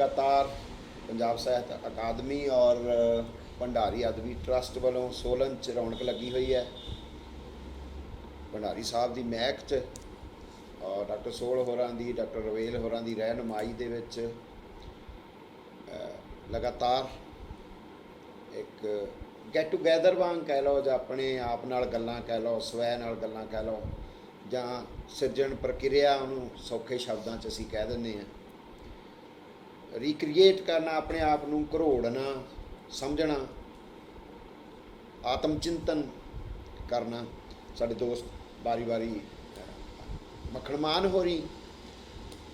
लगातार पंजाब साहित्य अकादमी और भंडारी अदबी ट्रस्ट वालों सोलन च रौनक लगी हुई है। भंडारी साहब की महक च और डॉक्टर सोल होरां दी, डॉक्टर रवेल होरां दी रहनुमाई दे विच लगातार एक गैट टूगैदर वांग कह लो जां अपने आप नाल गल्लां कह लो, स्वै नाल गल्लां कह लो, जां सिरजण प्रक्रिया उन्होंने सौखे शब्दों च असीं कह दिंदे हां। रीक्रिएट करना, अपने आप नूं घरोड़ना, समझना, आत्म चिंतन करना। साडे दोस्त बारी बारी मक्खण मान होरी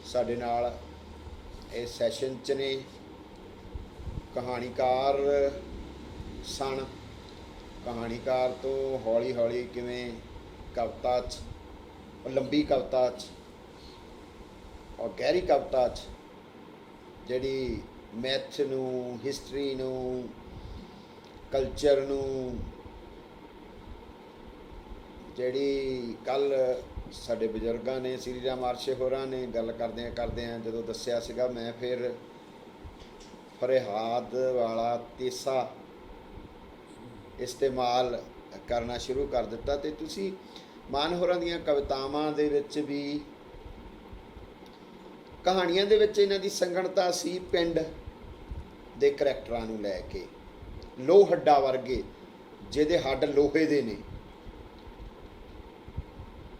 साडे नाल इस सैशन च ने, कहानीकार सन। कहानीकार तो हौली हौली किवें कविता च, लंबी कविता च और गहरी कविता च जिहड़ी मैथ नूं, हिस्टरी नूं, कल्चर नूं, जिहड़ी कल साडे बजुर्गां ने, श्री राम आरशे होरां ने गल करदिआं जदों दस्सिआ सीगा, मैं फिर फरिहाद वाला तेसा इस्तेमाल करना शुरू कर दिता। तो तुसी मान होरां दीआं कवितावां दे विच भी कहानियां दे विच इन्हां दी संगणता सी पिंड दे करैक्टरां नूं लै के, लोह हड्डा वर्गे जिहदे हड्ड लोहे दे ने,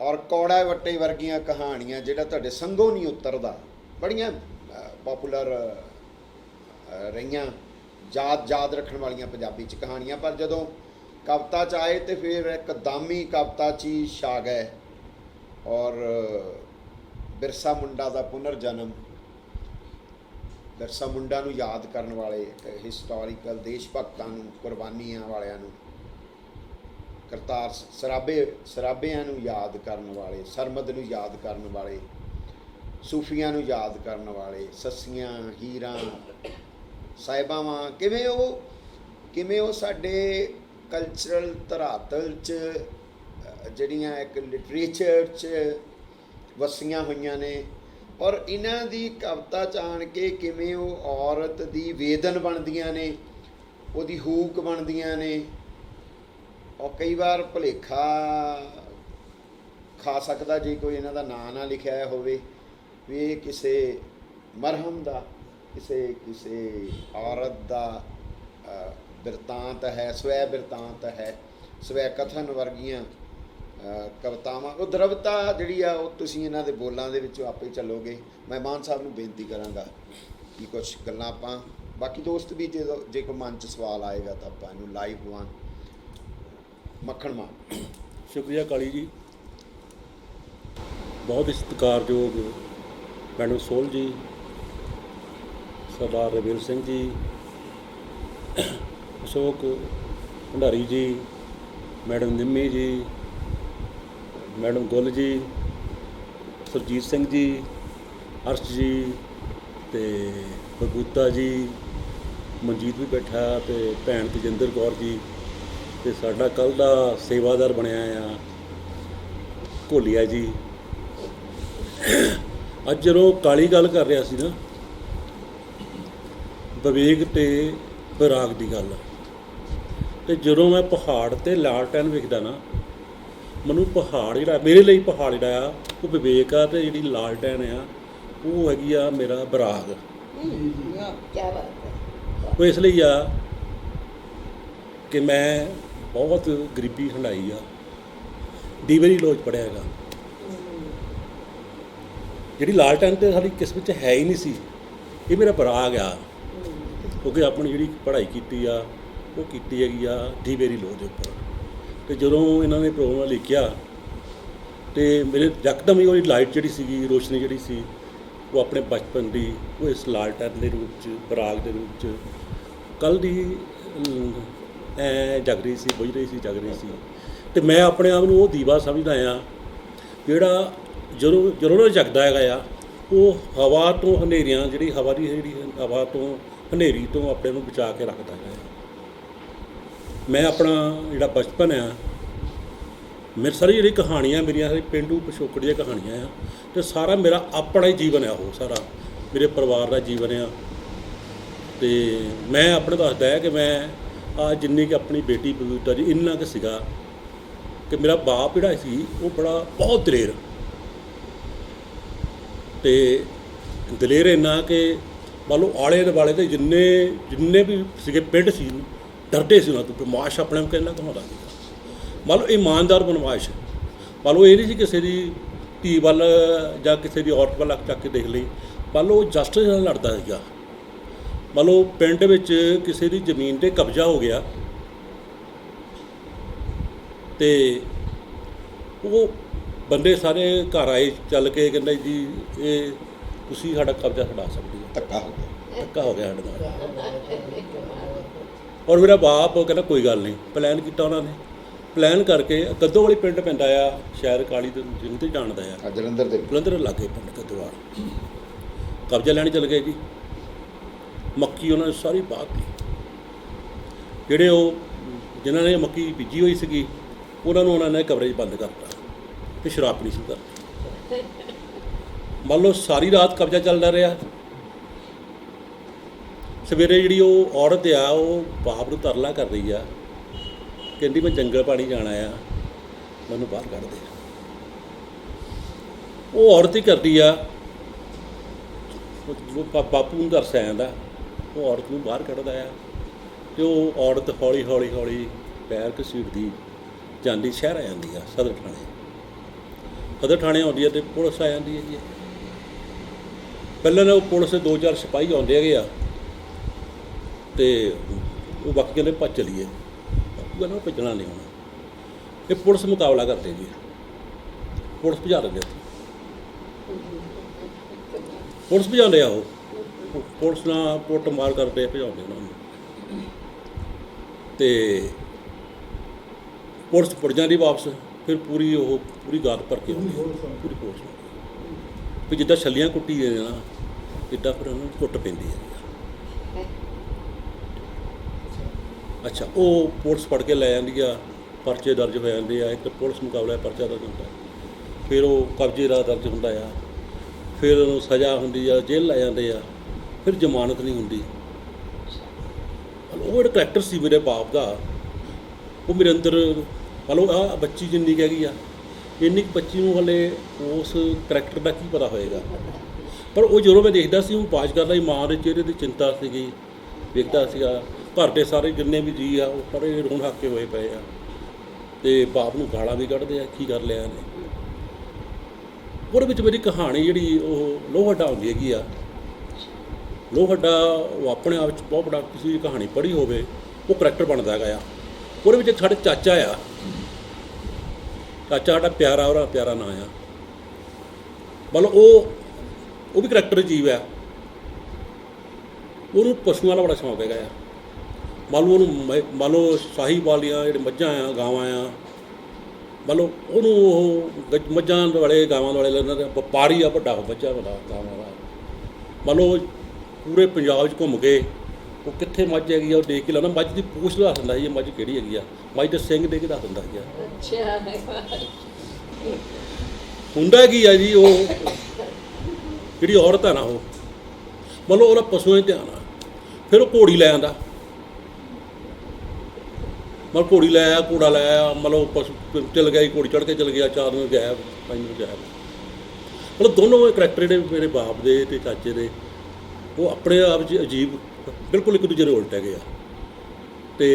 और कौड़ा वट्टे वर्गियां कहानियां जिहड़ा तुहाडे संघों नहीं उतरदा, बड़ियां पॉपूलर रहीआं, याद रखण वालियां पंजाबी च कहानियां। पर जदों कविता च आए तो फिर एकदम ही कविता च ही छा गए और बिरसा मुंडा दा पुनर्जन्म, बिरसा मुंडा नूं याद करन वाले, एक हिस्टोरीकल देश भगतां नूं, कुर्बानियां वालियां नूं, करतार सराबिਆਂ नूं याद करन वाले, सरमद नूं याद करन वाले, सूफियां नूं याद करन वाले, सस्सियां, हीरां, साहिबावां, किवें वो साडे कल्चरल धरातल च जिहड़ियां एक लिटरेचर च वसियां होईयां ने, और इन्हां दी कविता च आण के किवें वो औरत दी वेदन बनदियां ने, उहदी हूक बनदियां ने, और कई बार भुलेखा खा सकदा जे कोई इन्हां दा नां ना लिखिआ होवे भी ये किसे मरहम दा, किसे औरत दा बिरतांत है, स्वै बिरतांत है, स्वै कथन वर्गियां कवितावां। वो द्रवता जिहड़ी आ वो तुसीं इन्हां दे बोलां दे विचों आपे चलोगे। मैं मान साहब नूं बेनती करांगा कि कुछ गल्लां आपां, बाकी दोस्त भी जे कोई मन च सवाल आएगा तो आपां इहनूं लाइव वन मक्खण मान। शुक्रिया काली जी, बहुत ही सत्कारयोग मैडम सोल जी, सरदार रवेल सिंह जी, अशोक भंडारी जी, मैडम निम्मी जी, मैडम गुल जी, सुरजीत सिंह जी, अर्श जी, तो बगूता जी, मनजीत भी बैठा, तो भैन तजिंदर कौर जी, तो साडा कल दा सेवादार बनिया आ घोलिया जी। अज जदों काली गल कर रहा सी ना, विवेक ते विराग की गल, तो जदों मैं पहाड़ ते लालटैन वेखदा ना, मैनूं पहाड़ जिहड़ा मेरे लिए पहाड़ जिहड़ा आ वो विवेक आ, ते जिहड़ी लालटैन आ वो हैगी आ मेरा विराग। वो इसलिए आ कि मैं बहुत गरीबी हंडाई आ, डीवेरी लोच पढ़िया हैगा, जिहड़ी लालटैन तो साडी किस्मत च है ही नहीं सी, ये मेरा विराग आ, क्योंकि अपनी जिहड़ी पढ़ाई कीती आ वो कीती हैगी आ डीवेरी लोच दे उपर। तो जदों इन्हां ने प्रोग्राम लिखिआ तो मेरे यकदम ही वो लाइट जिहड़ी सीगी, रोशनी जिहड़ी सी वो अपने बचपन की वो इस लालटैन के रूप च, विराग के रूप च कल दी जग रही सी, बुझ रही सी, जग रही सी। तो मैं अपने आप को दीवा समझदा आ जिहड़ा जदों जगदा हैगा आ, वो हवा तो हनेरियां जिहड़ी हवा की हवा तो हनेरी तो अपने को बचा के रखता है। मैं अपना जिहड़ा बचपन आ, मेरी सारी जी कहानियाँ मेरिया सारी पेंडू पिछोकड़ दी कहानियाँ आ, तो सारा मेरा अपना ही जीवन है, वो सारा मेरे परिवार का जीवन आ, ਤੇ ਮੈਂ ਆਪਣੇ ਦੱਸਦਾ ਹੈ ਕਿ ਮੈਂ ਆ ਜਿੰਨੀ ਕਿ ਆਪਣੀ ਬੇਟੀ ਬਬੂਤਾ ਜੀ ਇੰਨਾ ਕੁ ਸੀਗਾ ਕਿ ਮੇਰਾ ਬਾਪ ਜਿਹੜਾ ਸੀ ਉਹ ਬਹੁਤ ਦਲੇਰ, ਤੇ ਦਲੇਰ ਇੰਨਾ ਕਿ ਮੰਨ ਲਓ ਆਲੇ ਦੁਆਲੇ ਦੇ ਜਿੰਨੇ ਵੀ ਸੀਗੇ ਪਿੰਡ ਸੀ ਡਰਦੇ ਸੀ ਉਹਨਾਂ ਤੋਂ। ਬਦਮਾਸ਼ ਆਪਣੇ ਨੂੰ ਕਿੰਨਾ ਕਮਾਉਂਦਾ ਸੀਗਾ, ਮੰਨ ਲਓ ਇਮਾਨਦਾਰ ਬਦਮਾਸ਼। ਮੰਨ ਲਓ ਇਹ ਨਹੀਂ ਸੀ ਕਿਸੇ ਦੀ ਧੀ ਵੱਲ ਜਾਂ ਕਿਸੇ ਦੀ ਔਰਤ ਵੱਲ ਅੱਖ ਚੱਕ ਕੇ ਦੇਖ ਲਈ। ਮੰਨ ਲਓ ਜਸਟਿਸ ਨਾਲ ਲੜਦਾ ਸੀਗਾ। ਮੰਨ ਲਓ ਪਿੰਡ ਵਿੱਚ ਕਿਸੇ ਦੀ ਜ਼ਮੀਨ 'ਤੇ ਕਬਜ਼ਾ ਹੋ ਗਿਆ ਤੇ ਉਹ ਬੰਦੇ ਸਾਰੇ ਘਰ ਆਏ ਚੱਲ ਕੇ, ਕਹਿੰਦਾ ਜੀ ਇਹ ਤੁਸੀਂ ਸਾਡਾ ਕਬਜ਼ਾ ਛਡਾ ਸਕਦੇ ਹੋ। ਧੱਕਾ ਹੋ ਗਿਆ ਸਾਡੇ ਨਾਲ। ਔਰ ਮੇਰਾ ਬਾਪ ਕਹਿੰਦਾ ਕੋਈ ਗੱਲ ਨਹੀਂ। ਪਲਾਨ ਕੀਤਾ ਉਹਨਾਂ ਨੇ, ਪਲਾਨ ਕਰਕੇ ਕੱਦੋਂ ਵਾਲੀ ਪਿੰਡ ਪੈਂਦਾ ਆ, ਸ਼ਹਿਰ ਕਾਲੀ ਦੇ ਜਿਹਨੂੰ ਤੇ ਜਾਣਦਾ ਆ, ਜਲੰਧਰ ਲਾਗੇ ਪਿੰਡ ਕੱਦੋਵਾਲ। ਕਬਜ਼ਾ ਲੈਣ ਚਲ ਗਏ ਜੀ। ਮੱਕੀ ਉਹਨਾਂ ਨੇ ਸਾਰੀ ਬਾਤ ਜਿਹੜੇ ਉਹ ਜਿਨ੍ਹਾਂ ਨੇ ਮੱਕੀ ਬੀਜੀ ਹੋਈ ਸੀਗੀ ਉਹਨਾਂ ਨੇ ਕਵਰੇਜ ਬੰਦ ਕਰਤਾ ਤੇ ਸ਼ਰਾਬ ਪੀਣੀ ਸ਼ੁਰੂ ਕਰਤੀ। ਮੰਨ ਲਓ ਸਾਰੀ ਰਾਤ ਕਬਜ਼ਾ ਚੱਲਦਾ ਰਿਹਾ। ਸਵੇਰੇ ਜਿਹੜੀ ਉਹ ਔਰਤ ਆ ਉਹ ਬਾਪ ਨੂੰ ਤਰਲਾ ਕਰ ਰਹੀ ਆ, ਕਹਿੰਦੀ ਮੈਂ ਜੰਗਲ ਪਾਣੀ ਜਾਣਾ ਆ, ਮੈਨੂੰ ਬਾਹਰ ਕੱਢ ਦੇ। ਉਹ ਔਰਤ ਹੀ ਕਰਦੀ ਆ, ਬਾਪੂ ਨੂੰ ਤਰਸ ਆ ਜਾਂਦਾ, ਉਹ ਔਰਤ ਨੂੰ ਬਾਹਰ ਕੱਢਦਾ ਆ ਤੇ ਉਹ ਔਰਤ ਹੌਲੀ ਹੌਲੀ ਪੈਰ ਘਸੀਟਦੀ ਜਾਂਦੀ ਸ਼ਹਿਰ ਆ ਜਾਂਦੀ ਆ ਸਦਰ ਥਾਣੇ ਆਉਂਦੀ ਆ ਤੇ ਪੁਲਿਸ ਆ ਜਾਂਦੀ ਹੈਗੀ। ਪਹਿਲਾਂ ਨਾ ਉਹ ਪੁਲਿਸ ਦੇ 2-4 ਸਿਪਾਹੀ ਆਉਂਦੇ ਹੈਗੇ ਆ ਤੇ ਉਹ ਬਾਕੀ ਕਹਿੰਦੇ ਭੱਜ ਚਲੀਏ। ਬਾਪੂ ਕਹਿੰਦਾ ਭੱਜਣਾ ਨਹੀਂ ਹੋਣਾ। ਇਹ ਪੁਲਿਸ ਮੁਕਾਬਲਾ ਕਰਦੇ ਜੀ, ਪੁਲਿਸ ਭਜਾ ਦਿੰਦੇ। ਪੁਲਿਸ ਭਜਾਉਂਦੇ ਆ, ਉਹ ਪੁਲਿਸ ਨਾਲ ਕੁੱਟ ਮਾਰ ਕਰਦੇ ਭਜਾਉਂਦੇ ਉਹਨਾਂ ਨੂੰ ਤੇ ਪੁਲਿਸ ਪੁੜ ਜਾਂਦੀ ਵਾਪਸ। ਫਿਰ ਪੂਰੀ ਗਾਤ ਭਰ ਕੇ ਆਉਂਦੀ ਪੂਰੀ ਪੁਲਿਸ ਵੀ ਜਿੱਦਾਂ ਛੱਲੀਆਂ ਕੁੱਟੀ ਦੇ ਨਾ ਇੱਦਾਂ ਫਿਰ ਉਹਨਾਂ ਨੂੰ ਕੁੱਟ ਪੈਂਦੀ ਹੈ। ਅੱਛਾ, ਉਹ ਪੁਲਿਸ ਫੜ ਕੇ ਲੈ ਜਾਂਦੀ ਆ, ਪਰਚੇ ਦਰਜ ਹੋ ਜਾਂਦੇ ਆ। ਇੱਕ ਪੁਲਿਸ ਮੁਕਾਬਲਾ ਪਰਚਾ ਦਰਜ ਹੁੰਦਾ, ਫਿਰ ਉਹ ਕਬਜ਼ੇ ਦਾ ਦਰਜ ਹੁੰਦਾ ਆ, ਫਿਰ ਉਹਨੂੰ ਸਜ਼ਾ ਹੁੰਦੀ ਆ, ਜੇਲ੍ਹ ਲੈ ਜਾਂਦੇ ਆ, ਫਿਰ ਜ਼ਮਾਨਤ ਨਹੀਂ ਹੁੰਦੀ। ਉਹ ਜਿਹੜਾ ਕਰੈਕਟਰ ਸੀ ਮੇਰੇ ਬਾਪ ਦਾ, ਉਹ ਮੇਰੇ ਅੰਦਰ ਮੰਨ ਲਓ ਆਹ ਬੱਚੀ ਜਿੰਨੀ ਕੁ ਹੈਗੀ ਆ, ਇੰਨੀ ਕੁ ਬੱਚੀ ਨੂੰ ਹਾਲੇ ਉਸ ਕਰੈਕਟਰ ਦਾ ਕੀ ਪਤਾ ਹੋਏਗਾ। ਪਰ ਉਹ ਜਦੋਂ ਮੈਂ ਦੇਖਦਾ ਸੀ ਉਹ ਬਾਜ ਕਰਦਾ ਸੀ, ਮਾਂ ਦੇ ਚਿਹਰੇ ਦੀ ਚਿੰਤਾ ਸੀਗੀ, ਵੇਖਦਾ ਸੀਗਾ। ਘਰ ਦੇ ਸਾਰੇ ਜਿੰਨੇ ਵੀ ਜੀ ਆ ਉਹ ਸਾਰੇ ਰੋਣ ਹਾਕੇ ਹੋਏ ਪਏ ਆ ਤੇ ਬਾਪ ਨੂੰ ਗਾਲਾਂ ਵੀ ਕੱਢਦੇ ਆ, ਕੀ ਕਰ ਲਿਆ ਇਹਨੇ। ਉਹਦੇ ਵਿੱਚ ਮੇਰੀ ਕਹਾਣੀ ਜਿਹੜੀ ਉਹ ਲੋਹੜਾ ਹੁੰਦੀ ਹੈਗੀ ਆ। ਲੋਹੜਾ ਉਹ ਆਪਣੇ ਆਪ 'ਚ ਬਹੁਤ ਬੜਾ, ਕਿਸੇ ਦੀ ਕਹਾਣੀ ਪੜ੍ਹੀ ਹੋਵੇ ਉਹ ਕਰੈਕਟਰ ਬਣਦਾ ਹੈਗਾ ਆ। ਉਹਦੇ ਵਿੱਚ ਸਾਡੇ ਚਾਚਾ ਆ, ਚਾਚਾ ਸਾਡਾ ਪਿਆਰਾ, ਉਹਦਾ ਪਿਆਰਾ ਨਾਂ ਆ। ਮਤਲਬ ਉਹ ਵੀ ਕਰੈਕਟਰ ਜੀਵ ਆ। ਉਹਨੂੰ ਪਸ਼ੂਆਂ ਦਾ ਬੜਾ ਸ਼ੌਂਕ ਹੈਗਾ ਆ। ਮੰਨ ਲਓ ਸਾਹੀਵਾਲੀਆਂ ਜਿਹੜੇ ਮੱਝਾਂ ਆ, ਗਾਵਾਂ ਆ, ਮੰਨ ਲਓ ਉਹਨੂੰ ਉਹ ਮੱਝਾਂ ਵਾਲੇ ਗਾਵਾਂ ਵਾਲੇ ਲੈਂਦਾ ਵਪਾਰੀ ਆ, ਵੱਡਾ ਮੱਝਾਂ ਵਾਲਾ ਗਾਵਾਂ ਵਾਲਾ। ਮੰਨ ਲਓ ਪੂਰੇ ਪੰਜਾਬ 'ਚ ਘੁੰਮ ਕੇ ਉਹ ਕਿੱਥੇ ਮੱਝ ਹੈਗੀ ਆ ਉਹ ਦੇਖ ਕੇ ਲਾਉਂਦਾ। ਮੱਝ ਦੀ ਪੂਛ ਦੱਸ ਦਿੰਦਾ ਸੀ ਇਹ ਮੱਝ ਕਿਹੜੀ ਹੈਗੀ ਆ, ਮੱਝ ਦੇ ਸਿੰਘ ਦੇ ਕੇ ਦੱਸ ਦਿੰਦਾ ਸੀਗਾ। ਹੁੰਦਾ ਕੀ ਆ ਜੀ, ਉਹ ਜਿਹੜੀ ਔਰਤ ਆ ਨਾ ਉਹ ਮੰਨ ਲਓ ਉਹਦਾ ਪਸ਼ੂਆਂ 'ਚ ਧਿਆਨ ਆ। ਫਿਰ ਉਹ ਘੋੜੀ ਲੈ ਆਉਂਦਾ, ਮਤਲਬ ਘੋੜੀ ਲੈ ਆਇਆ, ਘੋੜਾ ਲੈ ਆਇਆ, ਮਤਲਬ ਪਸ਼ੂ ਚੱਲ ਗਿਆ, ਘੋੜੀ ਚੜ੍ਹ ਕੇ ਚੱਲ ਗਿਆ, 4 ਨੂੰ ਗਾਇਬ, 5 ਨੂੰ ਗਾਇਬ। ਮਤਲਬ ਦੋਨੋਂ ਕਰੈਕਟਰ ਜਿਹੜੇ ਮੇਰੇ ਬਾਪ ਦੇ ਅਤੇ ਚਾਚੇ ਦੇ ਉਹ ਆਪਣੇ ਆਪ 'ਚ ਅਜੀਬ, ਬਿਲਕੁਲ ਇੱਕ ਦੂਜੇ ਦੇ ਉਲਟ ਹੈਗੇ ਆ। ਅਤੇ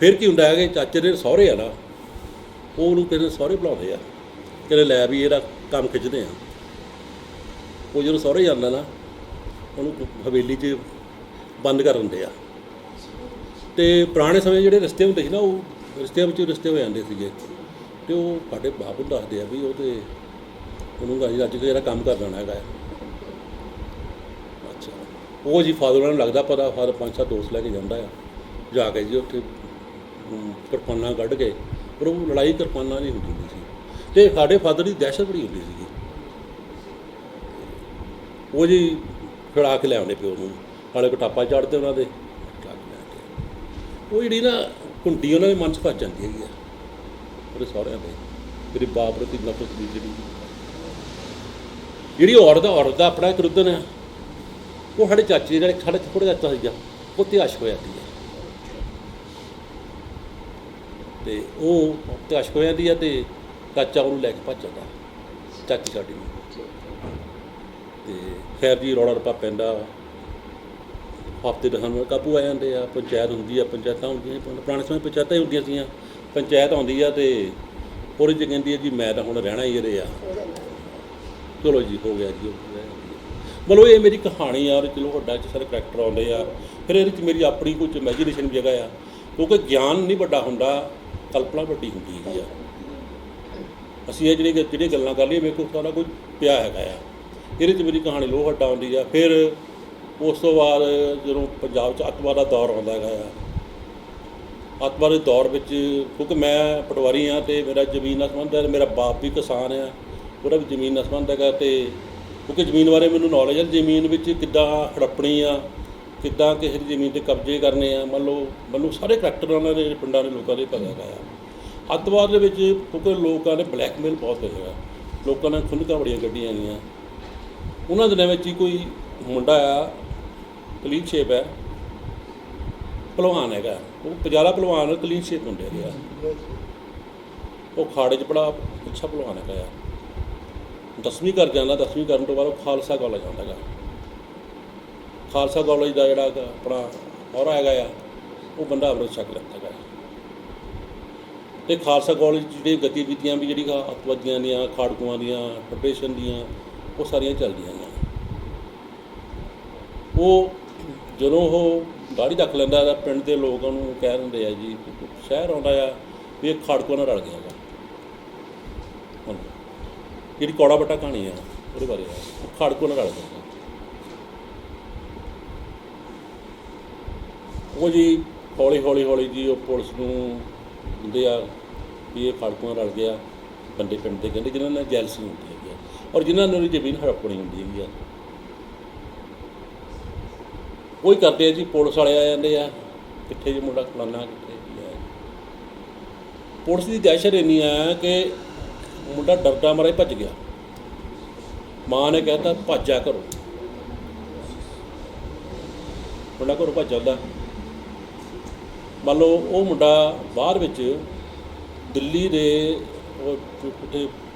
ਫਿਰ ਕੀ ਹੁੰਦਾ ਹੈ ਕਿ ਚਾਚੇ ਦੇ ਸਹੁਰੇ ਆ ਨਾ, ਉਹ ਉਹਨੂੰ ਕਿਸੇ ਸਹੁਰੇ ਬੁਲਾਉਂਦੇ ਆ, ਕਹਿੰਦੇ ਲੈ ਵੀ ਇਹਦਾ ਕੰਮ ਖਿੱਚਦੇ ਆ। ਉਹ ਜਦੋਂ ਸਹੁਰੇ ਜਾਂਦਾ ਨਾ ਉਹਨੂੰ ਹਵੇਲੀ 'ਚ ਬੰਦ ਕਰ ਦਿੰਦੇ ਆ। ਅਤੇ ਪੁਰਾਣੇ ਸਮੇਂ ਜਿਹੜੇ ਰਿਸ਼ਤੇ ਹੁੰਦੇ ਸੀ ਨਾ, ਉਹ ਰਿਸ਼ਤਿਆਂ ਵਿੱਚ ਰਿਸ਼ਤੇ ਹੋ ਜਾਂਦੇ ਸੀਗੇ। ਅਤੇ ਉਹ ਸਾਡੇ ਬਾਪ ਨੂੰ ਦੱਸਦੇ ਆ ਵੀ ਉਹ ਤਾਂ ਉਹਨੂੰ ਅੱਜ ਜਿਹੜਾ ਕੰਮ ਕਰ ਲੈਣਾ ਹੈਗਾ। ਅੱਛਾ, ਉਹ ਜੀ ਫਾਦਰ ਨੂੰ ਲੱਗਦਾ ਪਤਾ, ਫਾਦਰ 5-7 ਦੋਸਤ ਲੈ ਕੇ ਜਾਂਦਾ ਆ, ਜਾ ਕੇ ਜੀ ਉੱਥੇ ਕਿਰਪਾਨਾਂ ਕੱਢ ਕੇ, ਪਰ ਉਹ ਲੜਾਈ ਕਿਰਪਾਨਾਂ ਨਹੀਂ ਹੁੰਦੀ ਸੀ। ਅਤੇ ਸਾਡੇ ਫਾਦਰ ਦੀ ਦਹਿਸ਼ਤ ਬੜੀ ਹੁੰਦੀ ਸੀਗੀ। ਉਹ ਜੀ ਫੜਾ ਕੇ ਲੈ ਆਉਂਦੇ ਪਿਓ ਨੂੰ, ਨਾਲੇ ਕਟਾਪਾ ਚੜ੍ਹਦੇ ਉਹਨਾਂ ਦੇ। ਉਹ ਜਿਹੜੀ ਨਾ ਘੁੰਡੀ ਉਹਨਾਂ ਦੇ ਮਨ 'ਚ ਭੱਜ ਜਾਂਦੀ ਹੈਗੀ ਆ ਉਹਦੇ ਸਹੁਰਿਆਂ ਦੇ, ਮੇਰੇ ਬਾਪ ਪ੍ਰਤੀ ਨਫ਼ਰਤ ਦੀ ਜਿਹੜੀ ਔਰਤ ਦਾ ਆਪਣਾ ਇੱਕ ਰੁੱਦਨ ਆ, ਉਹ ਸਾਡੇ ਚਾਚੇ ਜਿਹੜਾ ਸਾਡੇ ਥੋੜ੍ਹਾ ਚਾਚਾ ਸੀਗਾ ਉਹ ਤੇ ਆਸ਼ਕ ਹੋ ਜਾਂਦੀ ਹੈ, ਅਤੇ ਉਹ ਤੇ ਆਸ਼ਕ ਹੋ ਜਾਂਦੀ ਆ ਅਤੇ ਚਾਚਾ ਉਹਨੂੰ ਲੈ ਕੇ ਭੱਜ ਜਾਂਦਾ, ਚਾਚੀ ਸਾਡੀ ਨੂੰ। ਅਤੇ ਖੈਰ ਜੀ ਰੌਲਾ ਰੱਪਾ ਪੈਂਦਾ, ਹਫ਼ਤੇ ਦਸਾਂ ਨੂੰ ਕਾਬੂ ਆ ਜਾਂਦੇ ਆ। ਪੰਚਾਇਤ ਹੁੰਦੀ ਆ, ਪੰਚਾਇਤਾਂ ਹੁੰਦੀਆਂ, ਪੁਰਾਣੇ ਸਮੇਂ ਪੰਚਾਇਤਾਂ ਹੀ ਹੁੰਦੀਆਂ ਸੀਗੀਆਂ। ਪੰਚਾਇਤ ਆਉਂਦੀ ਆ ਅਤੇ ਉਹਦੇ 'ਚ ਕਹਿੰਦੀ ਹੈ ਜੀ ਮੈਂ ਤਾਂ ਹੁਣ ਰਹਿਣਾ ਹੀ ਇਹਦੇ ਆ, ਚਲੋ ਜੀ ਹੋ ਗਿਆ ਜੀ, ਹੋ ਗਿਆ। ਮਤਲਬ ਇਹ ਮੇਰੀ ਕਹਾਣੀ ਆ, ਚਲੋ ਵੱਡਾ 'ਚ ਸਾਰੇ ਕਰੈਕਟਰ ਆਉਂਦੇ ਆ। ਫਿਰ ਇਹਦੇ 'ਚ ਮੇਰੀ ਆਪਣੀ ਕੁਝ ਇਮੈਜੀਨੇਸ਼ਨ ਵੀ ਜਗ੍ਹਾ ਆ, ਕਿਉਂਕਿ ਗਿਆਨ ਨਹੀਂ ਵੱਡਾ ਹੁੰਦਾ, ਕਲਪਨਾ ਵੱਡੀ ਹੁੰਦੀ ਹੈਗੀ ਆ। ਅਸੀਂ ਇਹ ਜਿਹੜੀਆਂ ਗੱਲਾਂ ਕਰ ਲਈਏ, ਮੇਰੇ ਕੋਲ ਸਾਰਾ ਕੁਝ ਪਿਆ ਹੈਗਾ ਆ। ਇਹਦੇ 'ਚ ਮੇਰੀ ਕਹਾਣੀ ਲੋਹੜ੍ਹਾ ਆਉਂਦੀ ਆ। ਫਿਰ ਉਸ ਤੋਂ ਬਾਅਦ ਜਦੋਂ ਪੰਜਾਬ 'ਚ ਅੱਤਵਾਦ ਦਾ ਦੌਰ ਆਉਂਦਾ ਹੈਗਾ ਆ, ਅੱਤਵਾਦ ਦੇ ਦੌਰ ਵਿੱਚ ਕਿਉਂਕਿ ਮੈਂ ਪਟਵਾਰੀ ਹਾਂ ਅਤੇ ਮੇਰਾ ਜ਼ਮੀਨ ਨਾਲ ਸੰਬੰਧ ਹੈ, ਮੇਰਾ ਬਾਪ ਵੀ ਕਿਸਾਨ ਆ, ਉਹਦਾ ਵੀ ਜ਼ਮੀਨ ਨਾਲ ਸੰਬੰਧ ਹੈਗਾ। ਅਤੇ ਕਿਉਂਕਿ ਜ਼ਮੀਨ ਬਾਰੇ ਮੈਨੂੰ ਨੌਲੇਜ ਹੈ, ਜ਼ਮੀਨ ਵਿੱਚ ਕਿੱਦਾਂ ਹੜੱਪਣੀ ਆ, ਕਿੱਦਾਂ ਕਿਸੇ ਦੀ ਜ਼ਮੀਨ 'ਤੇ ਕਬਜ਼ੇ ਕਰਨੇ ਆ। ਮੰਨ ਲਓ ਮੈਨੂੰ ਸਾਰੇ ਕਰੈਕਟਰ ਉਹਨਾਂ ਦੇ ਪਿੰਡਾਂ ਦੇ ਲੋਕਾਂ ਦੇ ਪਤਾ ਹੈਗਾ ਆ। ਅੱਤਵਾਦ ਦੇ ਵਿੱਚ ਕਿਉਂਕਿ ਲੋਕਾਂ ਨੇ ਬਲੈਕਮੇਲ ਬਹੁਤ ਹੋਇਆ, ਲੋਕਾਂ ਨੇ ਖੁੰਦਕਾਂ ਬੜੀਆਂ ਕੱਢੀਆਂ ਗਈਆਂ। ਉਹਨਾਂ ਦਿਨਾਂ ਵਿੱਚ ਹੀ ਕੋਈ ਮੁੰਡਾ ਆ, ਕਲੀਨ ਸ਼ੇਪ ਹੈ, ਭਲਵਾਨ ਹੈਗਾ, ਉਹ ਪਜਾਲਾ ਭਲਵਾਨ ਕਲੀਨ ਸ਼ੇਪ ਹੁੰਦੇ ਹੈਗੇ ਆ। ਉਹ ਅਖਾੜੇ 'ਚ ਬੜਾ ਅੱਛਾ ਭਲਵਾਨ ਹੈਗਾ ਆ। 10ਵੀਂ ਕਰ ਜਾਂਦਾ, 10ਵੀਂ ਕਰਨ ਤੋਂ ਬਾਅਦ ਉਹ ਖਾਲਸਾ ਕਾਲਜ ਆਉਂਦਾ ਹੈਗਾ। ਖਾਲਸਾ ਕਾਲਜ ਦਾ ਜਿਹੜਾ ਆਪਣਾ ਮੋਹਰਾ ਹੈਗਾ ਆ, ਉਹ ਬੰਦਾ ਅੰਮ੍ਰਿਤ ਛਕ ਲੈਂਦਾ ਹੈਗਾ। ਅਤੇ ਖਾਲਸਾ ਕਾਲਜ ਜਿਹੜੀਆਂ ਗਤੀਵਿਧੀਆਂ ਵੀ ਜਿਹੜੀਆਂ ਅੱਤਵਾਦੀਆਂ ਦੀਆਂ, ਖਾੜਕੂਆਂ ਦੀਆਂ, ਫੈਡਰੇਸ਼ਨ ਦੀਆਂ, ਉਹ ਸਾਰੀਆਂ ਚੱਲਦੀਆਂ ਨੇ। ਉਹ ਜਦੋਂ ਉਹ ਦਾੜੀ ਰੱਖ ਲੈਂਦਾ ਤਾਂ ਪਿੰਡ ਦੇ ਲੋਕ ਉਹਨੂੰ ਕਹਿ ਦਿੰਦੇ ਆ ਜੀ, ਸ਼ਹਿਰ ਆਉਂਦਾ ਆ ਵੀ ਇਹ ਖਾੜਕੂਆਂ ਨਾਲ ਰਲ ਗਿਆ ਹੈਗਾ। ਹੁਣ ਜਿਹੜੀ ਕੌੜਾ ਬੱਟਾ ਕਹਾਣੀ ਆ ਉਹਦੇ ਬਾਰੇ ਆ, ਉਹ ਖਾੜਕੂਆਂ ਨਾਲ ਰਲ ਗਿਆ। ਉਹ ਜੀ ਹੌਲੀ ਜੀ ਉਹ ਪੁਲਿਸ ਨੂੰ ਦਿੰਦੇ ਆ ਵੀ ਇਹ ਖਾੜਕੂਆਂ ਰਲ ਗਿਆ। ਬੰਦੇ ਪਿੰਡ ਦੇ ਕਹਿੰਦੇ ਜਿਨ੍ਹਾਂ ਨਾਲ ਜੈਲਸੀ ਹੁੰਦੀ ਹੈਗੀ ਆ, ਔਰ ਜਿਨ੍ਹਾਂ ਨੂੰ ਜ਼ਮੀਨ ਹੜੱਪਣੀ ਹੁੰਦੀ ਹੈਗੀ ਆ, ਉਹੀ ਕਰਦੇ ਆ ਜੀ। ਪੁਲਿਸ ਵਾਲੇ ਆ ਜਾਂਦੇ ਆ, ਕਿੱਥੇ ਜੀ ਮੁੰਡਾ ਫਲਾਨਾ, ਕਿੱਥੇ ਕੀ ਹੈ। ਪੁਲਿਸ ਦੀ ਦਹਿਸ਼ਤ ਇੰਨੀ ਆ ਕਿ ਮੁੰਡਾ ਡਰਦਾ ਮਾਰੇ ਭੱਜ ਗਿਆ। ਮਾਂ ਨੇ ਕਹਿਤਾ ਭੱਜਿਆ ਘਰੋਂ, ਮੁੰਡਾ ਘਰੋਂ ਭੱਜ ਜਾਂਦਾ। ਮੰਨ ਲਓ ਉਹ ਮੁੰਡਾ ਬਾਹਰ ਵਿੱਚ ਦਿੱਲੀ ਦੇ ਉਹ ਕਿਤੇ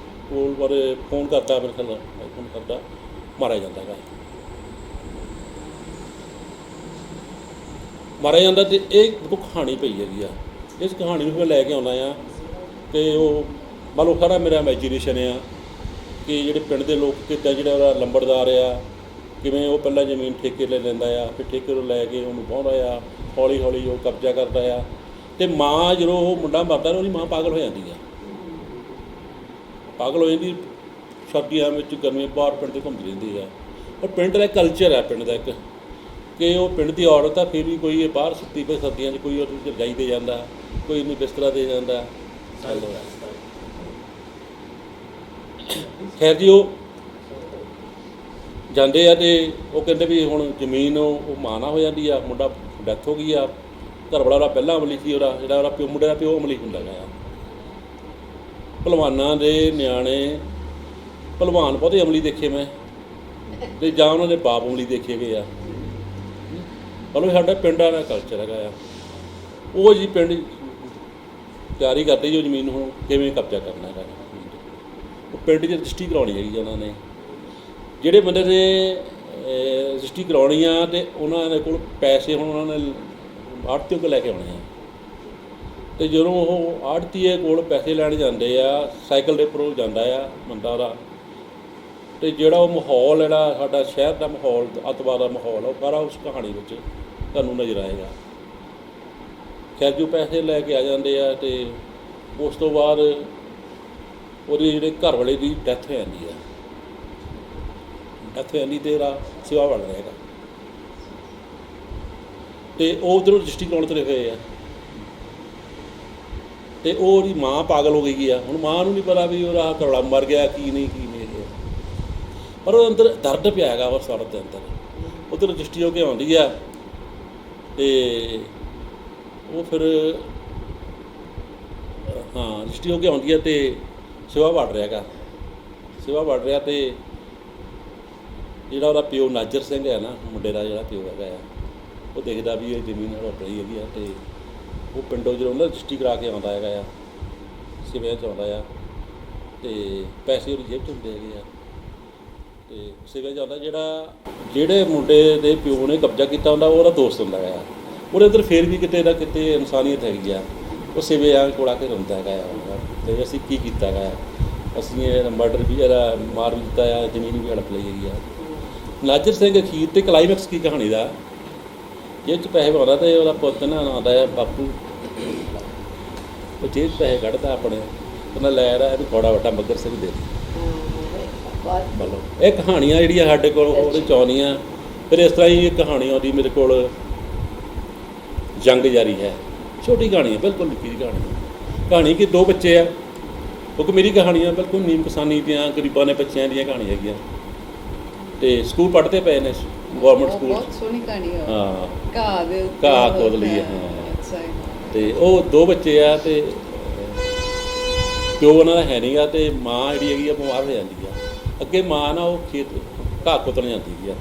ਕੋਲ ਬਾਰੇ ਫੋਨ ਕਰਦਾ, ਮੇਰੇ ਖਿਆਲ ਫੋਨ ਕਰਦਾ, ਮਾਰਿਆ ਜਾਂਦਾ ਹੈਗਾ। ਮਾਰਿਆ ਜਾਂਦਾ। ਅਤੇ ਇਹ ਕਹਾਣੀ ਪਈ ਹੈਗੀ ਆ। ਇਸ ਕਹਾਣੀ ਨੂੰ ਮੈਂ ਲੈ ਕੇ ਆਉਂਦਾ ਆ ਅਤੇ ਉਹ ਮੰਨ ਲਓ ਸਾਰਾ ਮੇਰਾ ਇਮੈਜੀਨੇਸ਼ਨ ਆ ਕਿ ਜਿਹੜੇ ਪਿੰਡ ਦੇ ਲੋਕ ਕਿੱਦਾਂ ਜਿਹੜਾ ਉਹਦਾ ਲੰਬੜਦਾਰ ਆ, ਕਿਵੇਂ ਉਹ ਪਹਿਲਾਂ ਜ਼ਮੀਨ ਠੇਕੇ ਲੈ ਲੈਂਦਾ ਆ, ਫਿਰ ਠੇਕੇ ਤੋਂ ਲੈ ਕੇ ਉਹਨੂੰ ਵਾਹੁੰਦਾ ਆ, ਹੌਲੀ ਉਹ ਕਬਜ਼ਾ ਕਰਦਾ ਆ। ਅਤੇ ਮਾਂ ਜਦੋਂ ਉਹ ਮੁੰਡਾ ਮਰਦਾ, ਉਹਦੀ ਮਾਂ ਪਾਗਲ ਹੋ ਜਾਂਦੀ ਆ, ਪਾਗਲ ਹੋ ਜਾਂਦੀ। ਸਰਦੀਆਂ ਵਿੱਚ ਗਰਮੀਆਂ ਬਾਹਰ ਪਿੰਡ 'ਤੇ ਘੁੰਮਦੀ ਰਹਿੰਦੀ ਆ। ਔਰ ਪਿੰਡ ਦਾ ਕਲਚਰ ਹੈ ਪਿੰਡ ਦਾ ਇੱਕ, ਕਿ ਉਹ ਪਿੰਡ ਦੀ ਔਰਤ ਆ, ਫਿਰ ਵੀ ਕੋਈ ਬਾਹਰ ਸੁੱਤੀ ਪਈ ਸਰਦੀਆਂ 'ਚ, ਕੋਈ ਉਹਨੂੰ ਰਜਾਈ ਦੇ ਜਾਂਦਾ, ਕੋਈ ਉਹਨੂੰ ਬਿਸਤਰਾ ਦੇ ਜਾਂਦਾ। ਖੈਰ ਜੀ ਉਹ ਜਾਂਦੇ ਆ ਅਤੇ ਉਹ ਕਹਿੰਦੇ ਵੀ ਹੁਣ ਜ਼ਮੀਨ ਉਹ ਮਾਂ ਨਾਲ ਹੋ ਜਾਂਦੀ ਆ। ਮੁੰਡਾ ਡੈਥ ਹੋ ਗਈ ਆ, ਘਰ ਵਾਲਾ ਉਹਦਾ ਪਹਿਲਾਂ ਅਮਲੀ ਸੀ, ਉਹਦਾ ਜਿਹੜਾ ਉਹਦਾ ਪਿਓ, ਮੁੰਡੇ ਦਾ ਪਿਓ ਅਮਲੀ ਹੁੰਦਾ ਹੈਗਾ। ਭਲਵਾਨਾਂ ਦੇ ਨਿਆਣੇ ਭਲਵਾਨ ਬਹੁਤੇ ਅਮਲੀ ਦੇਖੇ ਮੈਂ, ਅਤੇ ਜਾਂ ਉਹਨਾਂ ਦੇ ਬਾਪ ਅਮਲੀ ਦੇਖੇ ਗਏ ਆ। ਮਤਲਬ ਸਾਡਾ ਪਿੰਡਾਂ ਦਾ ਕਲਚਰ ਹੈਗਾ ਆ। ਉਹ ਜੀ ਪਿੰਡ ਤਿਆਰੀ ਕਰਦੇ ਜੀ ਉਹ ਜ਼ਮੀਨ ਨੂੰ ਕਿਵੇਂ ਕਬਜ਼ਾ ਕਰਨਾ ਹੈਗਾ। ਉਹ ਪਿੰਡ 'ਚ ਰਜਿਸਟਰੀ ਕਰਵਾਉਣੀ ਹੈਗੀ ਉਹਨਾਂ ਨੇ। ਜਿਹੜੇ ਬੰਦੇ ਨੇ ਰਜਿਸਟਰੀ ਕਰਵਾਉਣੀ ਆ ਅਤੇ ਉਹਨਾਂ ਦੇ ਕੋਲ ਪੈਸੇ ਹੁਣ ਉਹਨਾਂ ਨੇ ਆੜ੍ਹਤੀਏ ਕੋਲ ਲੈ ਕੇ ਆਉਣੇ ਆ। ਅਤੇ ਜਦੋਂ ਉਹ ਆੜ੍ਹਤੀਏ ਕੋਲ ਪੈਸੇ ਲੈਣ ਜਾਂਦੇ ਆ, ਸਾਈਕਲ ਦੇ ਉੱਪਰੋਂ ਜਾਂਦਾ ਆ ਬੰਦਾ ਉਹਦਾ, ਅਤੇ ਜਿਹੜਾ ਉਹ ਮਾਹੌਲ ਜਿਹੜਾ ਸਾਡਾ ਸ਼ਹਿਰ ਦਾ ਮਾਹੌਲ, ਅੱਤਵਾਦ ਦਾ ਮਾਹੌਲ, ਉਹ ਸਾਰਾ ਉਸ ਕਹਾਣੀ ਵਿੱਚ ਤੁਹਾਨੂੰ ਨਜ਼ਰ ਆਏਗਾ। ਖੈਰ ਜੋ ਪੈਸੇ ਲੈ ਕੇ ਆ ਜਾਂਦੇ ਆ ਅਤੇ ਉਸ ਤੋਂ ਬਾਅਦ ਉਹਦੇ ਜਿਹੜੇ ਘਰ ਵਾਲੇ ਦੀ ਡੈਥ ਹੋ ਜਾਂਦੀ ਆ। ਡੈਥ ਹੋ ਜਾਂਦੀ ਅਤੇ ਉਹਦਾ ਸਿਵਾ ਬਣ ਰਿਹਾ ਹੈਗਾ, ਅਤੇ ਉਹ ਉੱਧਰੋਂ ਰਜਿਸਟਰੀ ਕਰਾਉਣ ਤੁਰੇ ਹੋਏ ਆ। ਅਤੇ ਉਹ ਉਹਦੀ ਮਾਂ ਪਾਗਲ ਹੋ ਗਈ ਆ। ਹੁਣ ਮਾਂ ਨੂੰ ਨਹੀਂ ਪਤਾ ਵੀ ਉਹਦਾ ਘਰਵਾਲਾ ਮਰ ਗਿਆ, ਕੀ ਨਹੀਂ ਪਰ ਉਹਦੇ ਅੰਦਰ ਦਰਦ ਪਿਆ ਹੈਗਾ ਉਸ ਔਰਤ ਦੇ ਅੰਦਰ। ਉੱਧਰ ਰਜਿਸਟਰੀ ਹੋ ਕੇ ਆਉਂਦੀ ਆ ਅਤੇ ਉਹ ਫਿਰ ਰਜਿਸਟਰੀ ਹੋ ਕੇ ਆਉਂਦੀ ਹੈ ਅਤੇ ਸਿਵਾ ਵੜ ਰਿਹਾ ਹੈਗਾ, ਸਿਵਾ ਵੜ ਰਿਹਾ ਅਤੇ ਜਿਹੜਾ ਉਹਦਾ ਪਿਓ ਨਾਜਰ ਸਿੰਘ ਹੈ ਨਾ, ਮੁੰਡੇ ਦਾ ਜਿਹੜਾ ਪਿਓ ਹੈਗਾ ਆ, ਉਹ ਦੇਖਦਾ ਵੀ ਇਹ ਜ਼ਮੀਨ ਹੜਪ ਰਹੀ ਹੈਗੀ ਆ, ਅਤੇ ਉਹ ਪਿੰਡੋਂ ਜਦੋਂ ਉਹਨਾਂ ਰਜਿਸਟਰੀ ਕਰਾ ਕੇ ਆਉਂਦਾ ਹੈਗਾ ਆ, ਸਿਵਿਆਂ 'ਚ ਆਉਂਦਾ ਆ, ਅਤੇ ਪੈਸੇ ਉਹਦੀ ਜੇਬ 'ਚ ਹੁੰਦੇ ਹੈਗੇ ਆ, ਅਤੇ ਸਿਵਿਆਂ 'ਚ ਆਉਂਦਾ ਜਿਹੜੇ ਮੁੰਡੇ ਦੇ ਪਿਓ ਨੇ ਕਬਜ਼ਾ ਕੀਤਾ ਹੁੰਦਾ, ਉਹਦਾ ਦੋਸਤ ਹੁੰਦਾ ਹੈਗਾ, ਉਹਦੇ ਅੰਦਰ ਫਿਰ ਵੀ ਕਿਤੇ ਨਾ ਕਿਤੇ ਇਨਸਾਨੀਅਤ ਹੈਗੀ ਆ। ਉਹ ਸਿਵਿਆਂ ਕੋਲ ਆ ਕੇ ਰੋਂਦਾ ਹੈਗਾ ਆ, ਅਤੇ ਅਸੀਂ ਕੀ ਕੀਤਾ ਹੈਗਾ, ਅਸੀਂ ਇਹ ਮਰਡਰ ਵੀ ਇਹਦਾ ਮਾਰ ਵੀ ਦਿੱਤਾ ਆ, ਜ਼ਮੀਨ ਵੀ ਹੜਪ ਲਈ ਹੈਗੀ ਆ। ਨਾਜਰ ਸਿੰਘ ਅਖੀਰ 'ਤੇ ਕਲਾਈਮੈਕਸ ਕੀ ਕਹਾਣੀ ਦਾ, ਜੇਬ 'ਚ ਪੈਸੇ ਪਾਉਂਦਾ ਅਤੇ ਉਹਦਾ ਪੁੱਤ ਨਾ ਆਉਂਦਾ ਆ ਬਾਪੂ, ਉਹ ਜੇਬ 'ਚ ਪੈਸੇ ਕੱਢਦਾ ਆਪਣੇ, ਉਹਨਾਂ ਲੈ ਰਿਹਾ ਇਹਨੂੰ ਥੋੜ੍ਹਾ ਵੱਡਾ ਮੱਗਰ ਸਿੰਘ ਦੇ ਮਤਲਬ ਇਹ ਕਹਾਣੀਆਂ ਜਿਹੜੀਆਂ ਸਾਡੇ ਕੋਲ ਉਹਦੇ 'ਚ ਆਉਂਦੀਆਂ। ਫਿਰ ਇਸ ਤਰ੍ਹਾਂ ਹੀ ਇੱਕ ਕਹਾਣੀ ਆਉਂਦੀ ਮੇਰੇ ਕੋਲ, ਜੰਗ ਜਾਰੀ ਹੈ, ਛੋਟੀ ਕਹਾਣੀ ਹੈ, ਬਿਲਕੁਲ ਨਿੱਕੀ ਜਿਹੀ ਕਹਾਣੀ ਕਿ ਦੋ ਬੱਚੇ ਆ, ਕਿਉਂਕਿ ਮੇਰੀ ਕਹਾਣੀਆਂ ਬਿਲਕੁਲ ਨੀਮ ਕਿਸਾਨੀ ਦੀਆਂ ਗਰੀਬਾਂ ਦੇ ਬੱਚਿਆਂ ਦੀਆਂ ਕਹਾਣੀ ਹੈਗੀਆਂ, ਅਤੇ ਸਕੂਲ ਪੜ੍ਹਦੇ ਪਏ ਨੇ ਗੌਰਮੈਂਟ ਸਕੂਲ। ਬਹੁਤ ਸੋਹਣੀ ਕਹਾਣੀ ਹੈ। ਹਾਂ, ਘਾਹ ਖੋਦ ਲਈ ਹੈ। ਹਾਂ, ਅਤੇ ਉਹ ਦੋ ਬੱਚੇ ਆ, ਅਤੇ ਪਿਓ ਉਹਨਾਂ ਦਾ ਹੈ ਨਹੀਂ ਗਾ, ਅਤੇ ਮਾਂ ਜਿਹੜੀ ਹੈਗੀ ਆ ਬਿਮਾਰ ਹੋ ਜਾਂਦੀ ਆ। ਅੱਗੇ ਮਾਂ ਨਾ ਉਹ ਖੇਤ ਘਾਹ ਕੁੱਤਣ ਜਾਂਦੀ ਹੈਗੀ ਆ,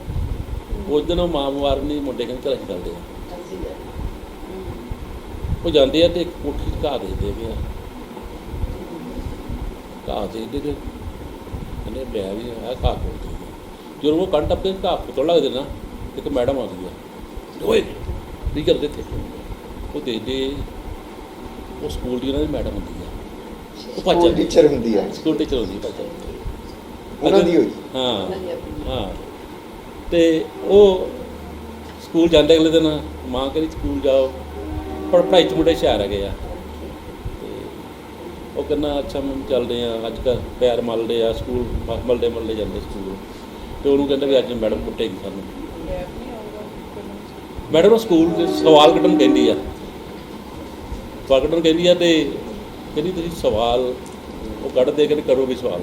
ਉਸ ਦਿਨ ਉਹ ਮਾਂ ਬਿਮਾਰ ਨਹੀਂ, ਮੁੰਡੇ ਕਹਿੰਦੇ ਘਰ 'ਚ ਚੱਲਦੇ ਆ, ਉਹ ਜਾਂਦੇ ਆ ਅਤੇ ਇੱਕ ਕੋਠੀ 'ਚ ਘਾਹ ਦੇਖਦੇ ਹੈਗੇ ਆ, ਘਾਹ ਦੇਖਦੇ ਕਿ ਕਹਿੰਦੇ ਲਿਆ ਵੀ ਆ ਘਾਹ ਖੋਲਦੇ। ਜਦੋਂ ਉਹ ਕੰਨ ਟੱਪ ਕੇ ਘਾਹ ਕੁੱਤਣ ਲੱਗਦੇ ਨਾ, ਇੱਕ ਮੈਡਮ ਆਉਂਦੀ ਆ, ਓਏ ਕੀ ਕਰਦੇ ਇੱਥੇ? ਉਹ ਦੇਖਦੇ, ਉਹ ਸਕੂਲ ਦੀ ਉਹਨਾਂ ਦੀ ਮੈਡਮ ਹੁੰਦੀ ਆ, ਉਹ ਸਕੂਲ ਟੀਚਰ ਹੁੰਦੀ ਆ, ਸਕੂਲ ਟੀਚਰ ਹੁੰਦੀ ਆ, ਉਹਨਾਂ ਦੀ ਹੋਈ। ਹਾਂ, ਅਤੇ ਉਹ ਸਕੂਲ ਜਾਂਦੇ ਅਗਲੇ ਦਿਨ, ਮਾਂ ਕਹਿੰਦੀ ਸਕੂਲ ਜਾਓ, ਪਰ ਪੜ੍ਹਾਈ 'ਚ ਮੁੰਡੇ ਹੁਸ਼ਿਆਰ ਹੈਗੇ ਆ, ਅਤੇ ਉਹ ਕਹਿੰਦਾ ਅੱਛਾ ਮੈਂ ਚੱਲਦੇ ਆ, ਅੱਜ ਕੱਲ੍ਹ ਪੈਰ ਮਲਦੇ ਆ, ਸਕੂਲ ਮਲਦੇ ਜਾਂਦੇ ਸਕੂਲ, ਅਤੇ ਉਹਨੂੰ ਕਹਿੰਦਾ ਵੀ ਅੱਜ ਮੈਡਮ ਕੁੱਟੇਗੀ ਸਾਨੂੰ। ਮੈਡਮ ਉਹ ਸਕੂਲ 'ਚ ਸਵਾਲ ਕੱਢਣ ਕਹਿੰਦੀ ਆ, ਅਤੇ ਕਹਿੰਦੀ ਤੁਸੀਂ ਸਵਾਲ ਉਹ ਕੱਢਦੇ, ਕਹਿੰਦੇ ਕਰੋ ਵੀ ਸਵਾਲ,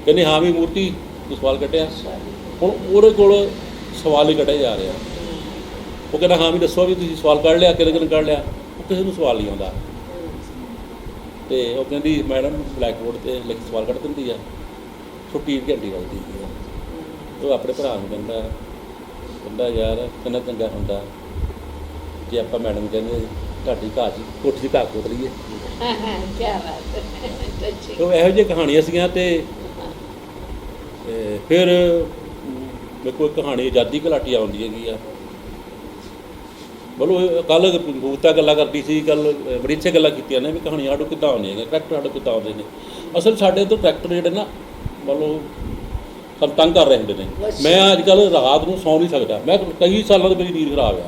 ਕਹਿੰਦੇ ਹਾਂ ਵੀ ਮੂਰਤੀ ਤੂੰ ਸਵਾਲ ਕੱਢਿਆ, ਹੁਣ ਉਹਦੇ ਕੋਲ ਸਵਾਲ ਹੀ ਕੱਢਿਆ ਜਾ ਰਿਹਾ, ਉਹ ਕਹਿੰਦਾ ਹਾਂ ਵੀ ਦੱਸੋ ਵੀ ਤੁਸੀਂ ਸਵਾਲ ਕੱਢ ਲਿਆ, ਕਿਹਦੇ ਕਿਹਨੇ ਕੱਢ ਲਿਆ, ਉਹ ਕਿਸੇ ਨੂੰ ਸਵਾਲ ਨਹੀਂ ਆਉਂਦਾ, ਅਤੇ ਉਹ ਕਹਿੰਦੀ ਮੈਡਮ ਬਲੈਕ ਬੋਰਡ 'ਤੇ ਲਿਖ ਸਵਾਲ ਕੱਢ ਦਿੰਦੀ ਆ, ਛੁੱਟੀ ਘੰਟੀ ਲੱਗਦੀ ਹੈ। ਉਹ ਆਪਣੇ ਭਰਾ ਨੂੰ ਕਹਿੰਦਾ ਯਾਰ ਕਿੰਨਾ ਚੰਗਾ ਹੁੰਦਾ ਜੇ ਆਪਾਂ ਮੈਡਮ ਕਹਿੰਦੇ ਤੁਹਾਡੀ ਘਾਹ 'ਚ ਕੋਠੀ 'ਚ ਘਾਹ ਖੋਦ ਲਈਏ। ਉਹ ਇਹੋ ਜਿਹੀਆਂ ਕਹਾਣੀਆਂ ਸੀਗੀਆਂ। ਅਤੇ ਫਿਰ ਮੇਰੇ ਕੋਲ ਕਹਾਣੀ ਆਜ਼ਾਦੀ ਘਲਾਟੀ ਆਉਂਦੀ ਹੈਗੀ ਆ, ਮਤਲਬ ਕੱਲ੍ਹ ਬੂਤਾ ਗੱਲਾਂ ਕਰਦੀ ਸੀ, ਕੱਲ੍ਹ ਬੜੀ ਅੱਛੀਆਂ ਗੱਲਾਂ ਕੀਤੀਆਂ ਨੇ ਵੀ ਕਹਾਣੀਆਂ ਸਾਡੇ ਕਿੱਦਾਂ ਆਉਂਦੀਆਂ ਨੇ, ਕਰੈਕਟਰ ਸਾਡੇ ਕਿੱਦਾਂ ਆਉਂਦੇ ਨੇ। ਅਸਲ ਸਾਡੇ ਇੱਧਰ ਕਰੈਕਟਰ ਜਿਹੜੇ ਨਾ ਮਤਲਬ ਸਾਨੂੰ ਤੰਗ ਕਰ ਰਹੇ ਹੁੰਦੇ ਨੇ। ਮੈਂ ਅੱਜ ਕੱਲ੍ਹ ਰਾਤ ਨੂੰ ਸੌਂ ਨਹੀਂ ਸਕਦਾ, ਮੈਂ ਕਈ ਸਾਲਾਂ ਤੋਂ ਮੇਰੀ ਨੀਂਦ ਖਰਾਬ ਆ,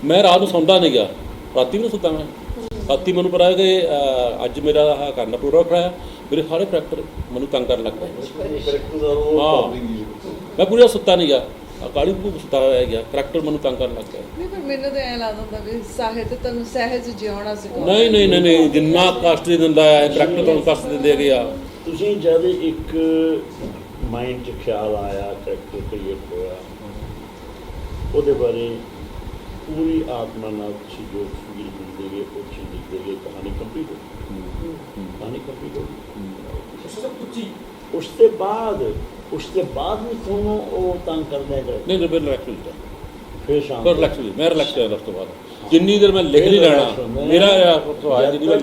ਮੈਂ ਰਾਤ ਨੂੰ ਸੌਂਦਾ ਨਹੀਂ ਗਾ, ਰਾਤੀ ਵੀ ਨਹੀਂ ਸੁੱਤਾ ਮੈਂ। ਰਾਤੀ ਮੈਨੂੰ ਪਤਾ ਕਿ ਅੱਜ ਮੇਰਾ ਆਹ ਕਰਨਾ ਪੂਰਾ ਕਰਾਇਆ, ਮੇਰੇ ਸਾਰੇ ਕਰੈਕਟਰ ਮੈਨੂੰ ਤੰਗ ਕਰਨ ਲੱਗ ਪਏ। ਹਾਂ, ਮੈਂ ਪੂਰਾ ਸੁੱਤਾ ਨਹੀਂ ਗਾ, ਕਾਲੀ ਭੂਕ ਸੁੱਤਾ ਹੋਇਆ ਗਿਆ, ਕਰੈਕਟਰ ਮੈਨੂੰ ਤੰਗ ਕਰਨ ਲੱਗ ਪਿਆ। ਨਹੀਂ ਪਰ ਮੈਨੂੰ ਤਾਂ ਐਂ ਲੱਗਦਾ ਹੁੰਦਾ ਵੀ ਸਾਹਿਤ ਤੁਹਾਨੂੰ ਸਹਿਜ ਜਿਉਣਾ ਸਿਖਾਉਂਦਾ। ਨਹੀਂ, ਜਿੰਨਾ ਕਸ਼ਟ ਦਿੰਦਾ ਹੈ ਕਰੈਕਟਰ ਤੁਹਾਨੂੰ ਕਸ਼ਟ ਦਿੰਦੇ ਹੈਗੇ ਆ। ਤੁਸੀਂ ਜਦ ਇੱਕ ਮਾਈਂਡ 'ਚ ਖਿਆਲ ਆਇਆ, ਕਰੈਕਟਰ ਕ੍ਰੀਏਟ ਹੋਇਆ, ਉਹਦੇ ਬਾਰੇ ਪੂਰੀ ਆਤਮਾ ਨਾਲ ਤੁਸੀਂ ਜੋ ਫੀਲ ਕਰਦੇ ਗਏ ਉਹ ਚੀਜ਼ ਲਿਖਦੇ ਗਏ, ਕਹਾਣੀ ਕੰਪਲੀਟ ਹੋ ਗਈ। ਉਸ ਤੋਂ ਬਾਅਦ ਵੀ ਤੁਹਾਨੂੰ ਉਹ ਤੰਗ ਕਰਦਾ ਹੈ? ਨਹੀਂ ਫਿਰ ਰਿਲੈਕਸ ਹੁੰਦਾ, ਫਿਰ ਸ਼ਾਮ ਮੈਂ ਰਿਲੈਕਸ ਹੋਇਆ ਉਸ ਤੋਂ ਬਾਅਦ। ਜਿੰਨੀ ਦੇਰ ਮੈਂ ਲਿਖ ਨਹੀਂ ਲੈਣਾ, ਮੇਰਾ ਜਿੰਨੀ ਮੈਂ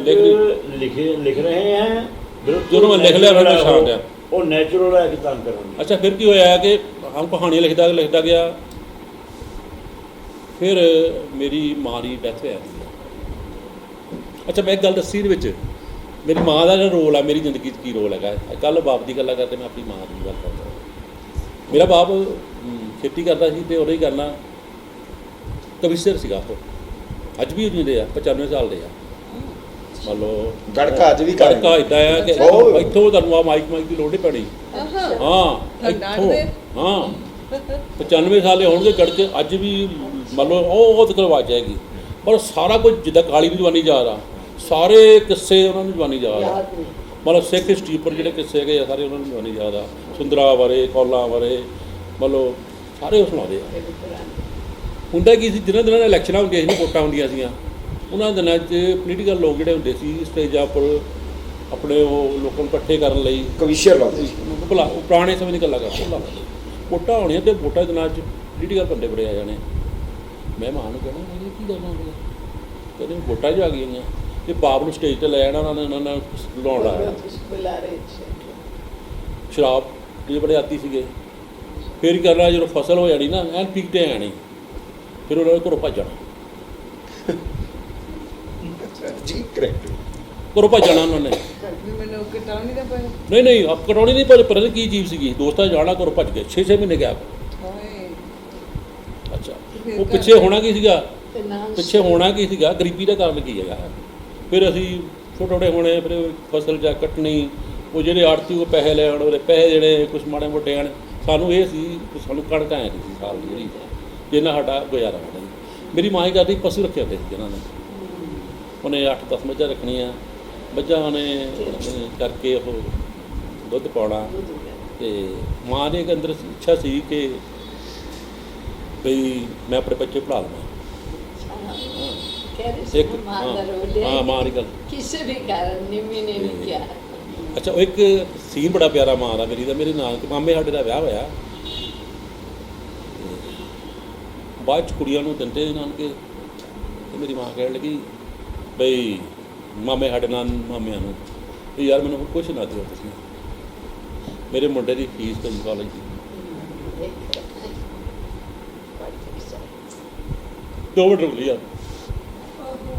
ਲਿਖ ਰਹੇ ਹੈ, ਜਦੋਂ ਮੈਂ ਲਿਖ ਲਿਆ ਫਿਰ ਸ਼ਾਂਤ ਆ, ਉਹ ਨੈਚੁਰਲ ਹੈ ਕਿ ਤੰਗ ਕਰਨ। ਅੱਛਾ ਫਿਰ ਕੀ ਹੋਇਆ ਕਿ ਹਮ ਕਹਾਣੀਆਂ ਲਿਖਦਾ ਗਿਆ, ਫਿਰ ਮੇਰੀ ਮਾਂ ਦੀ ਡੈਥ ਹੋ ਜਾਂਦੀ ਹੈ। ਅੱਛਾ ਮੈਂ ਇੱਕ ਗੱਲ ਦੱਸੀ ਇਹਦੇ ਵਿੱਚ, ਮੇਰੀ ਮਾਂ ਦਾ ਜਿਹੜਾ ਰੋਲ ਆ ਮੇਰੀ ਜ਼ਿੰਦਗੀ 'ਚ ਕੀ ਰੋਲ ਹੈਗਾ। ਕੱਲ੍ਹ ਬਾਪ ਦੀ ਗੱਲਾਂ ਕਰਦੇ, ਮੈਂ ਆਪਣੀ ਮਾਂ ਦੀ ਗੱਲ ਕਰਦਾ। ਮੇਰਾ ਬਾਪ ਖੇਤੀ ਕਰਦਾ ਸੀ, ਅਤੇ ਉਹਦਾ ਹੀ ਕਰਨਾ ਕਵਿਸ਼ਰ ਸੀਗਾ ਉਹ, ਅੱਜ ਵੀ ਜਿਉਂਦੇ ਆ, 95 ਸਾਲ ਦੇ ਆ। ਮੰਨ ਲਓ ਗੜਕਾ ਅੱਜ ਵੀ ਗੜਕਾ ਇੱਦਾਂ ਆ ਕਿ ਇੱਥੋਂ ਤੁਹਾਨੂੰ ਆ ਮਾਈਕ ਦੀ ਲੋੜ ਨਹੀਂ ਪੈਣੀ। ਹਾਂ ਇੱਥੋਂ, ਹਾਂ 95 ਸਾਲ ਦੇ ਹੋਣਗੇ ਗੜਕੇ, ਅੱਜ ਵੀ ਮੰਨ ਲਓ ਉਹ ਤੱਕ ਆਵਾਜ਼ ਜਾਏਗੀ। ਪਰ ਸਾਰਾ ਕੁਝ ਜਿੱਦਾਂ ਕਾਲੀ ਦੀ ਜਵਾਨੀ ਯਾਦ ਆ, ਸਾਰੇ ਕਿੱਸੇ ਉਹਨਾਂ ਨੂੰ ਜਵਾਨੀ ਯਾਦ ਆ। ਮਤਲਬ ਸਿੱਖ ਹਿਸਟਰੀ ਉੱਪਰ ਜਿਹੜੇ ਕਿੱਸੇ ਹੈਗੇ ਆ ਸਾਰੇ ਉਹਨਾਂ ਨੂੰ ਜਵਾਨੀ ਯਾਦ ਆ, ਸੁੰਦਰਾਂ ਬਾਰੇ, ਕੌਲਾਂ ਬਾਰੇ, ਮਤਲਬ ਸਾਰੇ ਉਹ ਸੁਣਾਉਂਦੇ ਆ। ਹੁੰਦਾ ਕੀ ਸੀ, ਜਿਹਨਾਂ ਦਿਨਾਂ ਇਲੈਕਸ਼ਨਾਂ ਹੁੰਦੀਆਂ ਸੀ, ਵੋਟਾਂ ਹੁੰਦੀਆਂ ਸੀਗੀਆਂ, ਉਹਨਾਂ ਦਿਨਾਂ 'ਚ ਪੋਲੀਟੀਕਲ ਲੋਕ ਜਿਹੜੇ ਹੁੰਦੇ ਸੀ ਸਟੇਜਾਂ ਉੱਪਰ ਆਪਣੇ ਉਹ ਲੋਕਾਂ ਨੂੰ ਇਕੱਠੇ ਕਰਨ ਲਈ ਕਵਿਸ਼ਰ ਲਾਉਂਦੇ ਸੀ। ਭਲਾ ਪੁਰਾਣੇ ਸਮੇਂ ਦੀ ਗੱਲਾਂ ਕਰਦੇ, ਵੋਟਾਂ ਹੋਣੀਆਂ ਤੇ ਵੋਟਾਂ ਦੇ ਨਾਲ 'ਚ ਪੋਲੀਟੀਕਲ ਬੰਦੇ ਬੜੇ ਆ ਜਾਣੇ। ਮੈਂ ਮਾਂ ਨੂੰ ਕਹਿਣਾ ਮੈਂ ਕੀ ਕਰਨਾ ਹੁੰਦਾ, ਕਹਿੰਦੇ ਵੋਟਾਂ 'ਚ ਆ ਗਈਆਂ ਤੇ ਬਾਪ ਨੂੰ ਸਟੇਜ 'ਤੇ ਲੈ ਆਉਣਾ ਉਹਨਾਂ ਨੇ ਲਾਉਣ ਲਾਇਆ। ਬੁਲਾ ਰਹੇ ਸੀ। ਸ਼ਰਾਬ ਦੇ ਬੜੇ ਆਦੀ ਸੀਗੇ। ਫਿਰ ਕਰਨਾ ਜਦੋਂ ਫਸਲ ਹੋ ਜਾਣੀ ਨਾ ਐਨ ਪੀਕ 'ਤੇ ਆਣੀ, ਫਿਰ ਉਹਨਾਂ ਨੇ ਘਰੋਂ ਭੱਜ ਜਾਣਾ। ਜੀ ਕਰੈਕਟ। ਘਰੋਂ ਭੱਜ ਜਾਣਾ ਉਹਨਾਂ ਨੇ। ਵੀ ਮੈਨੂੰ ਕਟਾਉਣੀ ਦਾ ਪਏ ਨਹੀਂ ਆਪ ਕਟਾਉਣੀ ਨਹੀਂ ਪਤਾ ਨਹੀਂ ਕੀ ਚੀਜ਼ ਸੀਗੀ। ਦੋਸਤਾਂ ਜਾਣਾ ਘਰੋਂ ਭੱਜ ਗਏ 6 ਮਹੀਨੇ ਗਿਆ। ਹਾਏ। ਅੱਛਾ ਫਿਰ ਉਹ ਘਰ ਪਿੱਛੇ ਹੋਣਾ ਕੀ ਸੀਗਾ, ਤੇ ਨਾਲ ਪਿੱਛੇ ਹੋਣਾ ਕੀ ਸੀਗਾ, ਗਰੀਬੀ ਦਾ ਕਾਰਨ ਕੀ ਹੈਗਾ। ਫਿਰ ਅਸੀਂ ਛੋਟੇ ਛੋਟੇ ਹੋਣੇ, ਫਿਰ ਫਸਲ ਜਾ ਕੱਟਣੀ, ਉਹ ਜਿਹੜੇ ਆੜਤੀ ਉਹ ਪੈਸੇ ਲੈਣ, ਉਹਦੇ ਪੈਸੇ ਦੇਣੇ, ਕੁਛ ਮਾੜੇ ਮੋਟੇ ਆਣ। ਸਾਨੂੰ ਇਹ ਸੀ ਕਿ ਸਾਨੂੰ ਕਣਕ ਆਇਆ ਸੀ ਸਾਲ ਦੀ ਜਿਹੜੀ, ਜਿੰਨਾ ਸਾਡਾ ਗੁਜ਼ਾਰਾ ਹੁੰਦਾ ਸੀ। ਮੇਰੀ ਮਾਂ ਹੀ ਕਰਦੀ ਪਸ਼ੂ ਰੱਖੇ ਹੁੰਦੇ ਸੀ ਜਿਹਨਾਂ ਨੇ, ਉਹਨੇ 8-10 ਮੱਝਾਂ ਰੱਖਣੀਆਂ। ਮੱਝਾਂ ਉਹਨੇ ਕਰਕੇ ਉਹ ਦੁੱਧ ਪਾਉਣਾ। ਅਤੇ ਮਾਂ ਦੇ ਇੱਕ ਅੰਦਰ ਇੱਛਾ ਸੀ ਕਿ ਬਈ ਮੈਂ ਆਪਣੇ ਬੱਚੇ ਪੜ੍ਹਾ ਲਵਾਂ। ਇੱਕ ਹਾਂ ਮਾਂ ਦੀ ਗੱਲ। ਕਿਸੇ ਵੀ ਕਾਰਨ ਨਿੰਮੀ ਨੇ ਨਹੀਂ ਕਿਹਾ। ਅੱਛਾ ਉਹ ਇੱਕ ਸੀਨ ਬੜਾ ਪਿਆਰਾ ਮਾਂ ਦਾ ਮੇਰੀ ਦਾ, ਮੇਰੇ ਨਾਲ ਮਾਮੇ ਸਾਡੇ ਦਾ ਵਿਆਹ ਹੋਇਆ। ਬਾਅਦ 'ਚ ਕੁੜੀਆਂ ਨੂੰ ਦਿੰਦੇ ਨਾਨਕੇ, ਤੇ ਮੇਰੀ ਮਾਂ ਕਹਿਣ ਲੱਗੀ ਬਈ ਮਾਮੇ ਸਾਡੇ ਨਾਲ ਮਾਮਿਆਂ ਨੂੰ ਵੀ ਯਾਰ ਮੈਨੂੰ ਕੁਛ ਨਾ ਦਿਓ ਤੁਸੀਂ, ਮੇਰੇ ਮੁੰਡੇ ਦੀ ਫੀਸ ਪਈ ਕਾਲਜ ਦੀ। 2 ਮਿੰਟ ਰੁਕ ਲਿਆ।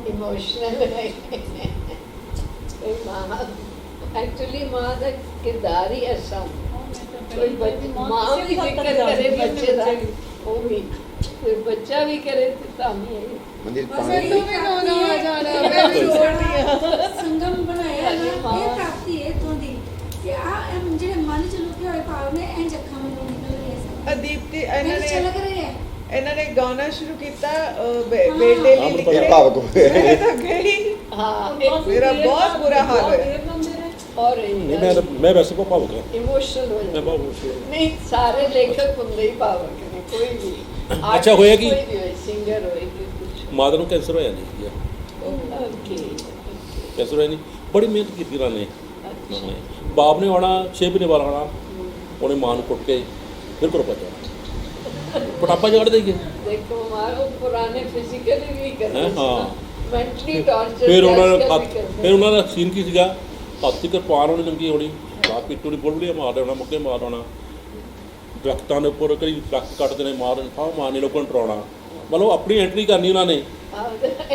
ਇਮੋਸ਼ਨਲ ਹੈ ਮਾਂ। ਐਕਚੁਅਲੀ ਮਾਂ ਦਾ ਕਿਰਦਾਰ ਹੀ ਐਸਾ, ਕੋਈ ਮਾਂ ਵੀ ਫਿਕਰ ਕਰੇ ਬੱਚੇ ਦਾ, ਉਹ ਵੀ ਫਿਰ ਬੱਚਾ ਵੀ ਕਰੇ ਤਾਂ ਵੀ ਮੰਦਿਰ ਬਸ ਪਾਣੀ ਤੂੰ ਵੀ ਗਾਉਣਾ ਆ ਜਾਣਾ, ਮੈਂ ਵੀ ਰੋਣੀ ਆ। ਸੰਗਮ ਬਣਾਇਆ ਨਾ, ਇਹ ਪ੍ਰਾਪਤੀ ਹੈ ਇਥੋਂ ਦੀ ਕਿ ਆ ਜਿਹੜੇ ਮਨ ਚ ਲੁਕੇ ਹੋਏ ਭਾਵ ਨੇ ਇੰਝ ਅੱਖਾਂ ਵੱਲੋਂ ਨਿਕਲ ਰਹੇ ਸਨ। ਅਦੀਪਤੀ ਇਹਨਾਂ ਨੇ ਚੱਲ ਰਹੇ ਹੈ ਇਹਨਾਂ ਨੇ ਗਾਉਣਾ ਸ਼ੁਰੂ ਕੀਤਾ ਬੇਟੇ ਲਈ ਹਾਂ, ਲਿਖੇ ਭਾਵੁਕ ਹੋਏ। ਮੈਂ ਤਾਂ ਗਈ। ਹਾਂ ਮੇਰਾ ਬਹੁਤ ਬੁਰਾ ਹਾਲ ਹੋਇਆ। ਔਰ ਨਹੀਂ ਮੈਂ ਵੈਸੇ ਬਹੁਤ ਭਾਵੁਕ ਹਾਂ। ਇਮੋਸ਼ਨਲ ਹੋ ਮੈਂ ਜਾਂਦਾ। ਬਹੁਤ ਨਹੀਂ ਸਾਰੇ ਲੇਖਕ ਹੁੰਦੇ ਹੀ ਭਾਵਕ ਨੇ, ਕੋਈ ਵੀ ਅੱਛਾ, ਹੋਇਆ ਕੀ? ਕੋਈ ਵੀ ਹੋਏ, ਸਿੰਗਰ ਹੋਏ ਕਿ ਕੁਛ। ਮਾਤਾ ਨੂੰ ਕੈਂਸਰ ਹੋਇਆ ਨਹੀਂ ਸੀਗਾ। ਓਕੇ ਕੈਂਸਰ ਹੋਇਆ ਨਹੀਂ, ਬੜੀ ਮਿਹਨਤ ਕੀਤੀ ਉਹਨਾਂ ਨੇ। ਬਾਪ ਨੇ ਆਉਣਾ 6 ਮਹੀਨੇ ਬਾਅਦ ਆਉਣਾ, ਉਹਨੇ ਮਾਂ ਨੂੰ ਕੁੱਟ ਕੇ ਫਿਰ ਘਰੋਂ ਭੱਜ ਜਾਣਾ। ਪਟਾਪਾ ਜੜ ਦੇਈਏ। ਦੇਖੋ ਮਾਰੋ ਪੁਰਾਣੇ ਫਿਜ਼ੀਕਲੀ ਵੀ ਕਰਦੇ ਹੈਂ, ਸੀ ਹਾਂ। ਨਾ, ਮੈਂਟਲੀ ਟਾਰਚਰ ਫਿਰ ਉਹਨਾਂ ਦਾ ਸੀਨ ਕੀ ਸੀਗਾ, ਹੱਥ 'ਚ ਕਿਰਪਾਨ ਉਹਨੇ ਨੰਗੀ ਹੋਣੀ, ਰਾਤ ਪਿੱਟੂ ਦੀ ਬੁਲਬੁਲੀਆਂ ਮਾਰ ਦੇਣਾ, ਮੁੱਕੇ ਮਾਰ ਦੇਣਾ, ਦਰਖਤਾਂ ਦੇ ਉੱਪਰ ਕਈ ਦਰਖਤ ਕੱਟਦੇ ਨੇ ਮਾਰਨ, ਥਾਂ ਮਾਰਨੇ, ਲੋਕਾਂ ਨੂੰ ਡਰਾਉਣਾ। ਮਤਲਬ ਆਪਣੀ ਐਂਟਰੀ ਕਰਨੀ ਉਹਨਾਂ ਨੇ,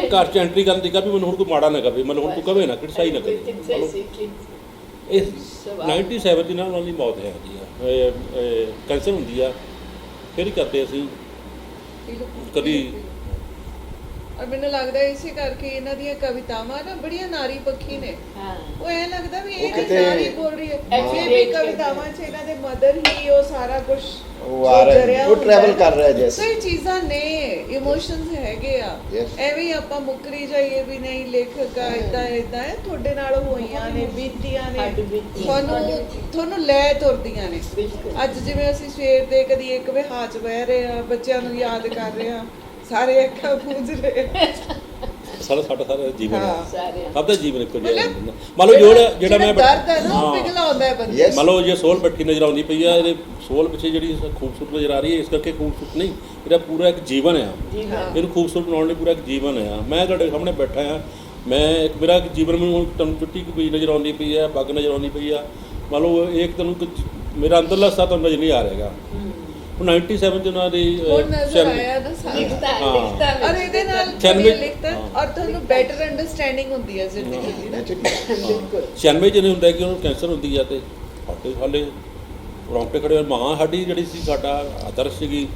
ਘਰ 'ਚ ਐਂਟਰੀ ਕਰਨ ਦੀ ਵੀ ਮੈਨੂੰ ਹੁਣ ਕੋਈ ਮਾੜਾ ਨਾ ਕਵੇ, ਮਤਲਬ ਹੁਣ ਤੂੰ ਕਵੇ ਨਾ ਕ੍ਰਿਟਿਸਾਈਜ਼ ਨਾ ਕਰੇ। ਇਹ 97 ਦੀ ਨਾਲ ਉਹਨਾਂ ਦੀ ਮੌਤ ਹੈ ਜੀ, ਕੈਂਸਰ ਹੁੰਦੀ ਆ। ਫਿਰ ਹੀ ਕਰਦੇ ਅਸੀਂ ਕਦੀ। ਔਰ ਮੈਨੂੰ ਲੱਗਦਾ ਇਸੇ ਕਰਕੇ ਇਹਨਾਂ ਦੀਆਂ ਕਵਿਤਾਵਾਂ ਨਾ ਬੜੀਆਂ ਨਾਰੀ ਪੱਖੀ ਨੇ। ਉਹ ਐ ਲੱਗਦਾ ਵੀ ਇਹ ਕਿਤੇ ਨਾਰੀ ਬੋਲ ਰਹੀ ਹੈ। ਹਾਂ। ਇਹ ਵੀ ਕਵਿਤਾਵਾਂ 'ਚ ਇਹਨਾਂ ਦੇ ਮਦਰ ਹੀ ਉਹ ਸਾਰਾ ਕੁਝ ਉਹ ਆ ਰਿਹਾ, ਉਹ ਟਰੈਵਲ ਕਰ ਰਿਹਾ ਜੈਸੇ। ਕਈ ਚੀਜ਼ਾਂ ਨੇ, ਇਮੋਸ਼ਨਸ ਹੈਗੇ ਆ। Yes. ਐਵੇਂ ਹੀ ਆਪਾਂ ਮੁੱਕਰੀ ਜਾਈਏ ਵੀ ਨਹੀਂ ਲੇਖਕ ਆ ਇਦਾਂ ਇਦਾਂ ਹੈ, ਤੁਹਾਡੇ ਨਾਲ ਹੋਈਆਂ ਨੇ, ਬੀਤੀਆਂ ਨੇ, ਤੁਹਾਨੂੰ ਲੈ ਤੁਰਦੀਆਂ ਨੇ। ਅੱਜ ਜਿਵੇਂ ਅਸੀਂ ਸਵੇਰ ਦੇ ਕਦੀ ਇੱਕ ਵਿਆਹ 'ਚ ਬਹਿ ਰਹੇ ਆ, ਬੱਚਿਆਂ ਨੂੰ ਯਾਦ ਕਰ ਰਹੇ ਆ, ਸਾਰੇ ਅੱਖਾਂ ਪੂੰਝ ਰਹੇ ਆ। ਸਾਡਾ ਜੀਵਨ ਹੈ, ਸਾਰੇ ਸਭ ਦਾ ਜੀਵਨ ਇੱਕੋ ਜਿਹਾ ਹੁੰਦਾ। ਮੰਨ ਲਓ ਜਿਹੜਾ ਮੈਂ ਦਰਦ ਹੈ ਨਾ ਉਹ ਪਿਘਲਾਉਂਦਾ ਹੈ ਬੰਦੇ Yes. ਮੰਨ ਲਓ ਜੇ ਸੋਲ ਬੈਠੀ ਨਜ਼ਰ ਆਉਂਦੀ ਪਈ ਆ, ਇਹਦੇ ਸੋਲ ਪਿੱਛੇ ਜਿਹੜੀ ਖੂਬਸੂਰਤ ਨਜ਼ਰ ਆ ਰਹੀ ਹੈ, ਇਸ ਕਰਕੇ ਖੂਬਸੂਰਤ ਨਹੀਂ, ਇਹਦਾ ਪੂਰਾ ਇੱਕ ਜੀਵਨ ਆ। ਇਹਨੂੰ ਖੂਬਸੂਰਤ ਬਣਾਉਣ ਲਈ ਪੂਰਾ ਇੱਕ ਜੀਵਨ ਆ। ਮੈਂ ਤੁਹਾਡੇ ਸਾਹਮਣੇ ਬੈਠਾ ਆ, ਮੈਂ ਇੱਕ ਮੇਰਾ ਜੀਵਨ ਮੈਨੂੰ ਹੁਣ ਤੁਹਾਨੂੰ ਚੁੱਟੀ ਕੋਈ ਨਜ਼ਰ ਆਉਂਦੀ ਪਈ ਆ, ਪੱਗ ਨਜ਼ਰ ਆਉਂਦੀ ਪਈ ਆ, ਮੰਨ ਲਓ ਇਹ ਤੁਹਾਨੂੰ ਮੇਰਾ ਅੰਦਰਲਾ ਹਿੱਸਾ ਤੁਹਾਨੂੰ ਨਜ਼ਰ ਨਹੀਂ ਆ ਰਿਹਾਗਾ। 97 ਚ ਉਹਨਾਂ ਦੀ ਹੁਣ ਨਜ਼ਰ ਆਇਆ ਨਾ ਸਾਰਾ। ਲਿਖਤਾ ਔਰ ਇਹਦੇ ਨਾਲ 96 ਲਿਖਤਾ ਔਰ ਤੁਹਾਨੂੰ ਬੈਟਰ ਅੰਡਰਸਟੈਂਡਿੰਗ ਹੁੰਦੀ ਹੈ ਜ਼ਿੰਦਗੀ ਦੀ ਨਾ। 96 ਚ ਨਹੀਂ ਹੁੰਦਾ ਕਿ ਉਹਨੂੰ ਕੈਂਸਰ ਹੁੰਦੀ ਆ, ਤੇ ਹਾਲੇ ਰੌਂਗਟੇ ਖੜੇ ਹੋਏ। ਮਾਂ ਸਾਡੀ ਜਿਹੜੀ ਸੀ ਸਾਡਾ ਆਦਰਸ਼ ਸੀਗੀ,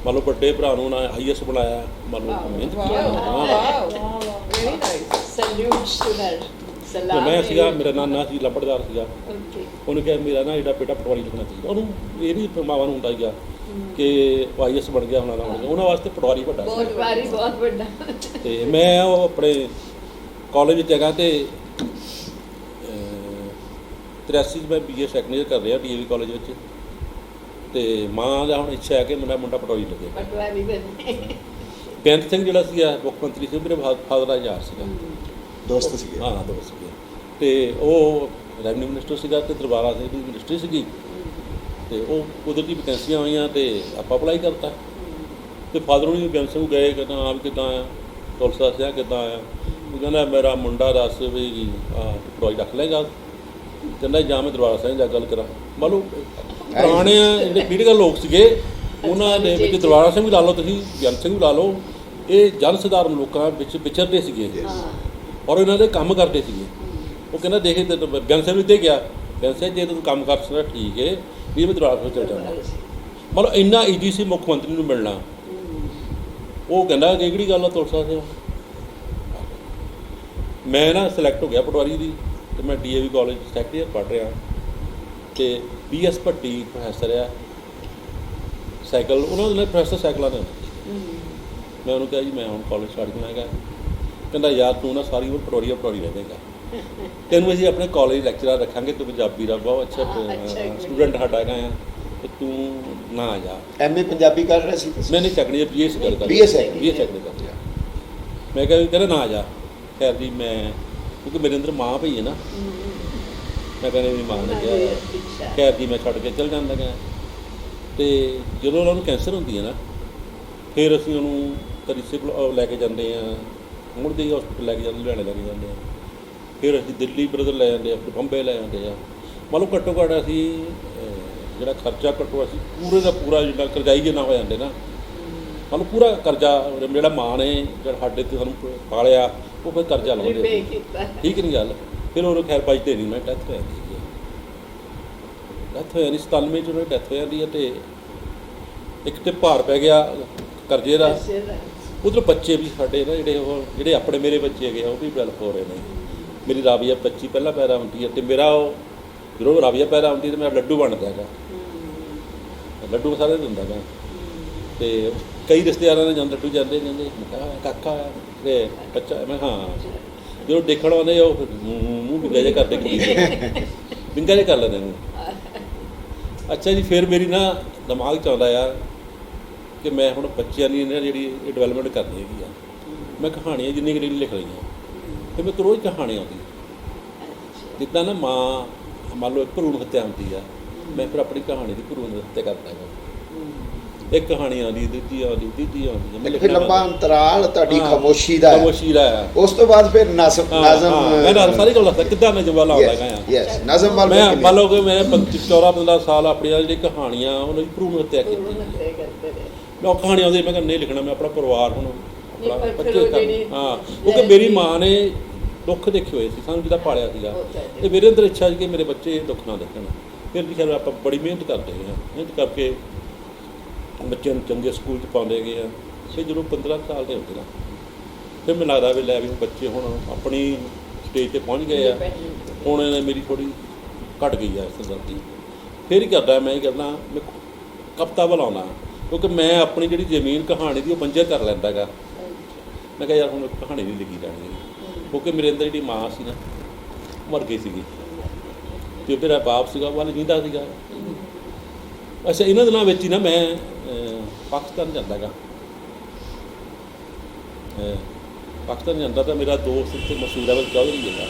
ਮੰਨ ਲਓ ਵੱਡੇ ਭਰਾ ਨੂੰ ਨਾ IAS ਬਣਾਇਆ, ਮੰਨ ਲਓ ਮਿਹਨਤ ਕੀਤੀ। Wow very nice. Salute to her, ਤੇ ਸਲਾਮ। ਮੈਂ ਸੀਗਾ, ਮੇਰਾ ਨਾਨਾ ਸੀ ਲੰਬੜਦਾਰ ਸੀਗਾ, ਓਕੇ ਉਹਨੇ ਕਿਹਾ ਮੇਰਾ ਨਾ ਜਿਹੜਾ ਬੇਟਾ ਪਟਵਾਰੀ ਲਿਖਣਾ ਚਾਹੀਦਾ। ਉਹਨੂੰ ਇਹ ਨਹੀਂ ਮਾਵਾਂ ਨੂੰ ਹੁੰਦਾ ਸੀਗਾ ਕਿ ਉਹ IAS ਬਣ ਗਿਆ, ਬਣ ਗਿਆ, ਉਹਨਾਂ ਵਾਸਤੇ ਪਟਵਾਰੀ ਵੱਡਾ ਸੀ। ਬਹੁਤ ਵਾਰੀ ਬਹੁਤ ਵੱਡਾ। ਤੇ ਮੈਂ ਉਹ ਆਪਣੇ ਕਾਲਜ ਵਿੱਚ ਹੈਗਾ, ਤੇ 83 ਚ ਮੈਂ BA ਸੈਕੰਡ ਈਅਰ ਕਰ ਰਿਹਾ DAV ਕਾਲਜ ਵਿੱਚ। ਤੇ ਮਾਂ ਦਾ ਹੁਣ ਇੱਛਾ ਹੈ ਕਿ ਮੇਰਾ ਮੁੰਡਾ ਪਟਵਾਰੀ ਲੱਗੇ। ਪਟਵਾਰੀ ਬਣੇ। ਬੇਅੰਤ ਸਿੰਘ ਜਿਹੜਾ ਸੀਗਾ ਮੁੱਖ ਮੰਤਰੀ ਸੀ, ਮੇਰੇ ਫਾਦਰ ਦਾ ਯਾਰ ਸੀਗਾ, ਦੋਸਤ ਸੀਗੇ। ਹਾਂ ਦੋਸਤ ਸੀਗੇ। ਤੇ ਉਹ ਰੈਵਨਿਊ ਮਿਨਿਸਟਰ ਸੀਗਾ, ਤੇ ਦਰਬਾਰਾ ਸਿੰਘ ਦੀ ਮਿਨਿਸਟਰੀ ਸੀਗੀ। ਤੇ ਉਹ ਕੁਦਰਤੀ ਵੈਕੈਂਸੀਆਂ ਆਈਆਂ ਤੇ ਆਪਾਂ ਅਪਲਾਈ ਕਰਤਾ। ਤੇ ਫਾਦਰ ਨੂੰ ਵੀ ਵੈਕੈਂਸੀ ਨੂੰ ਗਏ, ਕਹਿੰਦਾ ਆਪ ਕਿੱਦਾਂ ਆ, ਪੁਲਿਸ ਦੱਸਿਆ ਕਿੱਦਾਂ ਆ। ਉਹ ਕਹਿੰਦਾ ਮੇਰਾ ਮੁੰਡਾ ਦੱਸ ਵੀ ਪੜ੍ਹਾਈ ਰੱਖ ਲਏਗਾ। ਕਹਿੰਦਾ ਜਾਂ ਮੈਂ ਦਰਬਾਰ ਸਾਹਿਬ ਜਾ ਗੱਲ ਕਰਾਂ। ਮੰਨ ਲਓ ਪੁਰਾਣੇ ਜਿਹੜੇ ਪੀੜ੍ਹੀਗਤ ਲੋਕ ਸੀਗੇ ਉਹਨਾਂ ਦੇ ਵਿੱਚ ਦਰਬਾਰ ਸਿੰਘ ਵੀ ਲਾ ਲਓ, ਤੁਸੀਂ ਗਿਆਨ ਸਿੰਘ ਵੀ ਲਾ ਲਓ, ਇਹ ਜਨ ਸਧਾਰਨ ਲੋਕਾਂ ਵਿੱਚ ਵਿਚਰਦੇ ਸੀਗੇ ਔਰ ਇਹਨਾਂ ਦੇ ਕੰਮ ਕਰਦੇ ਸੀਗੇ। ਉਹ ਕਹਿੰਦਾ ਦੇਖ ਗਿਆਨ ਸਿੰਘ ਵੀ ਦੇ ਗਿਆ, ਗਿਆਨ ਸਿੰਘ ਜੇ ਤੂੰ ਕੰਮ ਕਰ ਸਕਦਾ ਠੀਕ ਹੈ, ਵੀ ਮੈਂ ਦਰਬਾਰ ਸਾਹਿਬ ਚੱਲ ਜਾਵਾਂ। ਮਤਲਬ ਇੰਨਾ ਈਜੀ ਸੀ ਮੁੱਖ ਮੰਤਰੀ ਨੂੰ ਮਿਲਣਾ। ਉਹ ਕਹਿੰਦਾ ਕਿ ਕਿਹੜੀ ਗੱਲ ਆ ਤੁਲਸਾ ਸਿੰਘ। ਮੈਂ ਨਾ ਸਿਲੈਕਟ ਹੋ ਗਿਆ ਪਟਵਾਰੀ ਦੀ ਤੇ ਮੈਂ DAV ਕਾਲਜ ਸੈਕੰਡ ਈਅਰ ਪੜ੍ਹ ਰਿਹਾ ਤੇ BS ਭੱਟੀ ਪ੍ਰੋਫੈਸਰ ਆ ਸਾਈਕਲ, ਉਹਨਾਂ ਨੇ ਪ੍ਰੋਫੈਸਰ ਸਾਈਕਲਾਂ ਦੇ। ਮੈਂ ਉਹਨੂੰ ਕਿਹਾ ਜੀ ਮੈਂ ਹੁਣ ਕਾਲਜ ਛੱਡ ਦੇਣਾ ਹੈਗਾ। ਕਹਿੰਦਾ ਯਾਰ ਤੂੰ ਨਾ ਸਾਰੀ ਉਮਰ ਪਟਵਾਰੀ ਰਹਿ ਜਾਏਗਾ, ਤੈਨੂੰ ਅਸੀਂ ਆਪਣੇ ਕਾਲਜ ਲੈਕਚਰਰ ਰੱਖਾਂਗੇ, ਤੂੰ ਪੰਜਾਬੀ ਦਾ ਬਹੁਤ ਅੱਛਾ ਸਟੂਡੈਂਟ ਸਾਡਾ ਹੈਗਾ ਆ ਤੇ ਤੂੰ ਨਾ ਜਾ। MA ਪੰਜਾਬੀ ਕਰ ਰਹੇ ਸੀ ਤੁਸੀਂ? ਮੈਂ ਨਹੀਂ ਚੱਕਣੀ BS ਗੱਲ ਕਰ BS ਕਰ ਲਿਆ। ਮੈਂ ਕਿਹਾ ਵੀ ਕਹਿੰਦਾ ਨਾ ਜਾ। ਖੈਰ ਜੀ ਮੈਂ ਕਿਉਂਕਿ ਮੇਰੇ ਅੰਦਰ ਮਾਂ ਪਈ ਹੈ ਨਾ, ਮੈਂ ਕਹਿੰਦਾ ਵੀ ਮਾਂ ਨੇ ਕਿਹਾ ਖੈਰ ਜੀ ਮੈਂ ਛੱਡ ਕੇ ਚੱਲ ਜਾਂਦਾ ਗਾ। ਅਤੇ ਜਦੋਂ ਉਹਨਾਂ ਨੂੰ ਕੈਂਸਰ ਹੁੰਦੀ ਹੈ ਨਾ ਫਿਰ ਅਸੀਂ ਉਹਨੂੰ ਕਦੀ ਸਿਵਲ ਲੈ ਕੇ ਜਾਂਦੇ ਹਾਂ, ਮੁੜਦੇ ਹੀ ਹਸਪੀਟਲ ਲੈ ਕੇ ਜਾਂਦੇ, ਲੁਧਿਆਣੇ ਲੈ ਕੇ ਜਾਂਦੇ ਹਾਂ, ਫਿਰ ਅਸੀਂ ਦਿੱਲੀ ਬ੍ਰਦਰ ਲੈ ਜਾਂਦੇ ਆ, ਫਿਰ ਬੰਬੇ ਲੈ ਜਾਂਦੇ ਆ। ਮੰਨ ਲਓ ਘੱਟੋ ਘੱਟ ਅਸੀਂ ਜਿਹੜਾ ਖਰਚਾ ਘੱਟੋ ਅਸੀਂ ਪੂਰੇ ਦਾ ਪੂਰਾ ਜਿਹੜਾ ਕਰਜ਼ਾਈ ਜਿੰਨਾ ਹੋ ਜਾਂਦੇ ਨਾ, ਸਾਨੂੰ ਪੂਰਾ ਕਰਜ਼ਾ ਜਿਹੜਾ ਮਾਂ ਨੇ ਜਿਹੜਾ ਸਾਡੇ 'ਤੇ ਸਾਨੂੰ ਪਾਲਿਆ ਉਹ ਫਿਰ ਕਰਜ਼ਾ ਲਾਉਂਦੇ, ਠੀਕ ਨਹੀਂ ਗੱਲ। ਫਿਰ ਉਹਨੂੰ ਖੈਰ ਬਚਦੇ ਨਹੀਂ, ਮੈਂ ਡੈਥ ਹੋ ਜਾਂਦੀ ਸੀ, ਡੈਥ ਹੋ ਜਾਂਦੀ 97 'ਚ ਉਹਨਾਂ ਦੀ ਡੈਥ ਹੋ ਜਾਂਦੀ ਹੈ। ਅਤੇ ਇੱਕ ਤਾਂ ਭਾਰ ਪੈ ਗਿਆ ਕਰਜ਼ੇ ਦਾ, ਉੱਧਰ ਬੱਚੇ ਵੀ ਸਾਡੇ ਨਾ ਜਿਹੜੇ ਆਪਣੇ ਮੇਰੇ ਬੱਚੇ ਹੈਗੇ ਆ ਉਹ ਵੀ ਡਿਵੈਲਪ ਹੋ ਰਹੇ ਨੇ। ਮੇਰੀ ਰਾਵੀਆ ਬੱਚੀ ਪਹਿਲਾਂ ਪੈਦਾ ਹੁੰਦੀ ਹੈ ਅਤੇ ਮੇਰਾ ਉਹ ਜਦੋਂ ਰਾਵੀਆ ਪੈਦਾ ਹੁੰਦੀ ਤਾਂ ਮੇਰਾ ਲੱਡੂ ਬਣਦਾ ਹੈਗਾ, ਲੱਡੂ ਸਾਰੇ ਦਿੰਦਾ ਗਾ। ਅਤੇ ਕਈ ਰਿਸ਼ਤੇਦਾਰਾਂ ਨੇ ਜਦੋਂ ਲੱਡੂ ਜਾਂਦੇ ਮੈਂ ਕਿਹਾ ਕਾਕਾ ਅਤੇ ਬੱਚਾ, ਮੈਂ ਹਾਂ ਜਦੋਂ ਦੇਖਣ ਆਉਂਦੇ ਉਹ ਮੂੰਹ ਵਿੰਗਾ ਜਿਹਾ ਕਰਦੇ ਵਿੰਗਾ ਜਿਹਾ ਕਰ ਲੈਂਦੇ ਨੇ। ਅੱਛਾ ਜੀ ਫਿਰ ਮੇਰੀ ਨਾ ਦਿਮਾਗ 'ਚ ਆਉਂਦਾ ਯਾਰ ਕਿ ਮੈਂ ਹੁਣ ਬੱਚਿਆਂ ਦੀ ਇਹਨਾਂ ਜਿਹੜੀ ਇਹ ਡਿਵੈਲਪਮੈਂਟ ਕਰਨੀ ਹੈਗੀ ਆ। ਮੈਂ ਕਹਾਣੀਆਂ ਜਿੰਨੀ ਕੁ ਲਿਖ ਲਈਆਂ ਅਤੇ ਮੇਰੇ ਤੋਂ ਰੋਜ਼ ਕਹਾਣੀ ਆਉਂਦੀ ਜਿੱਦਾਂ ਨਾ ਮਾਂ ਮੰਨ ਲਓ ਇੱਕ ਭਰੂਣ ਹੱਤਿਆ ਹੁੰਦੀ ਆ, ਮੈਂ ਫਿਰ ਆਪਣੀ ਕਹਾਣੀ ਦੀ ਭਰੂਣ ਹੱਤਿਆ ਕਰਦਾ ਹੈਗਾ। ਇੱਕ ਕਹਾਣੀ ਆਉਂਦੀ, ਦੂਜੀ ਆਉਂਦੀ ਫਿਰ ਲੰਬਾ ਅੰਤਰਾਲ ਤੁਹਾਡੀ ਖਾਮੋਸ਼ੀ ਦਾ ਹੈ। ਉਸ ਤੋਂ ਬਾਅਦ ਫਿਰ ਨਜ਼ਮ ਮੈਂ ਸਾਰੀ ਗੱਲ ਦੱਸਦਾ ਕਿੱਦਾਂ ਨਜ਼ਮ ਵਾਲਾ ਆਉਂਦਾ ਹੈਗਾ। ਨਜ਼ਮ ਵੱਲ ਮੈਂ ਮੰਨ ਲਓ ਕਿ ਮੈਂ 14-15 ਸਾਲ ਆਪਣੀਆਂ ਜਿਹੜੀ ਕਹਾਣੀਆਂ ਉਹਨਾਂ ਦੀ ਭਰੂਣ ਹੱਤਿਆ ਕੀਤੀ। ਮੈਂ ਉਹ ਕਹਾਣੀ ਆਉਂਦੀ, ਮੈਂ ਕਿਹਾ ਨਹੀਂ ਲਿਖਣਾ, ਮੈਂ ਆਪਣਾ ਪਰਿਵਾਰ ਹੁਣ ਹਾਂ, ਕਿਉਂਕਿ ਮੇਰੀ ਮਾਂ ਨੇ ਦੁੱਖ ਦੇਖੇ ਹੋਏ ਸੀ, ਸਾਨੂੰ ਜਿਹਦਾ ਪਾਲਿਆ ਸੀਗਾ, ਅਤੇ ਮੇਰੇ ਅੰਦਰ ਇੱਛਾ ਸੀ ਕਿ ਮੇਰੇ ਬੱਚੇ ਦੁੱਖ ਨਾ ਦੇਖਣ। ਫਿਰ ਵੀ ਖੈਰ ਆਪਾਂ ਬੜੀ ਮਿਹਨਤ ਕਰਦੇ ਹਾਂ, ਮਿਹਨਤ ਕਰਕੇ ਬੱਚਿਆਂ ਨੂੰ ਚੰਗੇ ਸਕੂਲ 'ਚ ਪਾਉਂਦੇ ਗਏ ਆ। ਫਿਰ ਜਦੋਂ 15 ਸਾਲ ਦੇ ਹੁੰਦੇ ਨਾ ਫਿਰ ਮੈਨੂੰ ਲੱਗਦਾ ਵੀ ਲੈ ਵੀ ਬੱਚੇ ਹੁਣ ਆਪਣੀ ਸਟੇਜ 'ਤੇ ਪਹੁੰਚ ਗਏ ਆ, ਹੁਣ ਮੇਰੀ ਥੋੜ੍ਹੀ ਘੱਟ ਗਈ ਆ ਸਰਦਾਰੀ। ਫਿਰ ਹੀ ਕਰਦਾ ਮੈਂ ਮੈਂ ਕਵਿਤਾ ਬਣਾਉਣਾ, ਕਿਉਂਕਿ ਮੈਂ ਆਪਣੀ ਜਿਹੜੀ ਜ਼ਮੀਨ ਕਹਾਣੀ ਦੀ ਉਹ ਬੰਜਰ ਕਰ ਲੈਂਦਾ ਗਾ। ਮੈਂ ਕਿਹਾ ਯਾਰ ਹੁਣ ਕਹਾਣੀ ਨਹੀਂ ਲਿਖੀ ਜਾਣੀ, ਕਿਉਂਕਿ ਮੇਰੇ ਅੰਦਰ ਜਿਹੜੀ ਮਾਂ ਸੀ ਨਾ ਮਰ ਗਈ ਸੀਗੀ ਅਤੇ ਮੇਰਾ ਬਾਪ ਸੀਗਾ ਵੱਲ ਜਿੰਦਾ ਸੀਗਾ। ਅੱਛਾ ਇਹਨਾਂ ਦਿਨਾਂ ਵਿੱਚ ਹੀ ਨਾ ਮੈਂ ਪਾਕਿਸਤਾਨ ਜਾਂਦਾ ਗਾ। ਪਾਕਿਸਤਾਨ ਜਾਂਦਾ ਤਾਂ ਮੇਰਾ ਦੋਸਤ ਇੱਥੇ ਮਸ਼ਹੂਰ ਚੌਧਰੀ ਹੈਗਾ।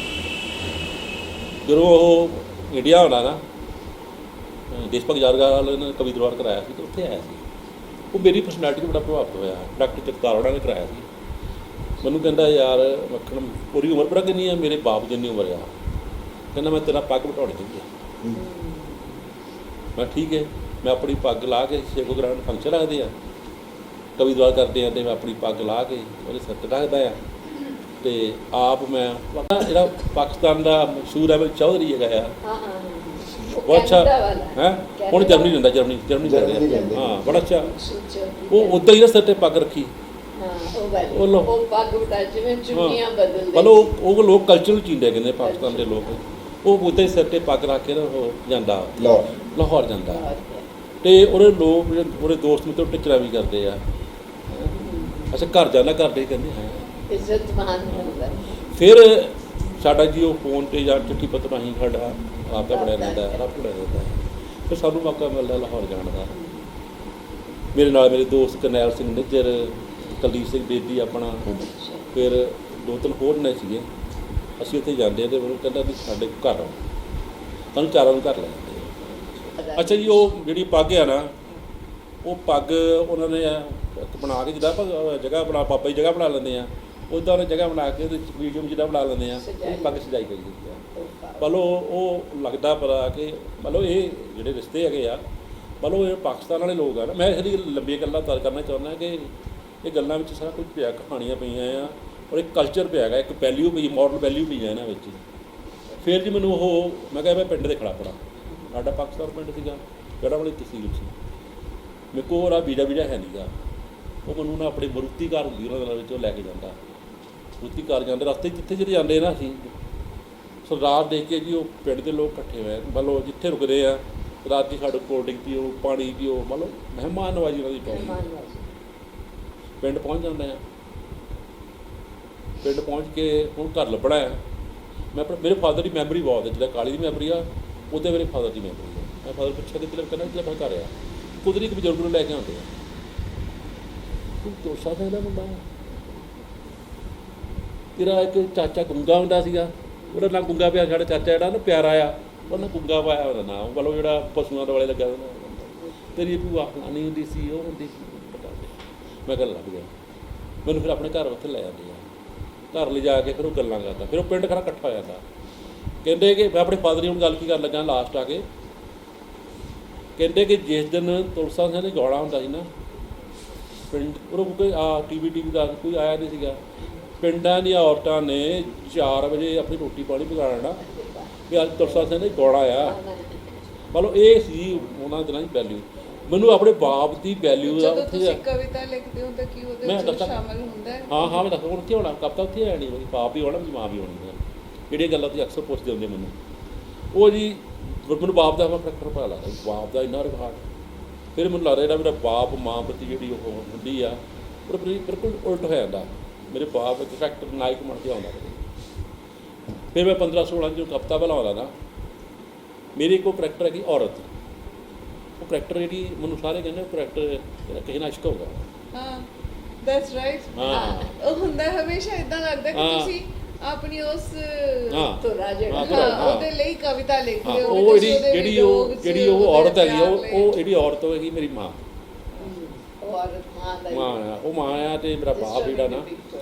ਜਦੋਂ ਉਹ ਇੰਡੀਆ ਆਉਣਾ ਨਾ ਦੇਸ਼ ਭਗਤ ਯਾਦਗਾਰ ਵਾਲੇ ਨੇ ਕਵੀ ਦਰਬਾਰ ਕਰਾਇਆ ਸੀ, ਅਤੇ ਉੱਥੇ ਆਇਆ ਸੀ। ਉਹ ਮੇਰੀ ਪਰਸਨੈਲਿਟੀ 'ਤੇ ਬੜਾ ਪ੍ਰਭਾਵਿਤ ਹੋਇਆ। ਡਾਕਟਰ ਜਗਤਾਰ ਉਹਨਾਂ ਨੇ ਕਰਾਇਆ ਸੀ। ਮੈਨੂੰ ਕਹਿੰਦਾ ਯਾਰ ਮੱਖਣ ਪੂਰੀ ਉਮਰ ਪਤਾ ਕਿੰਨੀ ਆ, ਮੇਰੇ ਬਾਪ ਜਿੰਨੀ ਉਮਰ ਆ। ਕਹਿੰਦਾ ਮੈਂ ਤੇਰਾ ਪੱਗ ਵਟਾਉਣੀ ਚਾਹੀਦੀ ਆ। ਮੈਂ ਠੀਕ ਹੈ, ਮੈਂ ਆਪਣੀ ਪੱਗ ਲਾ ਕੇ ਸ਼ੇਖੋ ਗ੍ਰਾਂਡ ਫੰਕਸ਼ਨ ਰੱਖਦੇ ਆ, ਕਵੀ ਦਰਬਾਰ ਕਰਦੇ ਆ, ਅਤੇ ਮੈਂ ਆਪਣੀ ਪੱਗ ਲਾ ਕੇ ਉਹਦੇ ਸਿਰ 'ਤੇ ਰੱਖਦਾ ਆ। ਅਤੇ ਆਪ ਮੈਂ ਜਿਹੜਾ ਪਾਕਿਸਤਾਨ ਦਾ ਮਸ਼ਹੂਰ ਹੈ ਚੌਧਰੀ ਹੈਗਾ ਆ, ਬਹੁਤ ਅੱਛਾ ਹੈ। ਹੁਣ ਜਰਮਨੀ ਰਹਿੰਦਾ, ਜਰਮਨੀ ਰਹਿੰਦੇ ਹਾਂ, ਬੜਾ ਅੱਛਾ। ਉਹ ਉੱਦਾਂ ਹੀ ਨਾ ਸਿਰ 'ਤੇ ਪੱਗ ਰੱਖੀ। ਉਹ ਲੋਕ ਕਲਚਰਲ ਚੀਂਦੇ ਕਹਿੰਦੇ ਪਾਕਿਸਤਾਨ ਦੇ ਲੋਕ, ਉਹ ਉੱਦਾਂ ਹੀ ਸਿਰ 'ਤੇ ਪੱਗ ਰੱਖ ਕੇ ਨਾ ਉਹ ਜਾਂਦਾ ਲਾਹੌਰ ਜਾਂਦਾ। ਅਤੇ ਉਹਦੇ ਲੋਕ ਉਹਦੇ ਦੋਸਤ ਮਿੱਤਰ ਟਿਚਰਾਂ ਵੀ ਕਰਦੇ ਆ। ਅੱਛਾ ਘਰ ਜਾਂਦਾ, ਕਰਦੇ ਕਹਿੰਦੇ ਹੈ ਫਿਰ ਸਾਡਾ ਜੀ ਉਹ ਫੋਨ 'ਤੇ ਜਾਂ ਚਿੱਠੀ ਪੱਤਰ ਰਾਹੀਂ ਸਾਡਾ ਰਾਬਤਾ ਬਣਿਆ ਰਹਿੰਦਾ, ਫਿਰ ਸਾਨੂੰ ਮੌਕਾ ਮਿਲਦਾ ਲਾਹੌਰ ਜਾਣ ਦਾ। ਮੇਰੇ ਨਾਲ ਮੇਰੇ ਦੋਸਤ ਕਰਨੈਲ ਸਿੰਘ ਨਿੱਜਰ, ਕੁਲਦੀਪ ਸਿੰਘ ਬੇਦੀ ਆਪਣਾ, ਫਿਰ 2-3 ਹੋਰ ਨੇ ਸੀਗੇ। ਅਸੀਂ ਉੱਥੇ ਜਾਂਦੇ ਅਤੇ ਉਹਨੂੰ ਕਹਿੰਦਾ ਵੀ ਸਾਡੇ ਘਰ ਆਓ, ਸਾਨੂੰ ਚਾਰਾਂ ਨੂੰ ਘਰ ਲੈ ਜਾਂਦੇ। ਅੱਛਾ ਜੀ, ਉਹ ਜਿਹੜੀ ਪੱਗ ਆ ਨਾ, ਉਹ ਪੱਗ ਉਹਨਾਂ ਨੇ ਇੱਕ ਬਣਾ ਕੇ, ਜਿੱਦਾਂ ਆਪਾਂ ਜਗ੍ਹਾ ਬਣਾ, ਪਾਪਾ ਜੀ ਜਗ੍ਹਾ ਬਣਾ ਲੈਂਦੇ ਆ, ਉੱਦਾਂ ਉਹਨੇ ਜਗ੍ਹਾ ਬਣਾ ਕੇ ਉਹਦੇ ਮੀਡੀਅਮ ਜਿੱਦਾਂ ਬਣਾ ਲੈਂਦੇ ਆ, ਉਹ ਪੱਗ ਸਜਾਈ ਗਈ ਹੁੰਦੀ ਆ। ਮਤਲਬ ਉਹ ਲੱਗਦਾ ਪਤਾ ਕਿ ਮਤਲਬ ਇਹ ਜਿਹੜੇ ਰਿਸ਼ਤੇ ਹੈਗੇ ਆ, ਮਤਲਬ ਇਹ ਪਾਕਿਸਤਾਨ ਵਾਲੇ ਲੋਕ ਆ ਨਾ। ਮੈਂ ਇਹਦੀ ਲੰਬੀਆਂ ਗੱਲਾਂ ਤਰ ਕਰਨਾ ਚਾਹੁੰਦਾ ਕਿ ਇਹ ਗੱਲਾਂ ਵਿੱਚ ਸਾਰਾ ਕੁਝ ਪਿਆ, ਕਹਾਣੀਆਂ ਪਈਆਂ ਆ, ਔਰ ਇੱਕ ਕਲਚਰ ਪਿਆ ਹੈਗਾ, ਇੱਕ ਵੈਲਿਊ ਪਈ, ਮੋਰਲ ਵੈਲਿਊ ਪਈ ਆ ਇਹਨਾਂ ਵਿੱਚ। ਫਿਰ ਜੀ ਮੈਨੂੰ ਉਹ, ਮੈਂ ਕਿਹਾ ਮੈਂ ਪਿੰਡ ਦੇ ਖੜਾ ਪੜਾ, ਸਾਡਾ ਪਾਕਿਸਤਾਨ ਪਿੰਡ ਸੀਗਾ, ਜਿਹੜਾ ਵਾਲੀ ਤਹਿਸੀਲ ਸੀ, ਮੇਰੇ ਕੋਲ ਉਹਦਾ ਵੀਜ਼ਾ ਹੈ ਨਹੀਂਗਾ। ਉਹ ਮੈਨੂੰ ਨਾ ਆਪਣੀ ਮਰੂਤੀ ਕਾਰ ਹੁੰਦੀ ਉਹਨਾਂ ਦੇ ਵਿੱਚ ਉਹ ਲੈ ਕੇ ਜਾਂਦਾ, ਮਰੂਤੀ ਕਾਰ ਜਾਂਦੇ ਰਸਤੇ ਜਿੱਥੇ ਜਿਹੜੇ ਜਾਂਦੇ ਨਾ ਅਸੀਂ, ਸੋ ਰਾਤ ਦੇਖ ਕੇ ਜੀ ਉਹ ਪਿੰਡ ਦੇ ਲੋਕ ਇਕੱਠੇ ਹੋਏ, ਮਤਲਬ ਜਿੱਥੇ ਰੁਕਦੇ ਆ ਰਾਤ ਜੀ ਸਾਡੇ ਕੋਲਡ ਡਰਿੰਕ ਪੀਓ, ਪਾਣੀ ਪੀਓ, ਮਤਲਬ ਮਹਿਮਾਨ ਨਵਾਜ਼ੀ ਉਹਨਾਂ ਦੀ ਪਾਉਂਦੀ। ਪਿੰਡ ਪਹੁੰਚ ਜਾਂਦੇ ਆ, ਪਿੰਡ ਪਹੁੰਚ ਕੇ ਹੁਣ ਘਰ ਲੱਭਣਾ ਆ। ਮੈਂ ਮੇਰੇ ਫਾਦਰ ਦੀ ਮੈਮਰੀ ਬਹੁਤ ਹੈ, ਜਿਹੜਾ ਕਾਲੀ ਦੀ ਮੈਮਰੀ ਆ, ਉਹਦੇ ਮੇਰੇ ਫਾਦਰ ਦੀ ਮੈਮਰੀ ਹੈ। ਮੈਂ ਫਾਦਰ ਪੁੱਛਿਆ ਕਿ ਕਹਿੰਦਾ ਕਿ ਆਪਣਾ ਘਰ ਆ, ਕੁਦਰਤੀ ਇੱਕ ਬਜ਼ੁਰਗ ਨੂੰ ਲੈ ਕੇ ਆਉਂਦੇ ਆ, ਤੂੰ ਤੋਸ਼ਾ ਕਹਿੰਦਾ ਮੁੰਡਾ, ਤੇਰਾ ਇੱਕ ਚਾਚਾ ਗੁੰਗਾ ਹੁੰਦਾ ਸੀਗਾ, ਉਹਦਾ ਨਾਂ ਗੁੰਗਾ ਪਿਆ, ਸਾਡਾ ਚਾਚਾ ਜਿਹੜਾ ਨਾ ਪਿਆਰਾ ਆ, ਉਹਨੇ ਗੁੰਗਾ ਪਾਇਆ ਉਹਦਾ ਨਾਮ, ਮਤਲਬ ਜਿਹੜਾ ਪਸ਼ੂਆਂ ਦੇ ਵਾਲੇ ਲੱਗਾ ਉਹਦਾ। ਤੇਰੀ ਭੂਆ ਫਲਾਣੀ ਹੁੰਦੀ ਸੀ, ਉਹ ਹੁੰਦੀ ਸੀ, ਪਤਾ ਨਹੀਂ। ਮੈਂ ਗੱਲ ਲੱਗ ਗਿਆ, ਮੈਨੂੰ ਫਿਰ ਆਪਣੇ ਘਰ ਉੱਥੇ ਲੈ ਜਾਂਦੇ ਆ, ਘਰ ਲਿਜਾ ਕੇ ਫਿਰ ਉਹ ਗੱਲਾਂ ਕਰਦਾ, ਫਿਰ ਉਹ ਪਿੰਡ ਖਰਾ ਇਕੱਠਾ ਹੋ ਜਾਂਦਾ। ਕਹਿੰਦੇ ਕਿ ਮੈਂ ਆਪਣੇ ਫਾਦਰ ਦੀ ਹੁਣ ਗੱਲ ਕੀ ਕਰਨ ਲੱਗਾ ਲਾਸਟ ਆ ਕੇ, ਕਹਿੰਦੇ ਕਿ ਜਿਸ ਦਿਨ ਤੁਲਸਾ ਸਿੰਘ ਨੇ ਗਾਉਣਾ ਹੁੰਦਾ ਸੀ ਨਾ ਪਿੰਡ, ਉਹ ਕੋਈ ਟੀਵੀ ਦਾ ਕੋਈ ਆਇਆ ਨਹੀਂ ਸੀਗਾ, ਪਿੰਡਾਂ ਦੀਆਂ ਔਰਤਾਂ ਨੇ 4 ਵਜੇ ਆਪਣੀ ਰੋਟੀ ਪਾਣੀ ਪਕਾ ਲੈਣਾ ਵੀ ਅੱਜ ਤੁਲਸਾ ਸਿੰਘ ਨੇ ਗਾਉਣਾ ਆ। ਮਤਲਬ ਇਹ ਸੀ ਉਹਨਾਂ ਦਿਨਾਂ ਦੀ ਵੈਲਿਊ। ਮੈਨੂੰ ਆਪਣੇ ਬਾਪ ਦੀ ਵੈਲਿਊ ਦਾ ਜਦੋਂ ਉੱਥੇ ਤੁਸੀਂ ਕਵਿਤਾ ਲਿਖਦੇ ਹੋ ਤਾਂ ਕੀ ਉਹਦੇ ਵਿੱਚ ਸ਼ਾਮਲ ਹੁੰਦਾ ਹੈ? ਹਾਂ ਮੈਂ ਦੱਸਾਂ ਹੁਣ ਕੀ ਹੋਣਾ, ਕਵਿਤਾ ਉੱਥੇ ਹੈ ਨਹੀਂ, ਬਾਪ ਵੀ ਹੋਣਾ, ਮਾਂ ਵੀ ਹੋਣੀ ਹੈ। ਜਿਹੜੀਆਂ ਗੱਲਾਂ ਤੁਸੀਂ ਅਕਸਰ ਪੁੱਛਦੇ ਹੁੰਦੇ ਮੈਨੂੰ, ਉਹ ਜੀ ਮੈਨੂੰ ਬਾਪ ਦਾ ਮੈਂ ਕਰੈਕਟਰ ਪਤਾ ਲੱਗਦਾ, ਬਾਪ ਦਾ ਇੰਨਾ ਰਿਵਾਜ। ਫਿਰ ਮੈਨੂੰ ਲੱਗਦਾ ਜਿਹੜਾ ਮੇਰਾ ਬਾਪ ਮਾਂ ਪ੍ਰਤੀ ਜਿਹੜੀ ਉਹ ਹੁੰਦੀ ਆ, ਉਹ ਬਿਲਕੁਲ ਉਲਟ ਹੋ ਜਾਂਦਾ। ਮੇਰੇ ਬਾਪ ਇੱਕ ਕਰੈਕਟਰ ਨਾਇਕ ਬਣ ਕੇ ਆਉਂਦਾ। ਫਿਰ ਮੈਂ 15-16 ਜੋ ਕਵਿਤਾ ਬਣਾਉਂਦਾ ਨਾ, ਮੇਰੀ ਇੱਕੋ ਕਰੈਕਟਰ ਹੈਗੀ ਔਰਤ। ਉਹ ਕਰੈਕਟਰ ਜਿਹੜੀ ਮੈਨੂੰ ਸਾਰੇ ਕਹਿੰਦੇ ਉਹ ਕਰੈਕਟਰ ਕਿਸੇ ਨਾਲ ਇਸ਼ਕ ਹੋਊਗਾ। ਹਾਂ, ਦੈਟਸ ਰਾਈਟ। ਹਾਂ, ਉਹ ਹੁੰਦਾ ਹਮੇਸ਼ਾ ਇਦਾਂ ਲੱਗਦਾ ਕਿ ਤੁਸੀਂ ਆਪਣੀ ਉਸ ਤੁਰਾ ਜਿਹੜਾ ਉਹਦੇ ਲਈ ਕਵਿਤਾ ਲਿਖਦੇ ਹੋ। ਉਹ ਜਿਹੜੀ ਉਹ ਔਰਤ ਹੈਗੀ, ਉਹ ਜਿਹੜੀ ਔਰਤ ਹੋਏਗੀ ਮੇਰੀ ਮਾਂ, ਮਾਂ ਆ, ਉਹ ਮਾਂ ਆ। ਤੇ ਮੇਰਾ ਬਾਪ ਜਿਹੜਾ ਨਾ,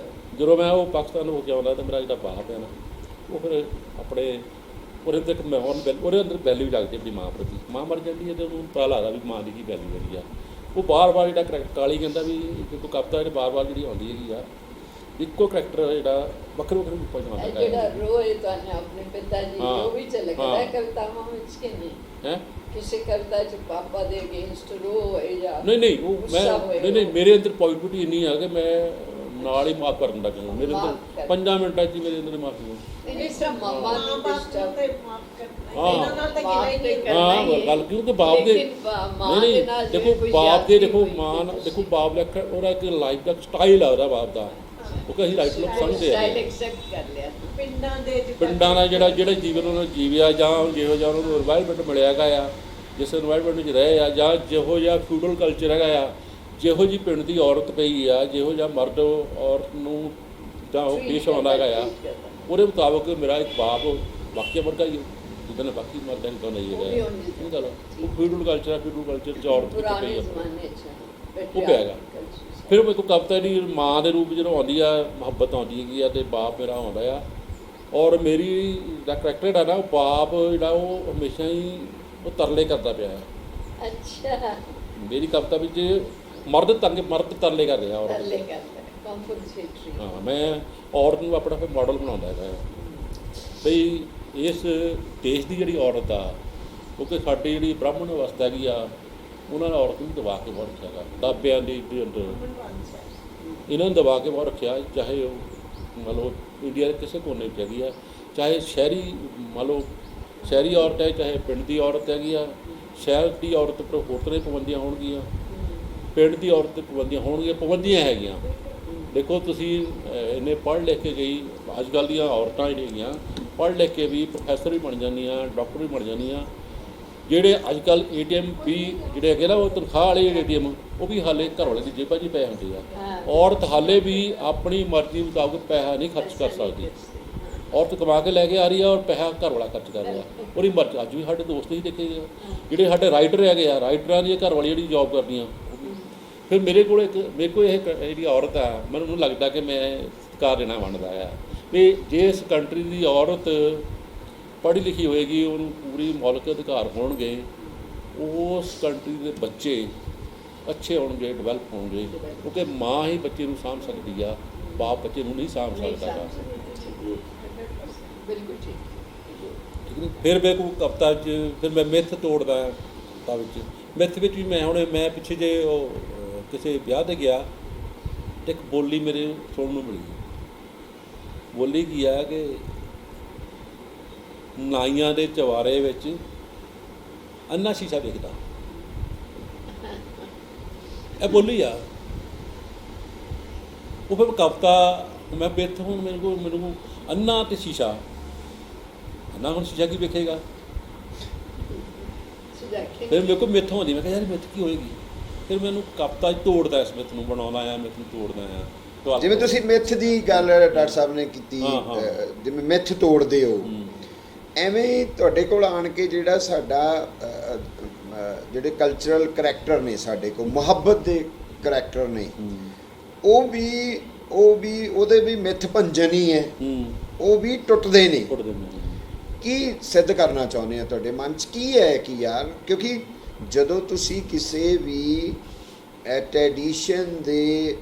ਜਦੋਂ ਮੈਂ ਉਹ ਪਾਕਿਸਤਾਨ ਹੋ ਕੇ ਆਉਂਦਾ ਤਾਂ ਮੇਰਾ ਜਿਹੜਾ ਬਾਪ ਹੈ ਨਾ, ਉਹ ਫਿਰ ਆਪਣੇ ਉਹਦੇ ਤੱਕ ਮੈਂ ਉਹਦੇ ਅੰਦਰ ਵੈਲਿਊ ਲੱਗਦੀ ਆਪਣੀ ਮਾਂ ਪ੍ਰਤੀ। ਮਾਂ ਮਰ ਜਾਂਦੀ ਹੈ ਤੇ ਉਹਨੂੰ ਪਤਾ ਲੱਗਦਾ ਵੀ ਮਾਂ ਦੀ ਕੀ ਵੈਲਿਊ ਹੈਗੀ ਆ। ਉਹ ਬਾਰ-ਬਾਰ ਜਿਹੜਾ ਕਰੈਕਟਰ ਕਾਲੀ ਕਹਿੰਦਾ ਵੀ ਜਦੋਂ ਕਵਿਤਾ ਜਿਹੜੀ ਬਾਰ-ਬਾਰ ਜਿਹੜੀ ਆਉਂਦੀ ਹੈਗੀ ਆ, ਇੱਕੋ ਕਰੈਕਟਰ ਜਿਹੜਾ ਵੱਖਰੇ ਰੂਪਾਂ 'ਚ ਆਉਂਦਾ ਜਿਹੜਾ ਰੋਏ ਤੁਹਾਨੂੰ ਆਪਣੇ ਪਿਤਾ ਜੀ ਉਹ ਵੀ ਲੱਗਦਾ ਕਵਿਤਾਵਾਂ ਵਿੱਚ ਕਿ ਨਹੀਂ ਹੈ? ਕਿਸੇ ਕਵਿਤਾ 'ਚ ਪਾਪਾ ਦੇ ਅਗੇਂਸਟ ਰੋਏ ਜਾਂ ਨਹੀਂ ਉਹ ਮੈਂ ਨਹੀਂ ਮੇਰੇ ਅੰਦਰ ਪੋਜ਼ਿਟਿਵਿਟੀ ਇੰਨੀ ਆ ਕਿ ਮੈਂ ਨਾਲ ਹੀ ਮਾਫ ਕਰਨ ਲੱਗ ਜਾਂਦਾ। ਮੇਰੇ ਅੰਦਰ 5 ਮਿੰਟਾਂ 'ਚ ਹੀ ਮੇਰੇ ਅੰਦਰ ਮਾਫੀ ਹੋਣੀ। ਇਸ ਤਰ੍ਹਾਂ ਮਾਮਾ ਨੂੰ ਹਾਂ ਗੱਲ ਕਿਉਂਕਿ ਬਾਪ ਦੇ ਨਹੀਂ ਦੇਖੋ, ਬਾਪ ਦੇ ਦੇਖੋ, ਮਾਂ ਦੇਖੋ, ਬਾਪ ਦਾ ਉਹਦਾ ਇੱਕ ਲਾਈਫ ਦਾ ਸਟਾਈਲ ਆ ਉਹਦਾ ਬਾਪ ਦਾ, ਉਹ ਕਿ ਅਸੀਂ ਲਾਈਫ ਲੋਕ ਸਮਝਦੇ ਆ। ਪਿੰਡਾਂ ਦਾ ਜਿਹੜਾ ਜੀਵਨ ਉਹਨਾਂ ਨੇ ਜੀਵਿਆ, ਜਾਂ ਜਿਹੋ ਜਿਹਾ ਉਹਨਾਂ ਨੂੰ ਇਨਵਾਇਰਮੈਂਟ ਮਿਲਿਆ ਹੈਗਾ ਆ, ਜਿਸ ਇਨਵਾਇਰਮੈਂਟ ਵਿੱਚ ਰਹੇ ਆ, ਜਾਂ ਜਿਹੋ ਜਿਹਾ ਫਿਊਡਲ ਕਲਚਰ ਹੈਗਾ ਆ, ਜਿਹੋ ਜਿਹੀ ਪਿੰਡ ਦੀ ਔਰਤ ਪਈ ਆ, ਜਿਹੋ ਜਿਹਾ ਮਰਦ ਔਰਤ ਨੂੰ ਜਾਂ ਉਹ ਪੇਸ਼ ਆਉਂਦਾ ਹੈਗਾ ਆ, ਉਹਦੇ ਮੁਤਾਬਕ ਮੇਰਾ ਇੱਕ ਬਾਪ ਵਾਕਿਆ ਵਰਗਾ ਹੀ ਜਿੱਦਾਂ ਨੇ ਬਾਕੀ ਮਰਦਾਂ ਨੂੰ ਤਾਂ ਨਹੀਂ ਹੈਗਾ। ਇਹ ਗੱਲ ਉਹ ਫਿਊਡਲ ਕਲਚਰ ਆ, ਫਿਊਡਲ ਕਲਚਰ 'ਚ ਔਰਤ ਵਿੱਚ ਪਈ ਆ, ਉਹ ਪਿਆ ਹੈਗਾ। ਫਿਰ ਮੇਰੇ ਕੋਲ ਕਵਿਤਾ ਦੀ ਮਾਂ ਦੇ ਰੂਪ ਜਦੋਂ ਆਉਂਦੀ ਆ, ਮੁਹੱਬਤ ਆਉਂਦੀ ਹੈਗੀ ਆ, ਅਤੇ ਬਾਪ ਮੇਰਾ ਆਉਂਦਾ ਆ। ਔਰ ਮੇਰੀ ਦਾ ਕਰੈਕਟਰ ਜਿਹੜਾ ਨਾ, ਉਹ ਬਾਪ ਜਿਹੜਾ ਉਹ ਹਮੇਸ਼ਾ ਹੀ ਉਹ ਤਰਲੇ ਕਰਦਾ ਪਿਆ ਹੈ। ਅੱਛਾ, ਮੇਰੀ ਕਵਿਤਾ ਵਿੱਚ ਮਰਦ ਤਰਲੇ ਕਰ ਰਿਹਾ ਔਰਤ। ਹਾਂ, ਮੈਂ ਔਰਤ ਨੂੰ ਆਪਣਾ ਫਿਰ ਮਾਡਲ ਬਣਾਉਂਦਾ ਹੈਗਾ ਬਈ ਇਸ ਦੇਸ਼ ਦੀ ਜਿਹੜੀ ਔਰਤ ਆ, ਕਿਉਂਕਿ ਸਾਡੀ ਜਿਹੜੀ ਬ੍ਰਾਹਮਣ ਅਵਸਥਾ ਹੈਗੀ ਆ, ਉਹਨਾਂ ਨੇ ਔਰਤ ਨੂੰ ਦਬਾ ਕੇ ਬਹੁਤ ਰੱਖਿਆ ਗਾ, ਦਾਬਿਆਂ ਦੀ ਅੰਦਰ ਇਹਨਾਂ ਨੂੰ ਦਬਾ ਕੇ ਬਹੁਤ ਰੱਖਿਆ। ਚਾਹੇ ਉਹ ਮੰਨ ਲਓ ਇੰਡੀਆ ਦੇ ਕਿਸੇ ਕੋਨੇ ਵਿੱਚ ਹੈਗੀ ਆ, ਚਾਹੇ ਸ਼ਹਿਰੀ ਮੰਨ ਲਓ ਸ਼ਹਿਰੀ ਔਰਤ ਹੈ, ਚਾਹੇ ਪਿੰਡ ਦੀ ਔਰਤ ਹੈਗੀ ਆ। ਸ਼ਹਿਰ ਦੀ ਔਰਤ ਉੱਪਰ ਹੋਰ ਤਰ੍ਹਾਂ ਪਾਬੰਦੀਆਂ ਹੋਣਗੀਆਂ, ਪਿੰਡ ਦੀ ਔਰਤ 'ਤੇ ਪਾਬੰਦੀਆਂ ਹੋਣਗੀਆਂ, ਪਾਬੰਦੀਆਂ ਹੈਗੀਆਂ। ਦੇਖੋ ਤੁਸੀਂ ਇੰਨੇ ਪੜ੍ਹ ਲਿਖ ਕੇ ਗਈ, ਅੱਜ ਕੱਲ੍ਹ ਦੀਆਂ ਔਰਤਾਂ ਜਿਹੜੀਆਂ ਹੈਗੀਆਂ ਪੜ੍ਹ ਲਿਖ ਕੇ ਵੀ ਪ੍ਰੋਫੈਸਰ ਵੀ ਬਣ ਜਾਂਦੀਆਂ, ਡਾਕਟਰ ਵੀ ਬਣ ਜਾਂਦੀਆਂ। ਜਿਹੜੇ ਅੱਜ ਕੱਲ੍ਹ ATM ਵੀ ਜਿਹੜੇ ਹੈਗੇ ਨਾ, ਉਹ ਤਨਖਾਹ ਵਾਲੇ ATM, ਉਹ ਵੀ ਹਾਲੇ ਘਰ ਵਾਲੇ ਦੀ ਜੇਬਾਂ 'ਚ ਹੀ ਪਏ ਹੁੰਦੇ ਆ। ਔਰਤ ਹਾਲੇ ਵੀ ਆਪਣੀ ਮਰਜ਼ੀ ਮੁਤਾਬਕ ਪੈਸਾ ਨਹੀਂ ਖਰਚ ਕਰ ਸਕਦੀ। ਔਰਤ ਕਮਾ ਕੇ ਲੈ ਕੇ ਆ ਰਹੀ ਆ ਔਰ ਪੈਸਾ ਘਰ ਵਾਲਾ ਖਰਚ ਕਰ ਰਿਹਾ। ਉਹਦੀ ਮਰਜ਼ੀ। ਅੱਜ ਵੀ ਸਾਡੇ ਦੋਸਤ ਹੀ ਦੇਖੇ ਆ ਜਿਹੜੇ ਸਾਡੇ ਰਾਈਟਰ ਹੈਗੇ ਆ, ਰਾਈਟਰਾਂ ਦੀ ਘਰ ਵਾਲੀ ਜਿਹੜੀ ਜੌਬ ਕਰਦੀਆਂ। ਫਿਰ ਮੇਰੇ ਕੋਲ ਇਹ ਜਿਹੜੀ ਔਰਤ ਆ, ਮੈਨੂੰ ਲੱਗਦਾ ਕਿ ਮੈਂ ਸਤਿਕਾਰ ਦੇਣਾ ਬਣਦਾ ਆ ਵੀ ਜੇ ਇਸ ਕੰਟਰੀ ਦੀ ਔਰਤ ਪੜ੍ਹੀ ਲਿਖੀ ਹੋਏਗੀ, ਉਹਨੂੰ ਪੂਰੀ ਮੌਲਿਕ ਅਧਿਕਾਰ ਹੋਣਗੇ, ਉਸ ਕੰਟਰੀ ਦੇ ਬੱਚੇ ਅੱਛੇ ਹੋਣਗੇ, ਡਿਵੈਲਪ ਹੋਣਗੇ, ਕਿਉਂਕਿ ਮਾਂ ਹੀ ਬੱਚੇ ਨੂੰ ਸਾਂਭ ਸਕਦੀ ਆ, ਬਾਪ ਬੱਚੇ ਨੂੰ ਨਹੀਂ ਸਾਂਭ ਸਕਦਾ ਗਾ। ਬਿਲਕੁਲ ਠੀਕ। ਠੀਕ ਨਹੀਂ। ਫਿਰ ਮੇਰੇ ਕੋਲ ਕਵਿਤਾ 'ਚ ਫਿਰ ਮੈਂ ਮਿੱਥ ਤੋੜਦਾ ਕਵਿਤਾ ਵਿੱਚ। ਮਿੱਥ ਵਿੱਚ ਵੀ ਮੈਂ ਪਿੱਛੇ ਜੇ ਉਹ ਕਿਸੇ ਵਿਆਹ 'ਤੇ ਗਿਆ ਅਤੇ ਇੱਕ ਬੋਲੀ ਮੇਰੇ ਸੁਣਨ ਨੂੰ ਮਿਲੀ। ਬੋਲੀ ਕੀ ਆ ਕਿ ਨਾਈਆਂ ਦੇ ਚਵਾਰੇ ਵਿੱਚ ਅੰਨਾ ਸ਼ੀਸ਼ਾ ਵੇਖਦਾ। ਇਹ ਬੋਲੀ ਆ। ਉਹ ਫਿਰ ਕਵਿਤਾ ਮੈਂ ਮਿੱਥ ਹੁਣ ਮੇਰੇ ਕੋਲ ਅੰਨਾ ਅਤੇ ਸ਼ੀਸ਼ਾ। ਅੰਨਾ ਹੁਣ ਸ਼ੀਸ਼ਾ ਕੀ ਵੇਖੇਗਾ? ਫਿਰ ਮੇਰੇ ਕੋਲ ਮਿੱਥ ਹੁੰਦੀ। ਮੈਂ ਕਿਹਾ ਯਾਰ ਮਿੱਥ ਕੀ ਹੋਏਗੀ? ਫਿਰ ਮੈਨੂੰ ਕਵਿਤਾ 'ਚ ਤੋੜਦਾ, ਇਸ ਮਿੱਥ ਨੂੰ ਬਣਾਉਂਦਾ ਆ, ਮਿੱਥ ਨੂੰ ਤੋੜਦਾ ਆ। ਜਿਵੇਂ ਤੁਸੀਂ ਮਿੱਥ ਦੀ ਗੱਲ ਡਾਕਟਰ ਸਾਹਿਬ ਨੇ ਕੀਤੀ, ਜਿਵੇਂ ਮਿੱਥ ਤੋੜਦੇ ਹੋ, ਐਵੇਂ ਹੀ ਤੁਹਾਡੇ ਕੋਲ ਆਣ ਕੇ ਜਿਹੜਾ ਸਾਡਾ ਜਿਹੜੇ ਕਲਚਰਲ ਕਰੈਕਟਰ ਨੇ ਸਾਡੇ ਕੋਲ, ਮੁਹੱਬਤ ਦੇ ਕਰੈਕਟਰ ਨੇ, ਉਹ ਵੀ ਉਹਦੇ ਵੀ ਮਿੱਥ ਭੰਜਨ ਹੀ ਹੈ, ਉਹ ਵੀ ਟੁੱਟਦੇ ਨੇ। ਕੀ ਸਿੱਧ ਕਰਨਾ ਚਾਹੁੰਦੇ ਆ? ਤੁਹਾਡੇ ਮਨ 'ਚ ਕੀ ਹੈ ਕਿ ਯਾਰ, ਕਿਉਂਕਿ ਜਦੋਂ ਤੁਸੀਂ ਕਿਸੇ ਵੀ ਟ੍ਰੈਡੀਸ਼ਨ ਦੇ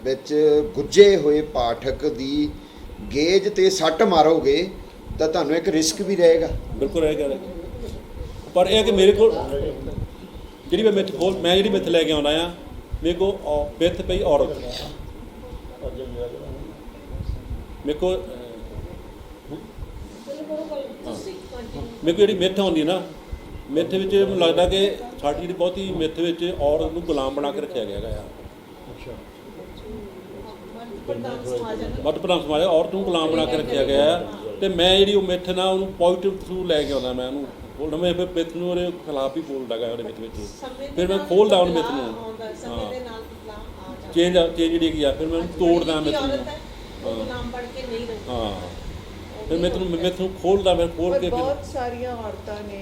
ਵਿੱਚ ਗੁੱਝੇ ਹੋਏ ਪਾਠਕ ਦੀ ਗੇਜ 'ਤੇ ਸੱਟ ਮਾਰੋਗੇ ਤਾਂ ਤੁਹਾਨੂੰ ਇੱਕ ਰਿਸਕ ਵੀ ਰਹੇਗਾ। ਬਿਲਕੁਲ ਰਹੇਗਾ। ਪਰ ਇਹ ਕਿ ਮੇਰੇ ਕੋਲ ਜਿਹੜੀ ਮੈਂ ਜਿਹੜੀ ਮਿੱਥ ਲੈ ਕੇ ਆਉਂਦਾ ਆ, ਮੇਰੇ ਕੋਲ ਮਿੱਥ ਪਈ ਔਰਤ। ਮੇਰੇ ਕੋਲ ਜਿਹੜੀ ਮਿੱਥ ਆਉਂਦੀ ਨਾ, ਮਿੱਥ ਵਿੱਚ ਮੈਨੂੰ ਲੱਗਦਾ ਕਿ ਸਾਡੀ ਜਿਹੜੀ ਬਹੁਤੀ ਮਿੱਥ ਵਿੱਚ ਔਰਤ ਨੂੰ ਗੁਲਾਮ ਬਣਾ ਕੇ ਰੱਖਿਆ ਗਿਆ ਆ। ਮੱਧ-ਪ੍ਰਧਾਨ ਸਮਾਜ ਔਰਤ ਨੂੰ ਗੁਲਾਮ ਬਣਾ ਕੇ ਰੱਖਿਆ ਗਿਆ ਆ। ਅਤੇ ਮੈਂ ਜਿਹੜੀ ਉਹ ਮਿੱਥ ਨਾ ਉਹਨੂੰ ਪੋਜ਼ੀਟਿਵ ਥਰੂ ਲੈ ਕੇ ਆਉਂਦਾ। ਮੈਂ ਉਹਨੂੰ ਬੋਲਦਾ, ਮੈਂ ਫਿਰ ਮਿੱਥ ਨੂੰ ਉਹਦੇ ਖਿਲਾਫ ਹੀ ਬੋਲਦਾ ਗਾ ਉਹਦੇ ਵਿੱਚ। ਫਿਰ ਮੈਂ ਖੋਲ੍ਹਦਾ ਉਹਨੂੰ ਮਿੱਥ ਨੂੰ। ਹਾਂ, ਚੇਂਜ ਜਿਹੜੀ ਹੈਗੀ ਆ, ਫਿਰ ਮੈਂ ਉਹਨੂੰ ਤੋੜਦਾ ਮਿੱਥ ਨੂੰ। ਹਾਂ, ਫਿਰ ਮਿੱਥ ਨੂੰ ਖੋਲ੍ਹਦਾ, ਫਿਰ ਖੋਲ੍ਹ ਕੇ ਬਹੁਤ ਸਾਰੀਆਂ ਔਰਤਾਂ ਨੇ,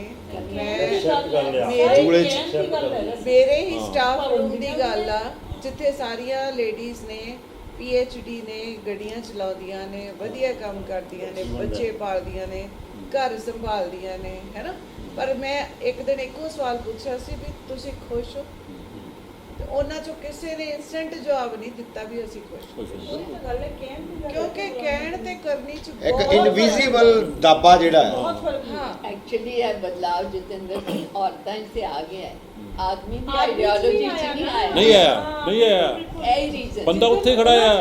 ਮੇਰੇ ਹੀ ਸਟਾਫ ਰੂਮ ਦੀ ਗੱਲ ਆ, ਜਿੱਥੇ ਸਾਰੀਆਂ ਲੇਡੀਜ਼ ਨੇ, PhD ਨੇ, ਗੱਡੀਆਂ ਚਲਾਉਂਦੀਆਂ ਨੇ, ਵਧੀਆ ਕੰਮ ਕਰਦੀਆਂ ਨੇ, ਬੱਚੇ ਪਾਲਦੀਆਂ ਨੇ, ਘਰ ਸੰਭਾਲਦੀਆਂ ਨੇ, ਹੈ ਨਾ। ਪਰ ਮੈਂ ਇੱਕ ਦਿਨ ਇੱਕੋ ਸਵਾਲ ਪੁੱਛਿਆ ਸੀ ਵੀ ਤੁਸੀਂ ਖੁਸ਼ ਹੋ? ਤੇ ਉਹਨਾਂ ਚੋਂ ਕਿਸੇ ਨੇ ਇਨਸਟੈਂਟ ਜਵਾਬ ਨਹੀਂ ਦਿੱਤਾ ਵੀ ਅਸੀਂ ਖੁਸ਼। ਕਿਉਂਕਿ ਕਹਿਣ ਤੇ ਕਰਨੀ ਚ ਇੱਕ ਇਨਵਿਜ਼ੀਬਲ ਦਾਬਾ ਜਿਹੜਾ ਹੈ। ਹਾਂ, एक्चुअली यह बदलाव जितेंद्र जी औरतां से आ गया है, आदमी की आइडियोलॉजी से नहीं आया। यही रीजन ਬੰਦਾ ਉੱਥੇ ਖੜਾ ਆ।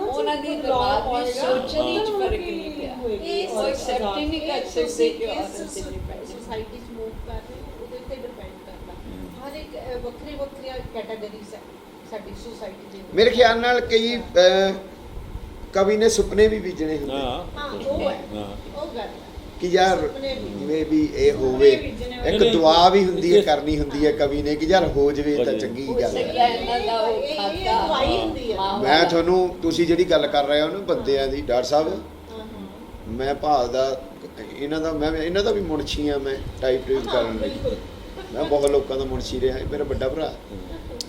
ਉਹਨਾਂ ਦੀ ਦਿਮਾਗ ਵਿੱਚ ਸੋਚਣ ਵਿੱਚ ਫਰਕ ਨਹੀਂ ਪਿਆ। ਉਹ ਐਕਸੈਪਟ ਹੀ ਨਹੀਂ ਕਰ ਸਕਦੇ ਕਿ ਔਰਤ ਇੰਡੀਪੈਂਡੈਂਟ ਸੋਸਾਇਟੀ 'ਚ ਮੂਵ ਕਰ ਰਹੇ ਉਹਦੇ ਤੇ ਡਿਪੈਂਡ ਕਰਦਾ। ਹਰ ਇੱਕ ਵੱਖਰੀਆਂ ਕੈਟਾਗਰੀਜ਼ ਹੈ ਸਾਡੀ ਸੋਸਾਇਟੀ ਦੇ। ਮੇਰੇ ਖਿਆਲ ਨਾਲ ਕਈ ਕਵੀ ਨੇ ਸੁਪਨੇ ਵੀ ਬੀਜਣੇ ਹੁੰਦੇ ਹਾਂ, ਉਹ ਹੈ, ਉਹ ਗੱਲ ਹੈ ਕਿ ਯਾਰ ਜਿਵੇਂ ਵੀ ਇਹ ਹੋਵੇ। ਇੱਕ ਦੁਆ ਵੀ ਹੁੰਦੀ ਹੈ, ਕਰਨੀ ਹੁੰਦੀ ਹੈ ਕਵੀ ਨੇ ਕਿ ਯਾਰ ਹੋ ਜਵੇ ਤਾਂ ਚੰਗੀ ਗੱਲ ਹੈ। ਮੈਂ ਤੁਹਾਨੂੰ, ਤੁਸੀਂ ਜਿਹੜੀ ਗੱਲ ਕਰ ਰਹੇ ਹੋ ਨਾ ਬੰਦਿਆਂ ਦੀ, ਡਾਕਟਰ ਸਾਹਿਬ, ਮੈਂ ਭਾਲਦਾ ਇਹਨਾਂ ਦਾ ਵੀ ਮੁਨਸ਼ੀ ਆ। ਮੈਂ ਟਾਈਪ ਕਰਨ ਲਈ ਮੈਂ ਬਹੁਤ ਲੋਕਾਂ ਦਾ ਮੁਨਸ਼ੀ ਰਿਹਾ। ਮੇਰਾ ਵੱਡਾ ਭਰਾ,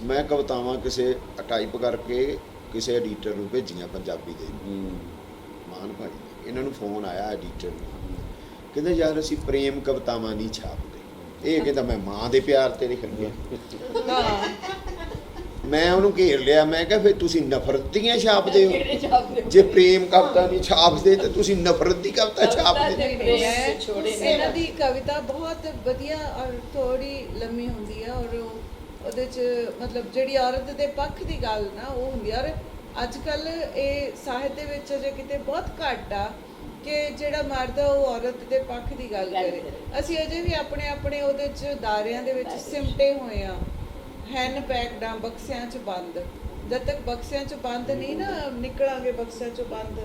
ਮੈਂ ਕਵਿਤਾਵਾਂ ਕਿਸੇ ਟਾਈਪ ਕਰਕੇ ਕਿਸੇ ਐਡੀਟਰ ਨੂੰ ਭੇਜੀਆਂ ਪੰਜਾਬੀ ਦੇ, ਮਾਨ ਭਾਈ। ਇਹਨਾਂ ਨੂੰ ਫੋਨ ਆਇਆ ਐਡੀਟਰ ਨੂੰ, ਕਹਿੰਦੇ ਯਾਰ ਅਸੀਂ ਪ੍ਰੇਮ ਕਵਿਤਾਵਾਂ ਨਹੀਂ ਛਾਪਦੇ। ਇਹ ਕਹਿੰਦਾ ਮੈਂ ਮਾਂ ਦੇ ਪਿਆਰ ਤੇ ਲਿਖ ਰਿਹਾ। ਮੈਂ ਉਹਨੂੰ ਘੇਰ ਲਿਆ। ਮੈਂ ਕਿਹਾ ਫਿਰ ਤੁਸੀਂ ਨਫ਼ਰਤ ਦੀਆਂ ਛਾਪਦੇ ਹੋ? ਜੇ ਪ੍ਰੇਮ ਕਵਿਤਾ ਨਹੀਂ ਛਾਪਦੇ ਤਾਂ ਤੁਸੀਂ ਨਫ਼ਰਤ ਦੀ ਕਵਿਤਾ ਛਾਪਦੇ। ਇਹਨਾਂ ਦੀ ਕਵਿਤਾ ਬਹੁਤ ਵਧੀਆ ਔਰ ਥੋੜੀ ਲੰਮੀ ਹੁੰਦੀ ਆ, ਔਰ ਉਹਦੇ 'ਚ ਮਤਲਬ ਜਿਹੜੀ ਔਰਤ ਦੇ ਪੱਖ ਦੀ ਗੱਲ ਨਾ ਉਹ ਹੁੰਦੀ ਆ। ਔਰ ਅੱਜ ਕੱਲ੍ਹ ਇਹ ਸਾਹਿਤ ਦੇ ਵਿੱਚ ਅਜੇ ਕਿਤੇ ਬਹੁਤ ਘੱਟ ਆ ਕਿ ਜਿਹੜਾ ਮਰਦ ਆ ਉਹ ਔਰਤ ਦੇ ਪੱਖ ਦੀ ਗੱਲ ਕਰੇ। ਅਸੀਂ ਅਜੇ ਵੀ ਆਪਣੇ ਉਹਦੇ 'ਚ ਦਾਇਰਿਆਂ ਦੇ ਵਿੱਚ ਸਿਮਟੇ ਹੋਏ ਆ, ਹੈਨ ਪੈਕਡਾਂ ਬਕਸਿਆਂ 'ਚ ਬੰਦ। ਜਦ ਤੱਕ ਬਕਸਿਆਂ 'ਚ ਬੰਦ ਨਹੀਂ ਨਾ ਨਿਕਲਾਂਗੇ ਬਕਸਿਆਂ 'ਚੋਂ ਬੰਦ,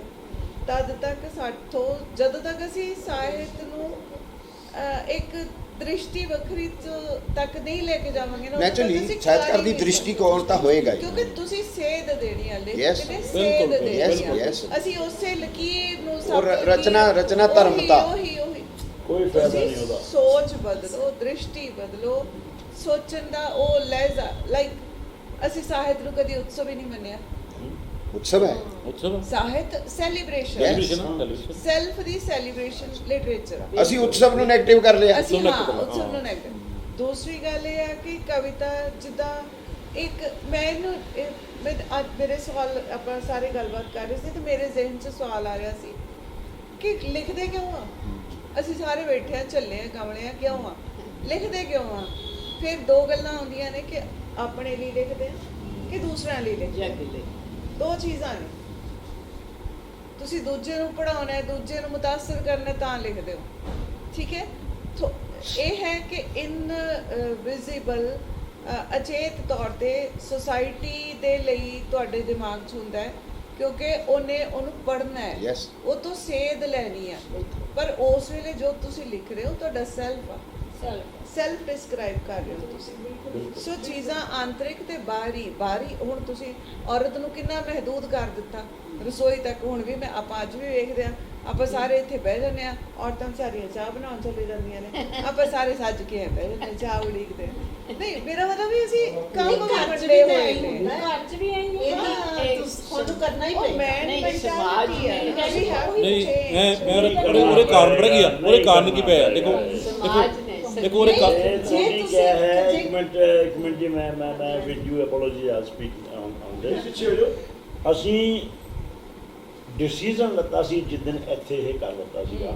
ਤਦ ਤੱਕ ਸਾਥੋਂ, ਜਦੋਂ ਤੱਕ ਅਸੀਂ ਸਾਹਿਤ ਨੂੰ ਇੱਕ ਦ੍ਰਿਸ਼ਟੀ ਵੱਖਰੀ ਤੱਕ ਨਹੀਂ ਲੈ ਕੇ ਜਾਵਾਂਗੇ ਨਾ ਨੈਚੁਰਲੀ ਤੁਸੀਂ ਸਾਹਿਤਕਾਰ ਕਰ ਦੀ ਹੀ ਨਹੀਂ ਦ੍ਰਿਸ਼ਟੀਕੋਣ ਤਾਂ ਹੋਏਗਾ ਹੀ। ਕਿਉਂਕਿ ਤੁਸੀਂ ਸੇਧ ਦੇਣੀ ਆ ਲੇਖ Yes, ਨੇ ਬਿਲਕੁਲ, ਸੇਧ ਬਿਲਕੁਲ, ਦੇਣੀ ਆ yes, yes। ਅਸੀਂ ਉਸੇ ਲਕੀਰ ਨੂੰ ਉਹ ਰਚਨਾ ਉਹੀ ਧਰਮਤਾ। ਕੋਈ ਫਾਇਦਾ ਤੁਸੀਂ ਨਹੀਂ ਉਹਦਾ। ਸੋਚ ਬਦਲੋ, ਦ੍ਰਿਸ਼ਟੀ ਬਦਲੋ, ਸੋਚਣ ਦਾ ਉਹ ਲਹਿਜ਼ਾ ਲਾਈਕ ਅਸੀਂ ਸਾਹਿਤ ਨੂੰ ਕਦੀ ਉਤਸਵ ਹੀ ਨਹੀਂ ਮੰਨਿਆ। ਉਤਸਵ ਹੈ। ਉਤਸਵ ਸਾਹਿਤ celebration Yes। Television television self ਦੀ ਸੈਲੀਬ੍ਰੇਸ਼ਨ ਲਿਟਰੇਚਰ ਅਸੀਂ ਉਤਸਵ ਨੂੰ ਨੈਗੇਟਿਵ ਕਰ ਲਿਆ। ਅਸੀਂ ਉਤਸਵ ਹਾਂ ਨੂੰ ਉਤਸਵ ਨੂੰ ਹਾਂ। ਨੈਗੇਟਿਵ। ਦੂਸਰੀ ਗੱਲ ਇਹ ਹੈ ਕਿ ਕਵਿਤਾ ਜਿੱਦਾਂ ਇੱਕ ਮੈਂ ਅੱਜ ਮੇਰੇ ਸਵਾਲ ਆਪਾਂ ਸਾਰੇ ਗੱਲਬਾਤ ਕਰ ਰਹੇ ਸੀ ਤੇ ਮੇਰੇ ਜ਼ਿਹਨ 'ਚ ਸਵਾਲ ਆ ਰਿਹਾ ਸੀ ਕਿ ਲਿਖਦੇ ਕਿਉਂ ਆ? ਅਸੀਂ ਸਾਰੇ ਬੈਠੇ ਆ, ਝੱਲੇ ਆ, ਕਮਲੇ ਆ, ਕਿਉਂ ਆ? ਲਿਖਦੇ ਕਿਉਂ ਆ? ਫਿਰ ਦੋ ਗੱਲਾਂ ਆਉਂਦੀਆਂ ਨੇ ਕਿ ਆਪਣੇ ਲਈ ਲਿਖਦੇ ਆ ਕਿ ਦੂਸਰਿਆਂ ਲਈ ਲਿਖਦੇ ਆ। ਜਗ ਲਈ ਦੋ ਚੀਜ਼ਾਂ ਨੇ। ਤੁਸੀਂ ਦੂਜੇ ਨੂੰ ਪੜਾਉਣਾ ਹੈ, ਦੂਜੇ ਨੂੰ ਮੁਤਾਸਰ ਕਰਨਾ ਤਾਂ ਲਿਖਦੇ ਹੋ, ਠੀਕ ਹੈ। ਇਹ ਹੈ ਕਿ ਇਨਵਿਜ਼ੀਬਲ ਅਚੇਤ ਤੌਰ ਤੇ ਸੋਸਾਇਟੀ ਦੇ ਲਈ ਤੁਹਾਡੇ ਦਿਮਾਗ 'ਚ ਹੁੰਦਾ ਹੈ ਕਿਉਂਕਿ ਉਹਨੂੰ ਪੜ੍ਹਨਾ ਹੈ, Yes। ਉਹ ਤੋਂ ਸੇਧ ਲੈਣੀ ਹੈ। ਪਰ ਉਸ ਵੇਲੇ ਜੋ ਤੁਸੀਂ ਲਿਖ ਰਹੇ ਹੋ ਤੁਹਾਡਾ ਸੈਲਫ ਆ, ਸੈਲਫ ਡਿਸਕ੍ਰਾਈਬ ਕਰ ਰਹੇ ਹੋ ਤੁਸੀਂ। ਸੋ ਚੀਜ਼ਾਂ ਆਂਤਰਿਕ ਤੇ ਬਾਹਰੀ ਹੁਣ ਤੁਸੀਂ ਔਰਤ ਨੂੰ ਕਿੰਨਾ ਮਹਦੂਦ ਕਰ ਦਿੱਤਾ ਰਸੋਈ ਤੱਕ। ਹੁਣ ਵੀ ਆਪਾਂ ਅੱਜ ਵੀ ਵੇਖਦੇ ਆ, ਆਪਾਂ ਸਾਰੇ ਇੱਥੇ ਬਹਿ ਜਾਂਦੇ ਆ, ਔਰਤਾਂ ਸਾਰੀਆਂ ਚਾਹ ਬਣਾਉਣ ਚਲੇ ਜਾਂਦੀਆਂ ਨੇ, ਆਪਾਂ ਸਾਰੇ ਸੱਜ ਕੇ ਬਹਿ ਜਾਂਦੇ ਚਾਹ ਉਡੀਕਦੇ। ਨਹੀਂ, ਮੇਰਾ ਮਤਲਬ ਵੀ ਅਸੀਂ ਕੰਮ ਵੰਡੇ ਹੋਏ ਨੇ। ਘਰ 'ਚ ਵੀ ਆਈ ਤੁਹਾਨੂੰ ਕਰਨਾ ਹੀ ਉਹ ਪਏਗਾ। ਮੈਂ ਸਮਾਜ mentality ਹੈ। ਨੇ We have to ਨਹੀਂ change। ਮੈਂ ਉਹਦੇ ਕਾਰਨ ਪੜਾ ਗਿਆ, ਉਹਦੇ ਕਾਰਨ ਕੀ ਪਿਆ ਦੇਖੋ ਸਮਾਜ ਨੇ ਦੇਖੋ ਉਹਦੇ ਕਾਰਨ ਇਹ ਤੁਹਾਡੀ ਕਿਆ ਹੈ, ਇੱਕ ਮਿੰਟ ਜੀ, ਮੈਂ ਵਿਦ ਯੂ ਅਪੋਲੋਜੀ ਆ ਸਪੀਕ ਔਨ ਦਿਸ। ਅਸੀਂ ਡਿਸੀਜਨ ਲੱਤਾ ਸੀ ਜਿੱਦਣ ਇੱਥੇ ਇਹ ਕਰ ਲੱਤਾ ਸੀਗਾ।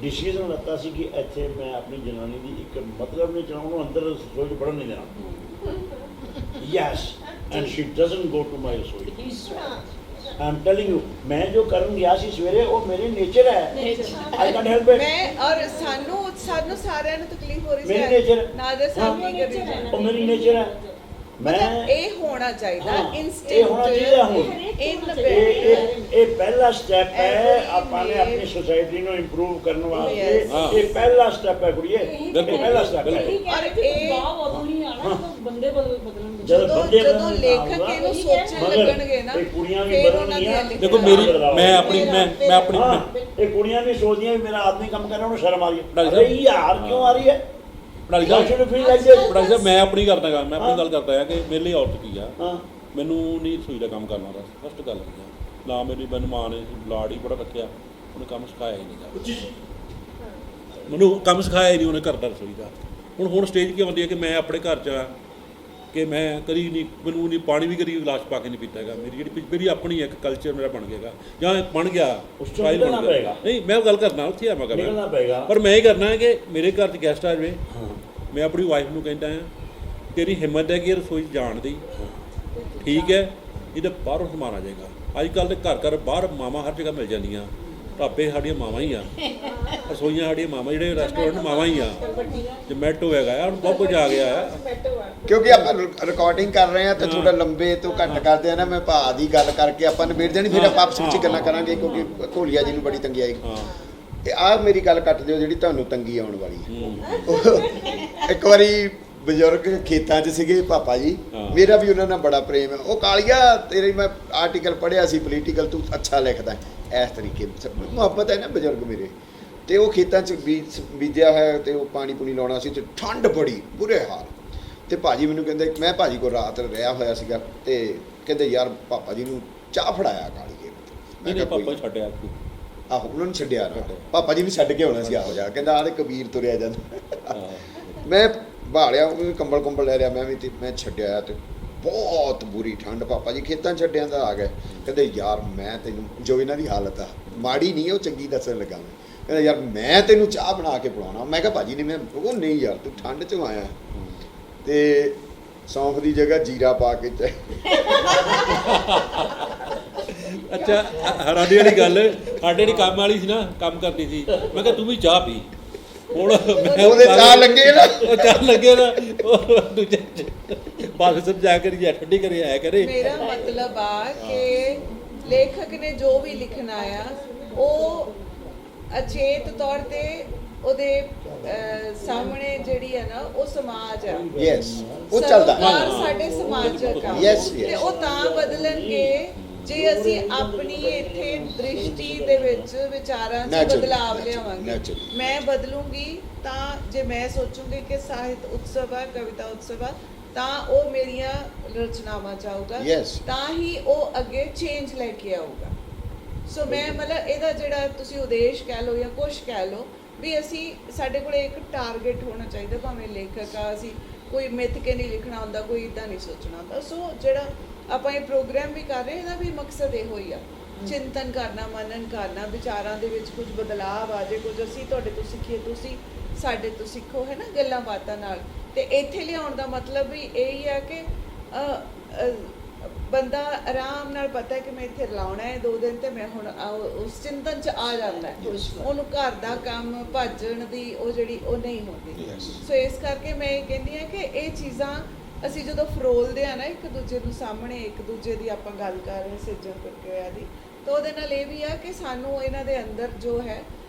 ਡਿਸੀਜਨ ਲੱਤਾ ਸੀ ਕਿ ਇੱਥੇ ਮੈਂ ਆਪਣੀ ਜਨਾਨੀ ਦੀ ਇੱਕ ਮਤਲਬ ਨਹੀਂ ਚਲਾਉਣ ਨੂੰ ਅੰਦਰ ਰਸੋਈ 'ਚ ਵੜਨ ਨਹੀਂ ਦੇਣਾ। Yes, and she doesn't go to my ਰਸੋਈ। ਆਈ ਐਮ ਟੈਲਿੰਗ ਯੂ, ਮੈਂ ਜੋ ਕਰਨ ਗਿਆ ਸੀ ਸਵੇਰੇ ਉਹ ਮੇਰੇ ਨੇਚਰ ਹੈ। I can't help it. ਮੈਂ ਔਰ ਸਾਨੂੰ ਸਾਰਿਆਂ ਨੂੰ ਤਕਲੀਫ ਹੋ ਰਹੀ ਮੇਰੀ ਸੀ nature ਹੈ। ਨਾਦਰ ਸਾਹਿਬ ਕੀ ਕਰੀ ਜਾਣਾ। ਉਹ ਮੇਰੀ ਨੇਚਰ ਹੈ। ਮਤਲਬ ਇਹ ਹੋਣਾ ਚਾਹੀਦਾ ਹਾਂ, ਇਨਸਟਿੰਕਟ। ਇਹ ਹੋਣਾ ਚਾਹੀਦਾ ਹੁਣ। ਇਹ ਇਹ ਪਹਿਲਾ ਸਟੈਪ ਹੈ Every ਆਪਾਂ ਨੇ ਆਪਣੀ ਸੋਸਾਇਟੀ ਨੂੰ ਇੰਪਰੂਵ ਕਰਨ ਵਾਸਤੇ। Yes। ਇਹ ਪਹਿਲਾ ਸਟੈਪ ਹੈ ਕੁੜੀਏ, ਇਹ ਪਹਿਲਾ ਸਟੈਪ ਹੈ। ਬੰਦੇ ਬਦਲਣਗੇ। ਜਦੋਂ ਲੇਖਕ ਇਹਨੂੰ ਸੋਚਣ ਲੱਗਣਗੇ ਨਾ, ਇਹ ਕੁੜੀਆਂ ਵੀ ਫਿਰ ਉਹਨਾਂ ਬਦਲਣਗੀਆਂ। ਦੀਆਂ ਦੇਖੋ ਮੈਂ ਆਪਣੀ ਹਾਂ, ਇਹ ਕੁੜੀਆਂ ਵੀ ਸੋਚਦੀਆਂ ਵੀ ਮੇਰਾ ਆਦਮੀ ਕੰਮ ਕਰ ਰਿਹਾ, ਉਹਨੂੰ ਸ਼ਰਮ ਆ ਰਹੀ ਹੈ। ਡਾਕਟਰ ਅਰੇ ਯਾਰ ਕਿਉਂ ਆ ਰਹੀ ਹੈ? ਪੜਾਈ Why should you feel like this? ਪੜਾਈ ਸਾਹਿਬ ਮੈਂ ਆਪਣੀ ਕਰਦਾਗਾ, ਮੈਂ ਆਪਣੀ ਗੱਲ ਕਰਦਾ ਆ ਕਿ ਮੇਰੇ ਲਈ ਔਰਤ ਕੀ ਆ। ਹਾਂ, ਮੈਨੂੰ ਨਹੀਂ ਰਸੋਈ ਦਾ ਕੰਮ ਕਰਨਾ ਦਾ ਫਸਟ ਗੱਲ ਹੈ ਨਾ। ਮੈਨੂੰ ਮਾਂ ਨੇ ਲਾੜ ਹੀ ਬੜਾ ਰੱਖਿਆ, ਉਹਨੇ ਕੰਮ ਸਿਖਾਇਆ ਹੀ ਨਹੀਂ ਮੈਨੂੰ ਕੰਮ ਸਿਖਾਇਆ ਹੀ ਨਹੀਂ ਉਹਨੇ ਘਰ ਦਾ ਰਸੋਈ ਦਾ। ਹੁਣ ਸਟੇਜ ਕੀ ਆਉਂਦੀ ਹੈ ਕਿ ਮੈਂ ਆਪਣੇ ਘਰ 'ਚ ਆ ਕਿ ਮੈਂ ਕਦੀ ਨਹੀਂ, ਮੈਨੂੰ ਨਹੀਂ ਪਾਣੀ ਵੀ ਕਦੀ ਗਲਾਸ ਪਾ ਕੇ ਨਹੀਂ ਪੀਤਾ ਹੈਗਾ। ਮੇਰੀ ਆਪਣੀ ਇੱਕ ਕਲਚਰ ਮੇਰਾ ਬਣ ਗਿਆਗਾ ਜਾਂ ਬਣ ਗਿਆ ਉਸ ਚੋਂ style ਨਿਕਲਣਾ ਬਣ ਗਿਆ। ਪਏਗਾ। ਨਹੀਂ ਮੈਂ ਉਹ ਗੱਲ ਕਰਨਾ ਉੱਥੇ ਆ ਮੈਂ ਨਿਕਲਣਾ ਕਰਨਾ ਪਏਗਾ। ਪਰ ਮੈਂ ਇਹ ਕਰਨਾ ਹੈ ਕਿ ਮੇਰੇ ਘਰ 'ਚ ਗੈਸਟ ਆ ਜਾਵੇ, ਹਾਂ, ਮੈਂ ਆਪਣੀ ਵਾਈਫ ਨੂੰ ਕਹਿੰਦਾ ਹਾਂ ਤੇਰੀ ਹਿੰਮਤ ਹੈ ਕਿ ਰਸੋਈ 'ਚ ਜਾਣ ਦੀ, ਠੀਕ ਹੈ, ਇਹਦੇ ਬਾਹਰੋਂ ਸਮਾਨ ਆ ਜਾਏਗਾ। ਅੱਜ ਕੱਲ੍ਹ ਦੇ ਘਰ ਬਾਹਰ ਮਾਵਾਂ ਹਰ ਜਗ੍ਹਾ ਮਿਲ ਜਾਂਦੀਆਂ। ਢਾਬੇ ਸਾਡੀਆਂ ਮਾਵਾਂ ਹੀ ਆ, ਰਸੋਈਆਂ ਸਾਡੀਆਂ ਮਾਵਾਂ, ਜਿਹੜੇ ਰੈਸਟੋਰੈਂਟ ਮਾਵਾਂ ਹੀ ਆ, ਜਮੈਟੋ ਹੈਗਾ ਆ, ਹੁਣ ਬਹੁਤ ਕੁਝ ਆ ਗਿਆ ਆ। ਕਿਉਂਕਿ ਆਪਾਂ ਰਿਕਾਰਡਿੰਗ ਕਰ ਰਹੇ ਆ ਤੇ ਥੋੜਾ ਲੰਬੇ ਤੋਂ ਘੱਟ ਕਰਦੇ ਆ ਨਾ। ਮੈਂ ਭਾ ਦੀ ਗੱਲ ਕਰਕੇ ਆਪਾਂ ਨਿਬੇੜ ਦੇਣੀ, ਫਿਰ ਆਪਾਂ ਆਪਸ ਵਿੱਚ ਗੱਲਾਂ ਕਰਾਂਗੇ ਕਿਉਂਕਿ ਘੋਲੀਆ ਜੀ ਨੂੰ ਬੜੀ ਤੰਗੀ ਆਏਗੀ। ਹਾਂ ਤੇ ਆਹ ਮੇਰੀ ਗੱਲ ਕੱਟ ਦਿਓ ਜਿਹੜੀ ਤੁਹਾਨੂੰ ਤੰਗੀ ਆਉਣ ਵਾਲੀ ਹੈ। ਇੱਕ ਵਾਰੀ ਬਜ਼ੁਰਗ ਖੇਤਾਂ 'ਚ ਸੀਗੇ ਪਾਪਾ ਜੀ, ਹਾਂ। ਮੇਰਾ ਵੀ ਉਹਨਾਂ ਨਾਲ ਬੜਾ ਪ੍ਰੇਮ ਹੈ। ਉਹ ਕਾਲੀਆ ਤੇਰੇ ਮੈਂ ਆਰਟੀਕਲ ਪੜ੍ਹਿਆ ਸੀ ਪੋਲੀਟੀਕਲ, ਤੂੰ ਅੱਛਾ ਲਿਖਦਾ ਇਸ ਤਰੀਕੇ ਮੁਹੱਬਤ ਹੈ ਨਾ ਬਜ਼ੁਰਗ ਮੇਰੇ। ਤੇ ਉਹ ਖੇਤਾਂ 'ਚ ਬੀਜਿਆ ਹੋਇਆ ਤੇ ਉਹ ਪਾਣੀ ਪੂਣੀ ਲਾਉਣਾ ਸੀ ਤੇ ਠੰਡ ਬੜੀ ਬੁਰੇ ਹਾਲ। ਤੇ ਭਾਜੀ ਮੈਨੂੰ ਕਹਿੰਦੇ, ਮੈਂ ਭਾਜੀ ਕੋਲ ਰਾਤ ਰਿਹਾ ਹੋਇਆ ਸੀਗਾ ਤੇ ਕਹਿੰਦੇ ਯਾਰ ਪਾਪਾ ਜੀ ਨੂੰ ਚਾਹ ਫੜਾਇਆ ਕਾਲੀਏ। ਨਹੀਂ ਨਹੀਂ ਪਾਪਾ ਛੱਡਿਆ ਤੂੰ। ਆਹੋ ਉਹਨਾਂ ਨੂੰ ਛੱਡਿਆ ਨਾ, ਪਾਪਾ ਜੀ ਨੂੰ ਛੱਡ ਕੇ ਆਉਣਾ ਸੀ। ਆਹੋ ਜਾ ਕਹਿੰਦਾ ਆਹ ਤੇ ਕਬੀਰ ਤੁਰਿਆ ਜਾਂਦਾ। ਮੈਂ ਭਾਲਿਆ, ਉਹ ਕੰਬਲ ਲੈ ਰਿਹਾ ਮੈਂ ਵੀ, ਤੇ ਮੈਂ ਛੱਡਿਆ ਤੇ ਬਹੁਤ ਬੁਰੀ ਠੰਡ। ਪਾਪਾ ਜੀ ਖੇਤਾਂ ਛੱਡਿਆਂ ਦਾ ਆ ਗਏ, ਕਹਿੰਦੇ ਯਾਰ ਮੈਂ ਤੈਨੂੰ, ਜੋ ਇਹਨਾਂ ਦੀ ਹਾਲਤ ਆ ਮਾੜੀ ਨਹੀਂ, ਉਹ ਚੰਗੀ ਦੱਸਣ ਲੱਗਾ ਮੈਂ। ਕਹਿੰਦਾ ਯਾਰ ਮੈਂ ਤੈਨੂੰ ਚਾਹ ਬਣਾ ਕੇ ਪਿਲਾਉਣਾ। ਮੈਂ ਕਿਹਾ ਭਾਜੀ ਨਹੀਂ, ਉਹ ਨਹੀਂ ਯਾਰ ਤੂੰ ਠੰਡ 'ਚੋਂ ਆਇਆ। ਤੇ ਸੌਂਫ ਦੀ ਜਗ੍ਹਾ ਜੀਰਾ ਪਾ ਕੇ ਅੱਛਾ ਸਾਡੇ ਵਾਲੀ ਗੱਲ, ਸਾਡੇ ਜਿਹੜੀ ਕੰਮ ਵਾਲੀ ਸੀ ਨਾ, ਕੰਮ ਕਰਦੀ ਸੀ, ਮੈਂ ਕਿਹਾ ਤੂੰ ਵੀ ਚਾਹ ਪੀ। ਹੁਣ ਉਹਦੇ ਚਾਹ ਲੱਗੇ ਨਾ, ਉਹ ਚਾਹ ਲੱਗੇ ਨਾ, ਉਹ ਦੂਜੇ ਬਸ ਸਮਝਾ ਕਰੀ ਜਾਂ ਠੰਡੀ ਕਰੀ ਆਇਆ ਕਰੇ। ਮੇਰਾ ਮਤਲਬ ਆ ਕਿ ਲੇਖਕ ਨੇ ਜੋ ਵੀ ਲਿਖਣਾ ਆ ਉਹ ਅਚੇਤ ਤੌਰ ਤੇ ਉਹਦੇ ਸਾਹਮਣੇ ਜਿਹੜੀ ਹੈ ਨਾ ਉਹ ਸਮਾਜ ਆ। ਯੈਸ, ਉਹ ਚੱਲਦਾ ਸਰੋਕਾਰ ਸਾਡੇ ਸਮਾਜਕ ਆ। Yes, yes. ਤੇ ਉਹ ਤਾਂ ਬਦਲਣਗੇ ਜੇ ਅਸੀਂ ਆਪਣੀ ਇੱਥੇ ਦ੍ਰਿਸ਼ਟੀ ਦੇ ਵਿੱਚ ਵਿਚਾਰਾਂ 'ਚ Naturally, ਬਦਲਾਵ naturally, ਲਿਆਵਾਂਗੇ। naturally. ਮੈਂ ਬਦਲੂੰਗੀ ਤਾਂ ਜੇ ਮੈਂ ਸੋਚੂੰਗੀ ਕਿ ਸਾਹਿਤ ਉਤਸਵ ਆ, ਕਵਿਤਾ ਉਤਸਵ ਆ, ਤਾਂ ਉਹ ਮੇਰੀਆਂ ਰਚਨਾਵਾਂ 'ਚ ਆਊਗਾ, Yes. ਤਾਂ ਹੀ ਉਹ ਅੱਗੇ ਚੇਂਜ ਲੈ ਕੇ ਆਊਗਾ। ਸੋ ਮੈਂ ਮਤਲਬ ਇਹਦਾ ਜਿਹੜਾ ਤੁਸੀਂ ਉਦੇਸ਼ ਕਹਿ ਲਓ ਜਾਂ ਕੁਛ ਕਹਿ ਲਓ ਵੀ ਅਸੀਂ ਸਾਡੇ ਕੋਲ ਇੱਕ ਟਾਰਗੇਟ ਹੋਣਾ ਚਾਹੀਦਾ, ਭਾਵੇਂ ਲੇਖਕ ਆ, ਅਸੀਂ ਕੋਈ ਮਿੱਥ ਕੇ ਨਹੀਂ ਲਿਖਣਾ ਹੁੰਦਾ, ਕੋਈ ਇੱਦਾਂ ਨਹੀਂ ਸੋਚਣਾ ਹੁੰਦਾ। ਸੋ ਜਿਹੜਾ ਆਪਾਂ ਇਹ ਪ੍ਰੋਗਰਾਮ ਵੀ ਕਰ ਰਹੇ ਇਹਦਾ ਵੀ ਮਕਸਦ ਇਹੋ ਹੀ ਆ, ਚਿੰਤਨ ਕਰਨਾ, ਮਨਨ ਕਰਨਾ, ਵਿਚਾਰਾਂ ਦੇ ਵਿੱਚ ਕੁਝ ਬਦਲਾਵ ਆ ਜੇ, ਕੁਝ ਅਸੀਂ ਤੁਹਾਡੇ ਤੋਂ ਸਿੱਖੀਏ, ਤੁਸੀਂ ਸਾਡੇ ਤੋਂ ਸਿੱਖੋ, ਹੈ ਨਾ, ਗੱਲਾਂ ਬਾਤਾਂ ਨਾਲ। ਤੇ ਇੱਥੇ ਲਿਆਉਣ ਦਾ ਮਤਲਬ ਵੀ ਇਹੀ ਆ ਕਿ ਬੰਦਾ ਆਰਾਮ ਨਾਲ ਪਤਾ ਹੈ ਕਿ ਮੈਂ ਇੱਥੇ ਲਾਉਣਾ ਹੈ 2 ਦਿਨ, ਤੇ ਮੈਂ ਹੁਣ ਉਸ ਚਿੰਤਨ 'ਚ ਆ ਜਾਂਦਾ ਹੈ। ਉਹਨੂੰ ਘਰ ਦਾ ਕੰਮ ਭੱਜਣ ਦੀ ਉਹ ਜਿਹੜੀ ਉਹ ਨਹੀਂ ਹੁੰਦੀ। ਸੋ ਇਸ ਕਰਕੇ ਮੈਂ ਇਹ ਕਹਿੰਦੀ ਹਾਂ ਕਿ ਇਹ ਚੀਜ਼ਾਂ ਅਸੀਂ ਜਦੋਂ ਫਰੋਲਦੇ ਆ ਨਾ ਇੱਕ ਦੂਜੇ ਨੂੰ ਸਾਹਮਣੇ, ਇੱਕ ਦੂਜੇ ਦੀ ਆਪਾਂ ਗੱਲ ਕਰ ਰਹੇ ਸਿਰਜਣ ਪ੍ਰਕਿਰਿਆ ਦੀ, ਤਾਂ ਉਹਦੇ ਨਾਲ ਇਹ ਵੀ ਆ ਕਿ ਸਾਨੂੰ ਇਹਨਾਂ ਦੇ ਅੰਦਰ ਜੋ ਹੈ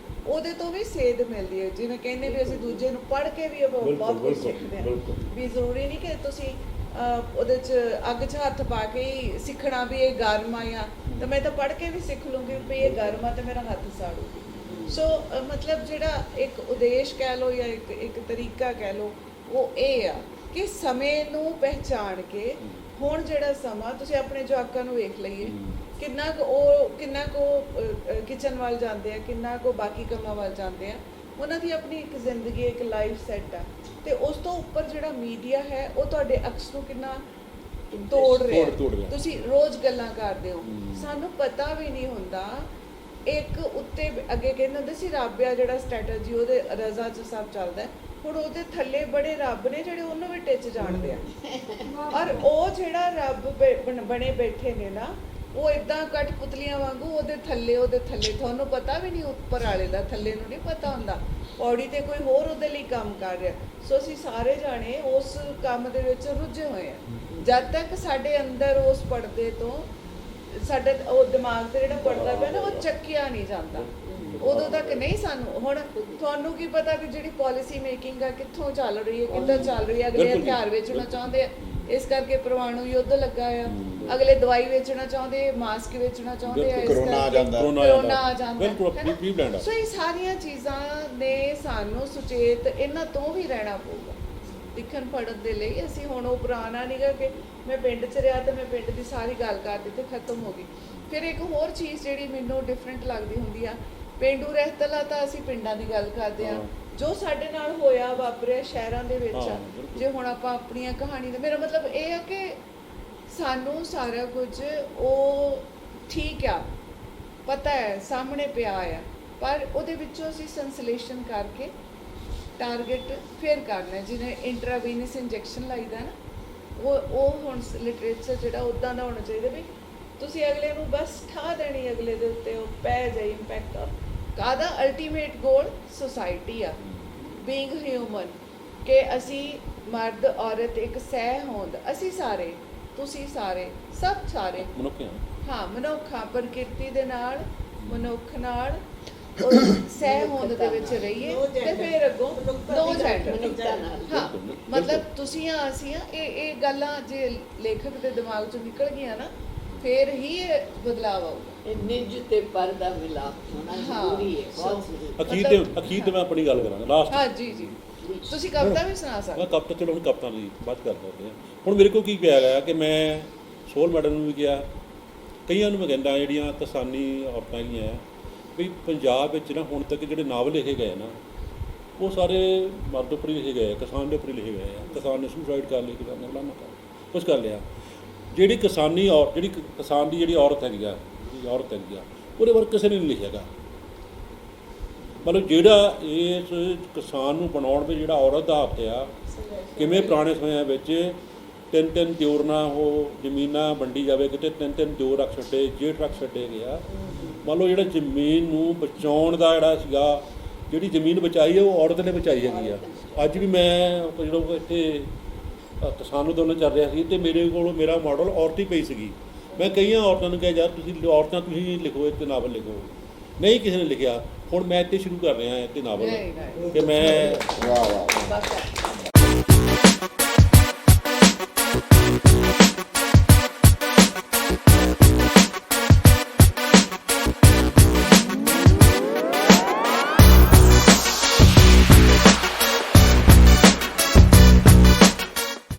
ਉਹਦੇ ਤੋਂ ਵੀ ਸੇਧ ਮਿਲਦੀ ਹੈ। ਜਿਵੇਂ ਕਹਿੰਦੇ ਵੀ ਅਸੀਂ ਦੂਜੇ ਨੂੰ ਪੜ੍ਹ ਕੇ ਵੀ ਬਹੁਤ ਕੁਝ ਸਿੱਖਦੇ ਹਾਂ, ਵੀ ਜ਼ਰੂਰੀ ਨਹੀਂ ਕਿ ਤੁਸੀਂ ਉਹਦੇ 'ਚ ਅੱਗ 'ਚ ਹੱਥ ਪਾ ਕੇ ਹੀ ਸਿੱਖਣਾ ਵੀ ਇਹ ਗਰਮ ਆ, ਤਾਂ ਮੈਂ ਤਾਂ ਪੜ੍ਹ ਕੇ ਵੀ ਸਿੱਖ ਲੂੰਗੀ ਵੀ ਇਹ ਗਰਮ ਆ ਤੇ ਮੇਰਾ ਹੱਥ ਸਾੜੂਗੀ। ਸੋ ਮਤਲਬ ਜਿਹੜਾ ਇੱਕ ਉਦੇਸ਼ ਕਹਿ ਲਓ ਜਾਂ ਇੱਕ ਤਰੀਕਾ ਕਹਿ ਲਓ, ਉਹ ਇਹ ਆ ਕਿ ਸਮੇਂ ਨੂੰ ਪਹਿਚਾਣ ਕੇ ਹੁਣ ਜਿਹੜਾ ਸਮਾਂ ਤੁਸੀਂ ਆਪਣੇ ਜਵਾਕਾਂ ਨੂੰ ਵੇਖ ਲਈਏ, ਕਿੰਨਾ ਕੁ ਕਿਚਨ ਵੱਲ ਜਾਂਦੇ ਆ, ਕਿੰਨਾ ਕੁ ਬਾਕੀ ਕੰਮਾਂ ਵੱਲ ਜਾਂਦੇ ਆ। ਉਹਨਾਂ ਦੀ ਆਪਣੀ ਇੱਕ ਜ਼ਿੰਦਗੀ, ਇੱਕ ਲਾਈਫ ਸੈੱਟ ਆ, ਤੇ ਉਸ ਤੋਂ ਉੱਪਰ ਜਿਹੜਾ ਮੀਡੀਆ ਹੈ ਉਹ ਤੁਹਾਡੇ ਅਕਸ ਨੂੰ ਕਿੰਨਾ ਤੋੜ ਰਿਹਾ। ਤੁਸੀਂ ਰੋਜ਼ ਗੱਲਾਂ ਕਰਦੇ ਹੋ, ਸਾਨੂੰ ਪਤਾ ਵੀ ਨਹੀਂ ਹੁੰਦਾ। ਇੱਕ ਉੱਤੇ ਅੱਗੇ ਕਹਿੰਦੇ ਹੁੰਦੇ ਸੀ ਰੱਬ ਆ ਜਿਹੜਾ ਸਟ੍ਰੈਟਜੀ, ਉਹਦੇ ਰਜ਼ਾ 'ਚ ਸਭ ਚੱਲਦਾ। ਹੁਣ ਉਹਦੇ ਥੱਲੇ ਬੜੇ ਰੱਬ ਨੇ ਜਿਹੜੇ ਉਹਨੂੰ ਵੀ ਟਿੱਚ ਜਾਣਦੇ ਆ, ਔਰ ਉਹ ਜਿਹੜਾ ਰੱਬ ਬਣੇ ਬੈਠੇ ਨੇ ਨਾ, ਉਹ ਇਦਾਂ ਕਠਪੁਤਲੀਆਂ ਵਾਂਗੂ ਉਹਦੇ ਥੱਲੇ ਤੁਹਾਨੂੰ ਪਤਾ ਵੀ ਨਹੀਂ ਉੱਪਰ ਵਾਲੇ ਦਾ, ਥੱਲੇ ਨੂੰ ਨਹੀਂ ਪਤਾ ਹੁੰਦਾ, ਪੌੜੀ ਤੇ ਕੋਈ ਹੋਰ ਉਹਦੇ ਲਈ ਕੰਮ ਕਰ ਰਿਹਾ। ਸੋ ਅਸੀਂ ਸਾਰੇ ਜਾਣੇ ਉਸ ਕੰਮ ਦੇ ਵਿੱਚ ਰੁੱਝੇ ਹੋਏ ਆ। ਜਦ ਤੱਕ ਸਾਡੇ ਅੰਦਰ ਉਸ ਪਰਦੇ ਤੋਂ ਸਾਡੇ ਉਹ ਦਿਮਾਗ ਤੇ ਜਿਹੜਾ ਪਰਦਾ ਪਿਆ ਨਾ ਉਹ ਚੱਕਿਆ ਨਹੀਂ ਜਾਂਦਾ, ਉਦੋਂ ਤੱਕ ਨਹੀਂ ਸਾਨੂੰ। ਹੁਣ ਤੁਹਾਨੂੰ ਕੀ ਪਤਾ ਵੀ ਜਿਹੜੀ ਪਾਲਿਸੀ ਮੇਕਿੰਗ ਆ ਕਿੱਥੋਂ ਚੱਲ ਰਹੀ ਹੈ, ਕਿੱਦਾਂ ਚੱਲ ਰਹੀ ਹੈ। ਅਗਲੇ ਹਥਿਆਰ ਵੇਚਣਾ ਚਾਹੁੰਦੇ ਆ, ਇਸ ਕਰਕੇ ਪਰਮਾਣੂ ਯੁੱਧ ਲੱਗਾ ਆ। ਅਗਲੇ ਦਵਾਈ ਵੇਚਣਾ ਚਾਹੁੰਦੇ, ਮਾਸਕ ਵੇਚਣਾ ਚਾਹੁੰਦੇ ਆ, ਇਸ ਕਰਕੇ ਕਰੋਨਾ ਆ ਜਾਂਦਾ। ਸੋ ਇਹ ਸਾਰੀਆਂ ਚੀਜ਼ਾਂ ਨੇ ਸਾਨੂੰ ਸੁਚੇਤ ਇਹਨਾਂ ਤੋਂ ਵੀ ਰਹਿਣਾ ਪਊਗਾ ਲਿਖਣ ਪੜ੍ਹਨ ਦੇ ਲਈ। ਅਸੀਂ ਹੁਣ ਉਹ ਪੁਰਾਣਾ ਨਹੀਂਗਾ ਕਿ ਮੈਂ ਪਿੰਡ 'ਚ ਰਿਹਾ ਤੇ ਮੈਂ ਪਿੰਡ ਦੀ ਸਾਰੀ ਗੱਲ ਕਰ ਦਿੱਤੀ, ਖਤਮ ਹੋ ਗਈ। ਫਿਰ ਇੱਕ ਹੋਰ ਚੀਜ਼ ਜਿਹੜੀ ਮੈਨੂੰ ਡਿਫਰੈਂਟ ਲੱਗਦੀ ਹੁੰਦੀ ਆ, ਪੇਂਡੂ ਰਹਿਤਲਾ ਤਾਂ ਅਸੀਂ ਪਿੰਡਾਂ ਦੀ ਗੱਲ ਕਰਦੇ ਆ, ਜੋ ਸਾਡੇ ਨਾਲ ਹੋਇਆ ਵਾਪਰਿਆ ਸ਼ਹਿਰਾਂ ਦੇ ਵਿੱਚ ਆ। ਜੇ ਹੁਣ ਆਪਾਂ ਆਪਣੀਆਂ ਕਹਾਣੀ ਦਾ, ਮੇਰਾ ਮਤਲਬ ਇਹ ਆ ਕਿ ਸਾਨੂੰ ਸਾਰਾ ਕੁਝ ਉਹ ਠੀਕ ਆ, ਪਤਾ ਹੈ, ਸਾਹਮਣੇ ਪਿਆ ਆ, ਪਰ ਉਹਦੇ ਵਿੱਚੋਂ ਅਸੀਂ ਸੰਸਲੇਸ਼ਨ ਕਰਕੇ ਟਾਰਗੇਟ ਫਿਰ ਕਰਨਾ। ਜਿਵੇਂ ਇੰਟਰਾਵੀਨਸ ਇੰਜੈਕਸ਼ਨ ਲਾਈਦਾ ਨਾ, ਉਹ ਹੁਣ ਲਿਟਰੇਚਰ ਜਿਹੜਾ ਉੱਦਾਂ ਦਾ ਹੋਣਾ ਚਾਹੀਦਾ ਵੀ ਤੁਸੀਂ ਅਗਲੇ ਨੂੰ ਬਸ ਠਾ ਦੇਣੀ, ਅਗਲੇ ਦੇ ਉੱਤੇ ਉਹ ਪੈ ਜਾਏ ਇੰਪੈਕਟ। ਕਾਹਦਾ ਅਲਟੀਮੇਟ ਗੋਲ ਸੁਸਾਇਟੀ ਆ, ਬੀਇੰਗ ਹਿਊਮਨ, ਕਿ ਅਸੀਂ ਮਰਦ ਔਰਤ ਇੱਕ ਸਹਿ ਹੋਂਦ, ਅਸੀਂ ਸਾਰੇ, ਤੁਸੀਂ ਸਾਰੇ, ਸਭ ਸਾਰੇ ਹਾਂ ਮਨੁੱਖਾਂ, ਪ੍ਰਕਿਰਤੀ ਦੇ ਨਾਲ, ਮਨੁੱਖ ਨਾਲ ਸਹਿ ਹੋਂਦ ਦੇ ਵਿੱਚ ਰਹੀਏ। ਤੇ ਫਿਰ ਅੱਗੋਂ ਦੋ ਜੈਂਡਰ, ਹਾਂ ਮਤਲਬ ਤੁਸੀਂ ਆ ਅਸੀਂ ਆ, ਇਹ ਗੱਲਾਂ ਜੇ ਲੇਖਕ ਦੇ ਦਿਮਾਗ ਚੋਂ ਨਿਕਲ ਗਈਆਂ ਨਾ, ਫਿਰ ਹੀ ਇਹ ਬਦਲਾਵ ਆਊਗਾ। ਇਹ ਨਿੱਜ ਤੇ ਪਰਦਾ ਮਿਲਾਪ ਹੋਣਾ ਜ਼ਰੂਰੀ ਹੈ, ਬਹੁਤ ਜ਼ਰੂਰੀ। ਅਖੀਰ ਤੇ ਮੈਂ ਆਪਣੀ ਗੱਲ ਕਰਾਂਗਾ ਲਾਸਟ। ਹਾਂ ਜੀ ਜੀ, ਤੁਸੀਂ ਕਵਿਤਾ ਵੀ ਸੁਣਾ ਸਕਦੇ। ਮੈਂ ਕਵਿਤਾ, ਚਲੋ ਹੁਣ ਕਵਿਤਾ ਦੀ ਬਾਤ ਕਰ ਸਕਦੇ ਹਾਂ। ਹੁਣ ਮੇਰੇ ਕੋਲ ਕੀ ਪਿਆ ਗਿਆ ਕਿ ਮੈਂ ਸੋਲ ਮੈਡਲ ਨੂੰ ਵੀ ਗਿਆ, ਕਈਆਂ ਨੂੰ ਮੈਂ ਕਹਿੰਦਾ ਜਿਹੜੀਆਂ ਕਿਸਾਨੀ ਔਰਤਾਂ ਹੈਗੀਆਂ ਵੀ ਪੰਜਾਬ ਵਿੱਚ ਨਾ ਹੁਣ ਤੱਕ ਜਿਹੜੇ ਨਾਵਲ ਲਿਖੇ ਗਏ ਨਾ, ਉਹ ਸਾਰੇ ਮਰਦ ਉੱਪਰ ਹੀ ਲਿਖੇ ਗਏ, ਕਿਸਾਨ ਦੇ ਉੱਪਰ ਹੀ ਲਿਖੇ ਗਏ ਆ। ਕਿਸਾਨ ਨੇ ਸੁਸਾਈਡ ਕਰ ਲਈ, ਕਿਸਾਨ ਨੇ ਫਲਾਣਾ ਕੁਛ ਕਰ ਲਿਆ। ਜਿਹੜੀ ਕਿਸਾਨ ਦੀ ਜਿਹੜੀ ਔਰਤ ਹੈਗੀ ਆ, ਉਹਦੇ ਬਾਰੇ ਕਿਸੇ ਨੇ ਨਹੀਂ ਲਿਖਿਆ ਗਾ। ਮਤਲਬ ਜਿਹੜਾ ਇਸ ਕਿਸਾਨ ਨੂੰ ਬਣਾਉਣ ਵਿੱਚ ਜਿਹੜਾ ਔਰਤ ਦਾ ਹੱਥ ਆ, ਕਿਵੇਂ ਪੁਰਾਣੇ ਸਮਿਆਂ ਵਿੱਚ 3-3 ਦਿਓਰ ਨਾਲ ਉਹ ਜ਼ਮੀਨਾਂ ਵੰਡੀ ਜਾਵੇ, ਕਿਤੇ 3-3 ਦਿਓਰ ਰੱਖ ਛੱਡੇ, ਜੇਠ ਰੱਖ ਛੱਡੇ ਗਿਆ। ਮੰਨ ਲਓ ਜਿਹੜਾ ਜ਼ਮੀਨ ਨੂੰ ਬਚਾਉਣ ਦਾ ਜਿਹੜਾ ਸੀਗਾ, ਜਿਹੜੀ ਜ਼ਮੀਨ ਬਚਾਈ ਹੈ ਉਹ ਔਰਤ ਨੇ ਬਚਾਈ ਹੈਗੀ ਆ। ਅੱਜ ਵੀ ਮੈਂ ਜਦੋਂ ਇੱਥੇ ਕਿਸਾਨ ਅੰਦੋਲਨ ਚੱਲ ਰਿਹਾ ਸੀ ਤੇ ਮੇਰੇ ਕੋਲ ਮੇਰਾ ਮਾਡਲ ਔਰਤ ਹੀ ਪਈ ਸੀਗੀ। ਮੈਂ ਕਈਆਂ ਔਰਤਾਂ ਨੂੰ ਕਿਹਾ ਯਾਰ ਤੁਸੀਂ ਔਰਤਾਂ ਤੁਸੀਂ ਲਿਖੋ, ਇੱਕ ਨਾਵਲ ਲਿਖੋ, ਨਹੀਂ ਕਿਸੇ ਨੇ ਲਿਖਿਆ। ਹੁਣ ਮੈਂ ਇੱਥੇ ਸ਼ੁਰੂ ਕਰ ਰਿਹਾ ਇੱਥੇ ਨਾਵਲ ਨਹੀਂ, ਨਹੀਂ। ਕਿ ਮੈਂ ਵਾਹ ਵਾਹ ਬਸ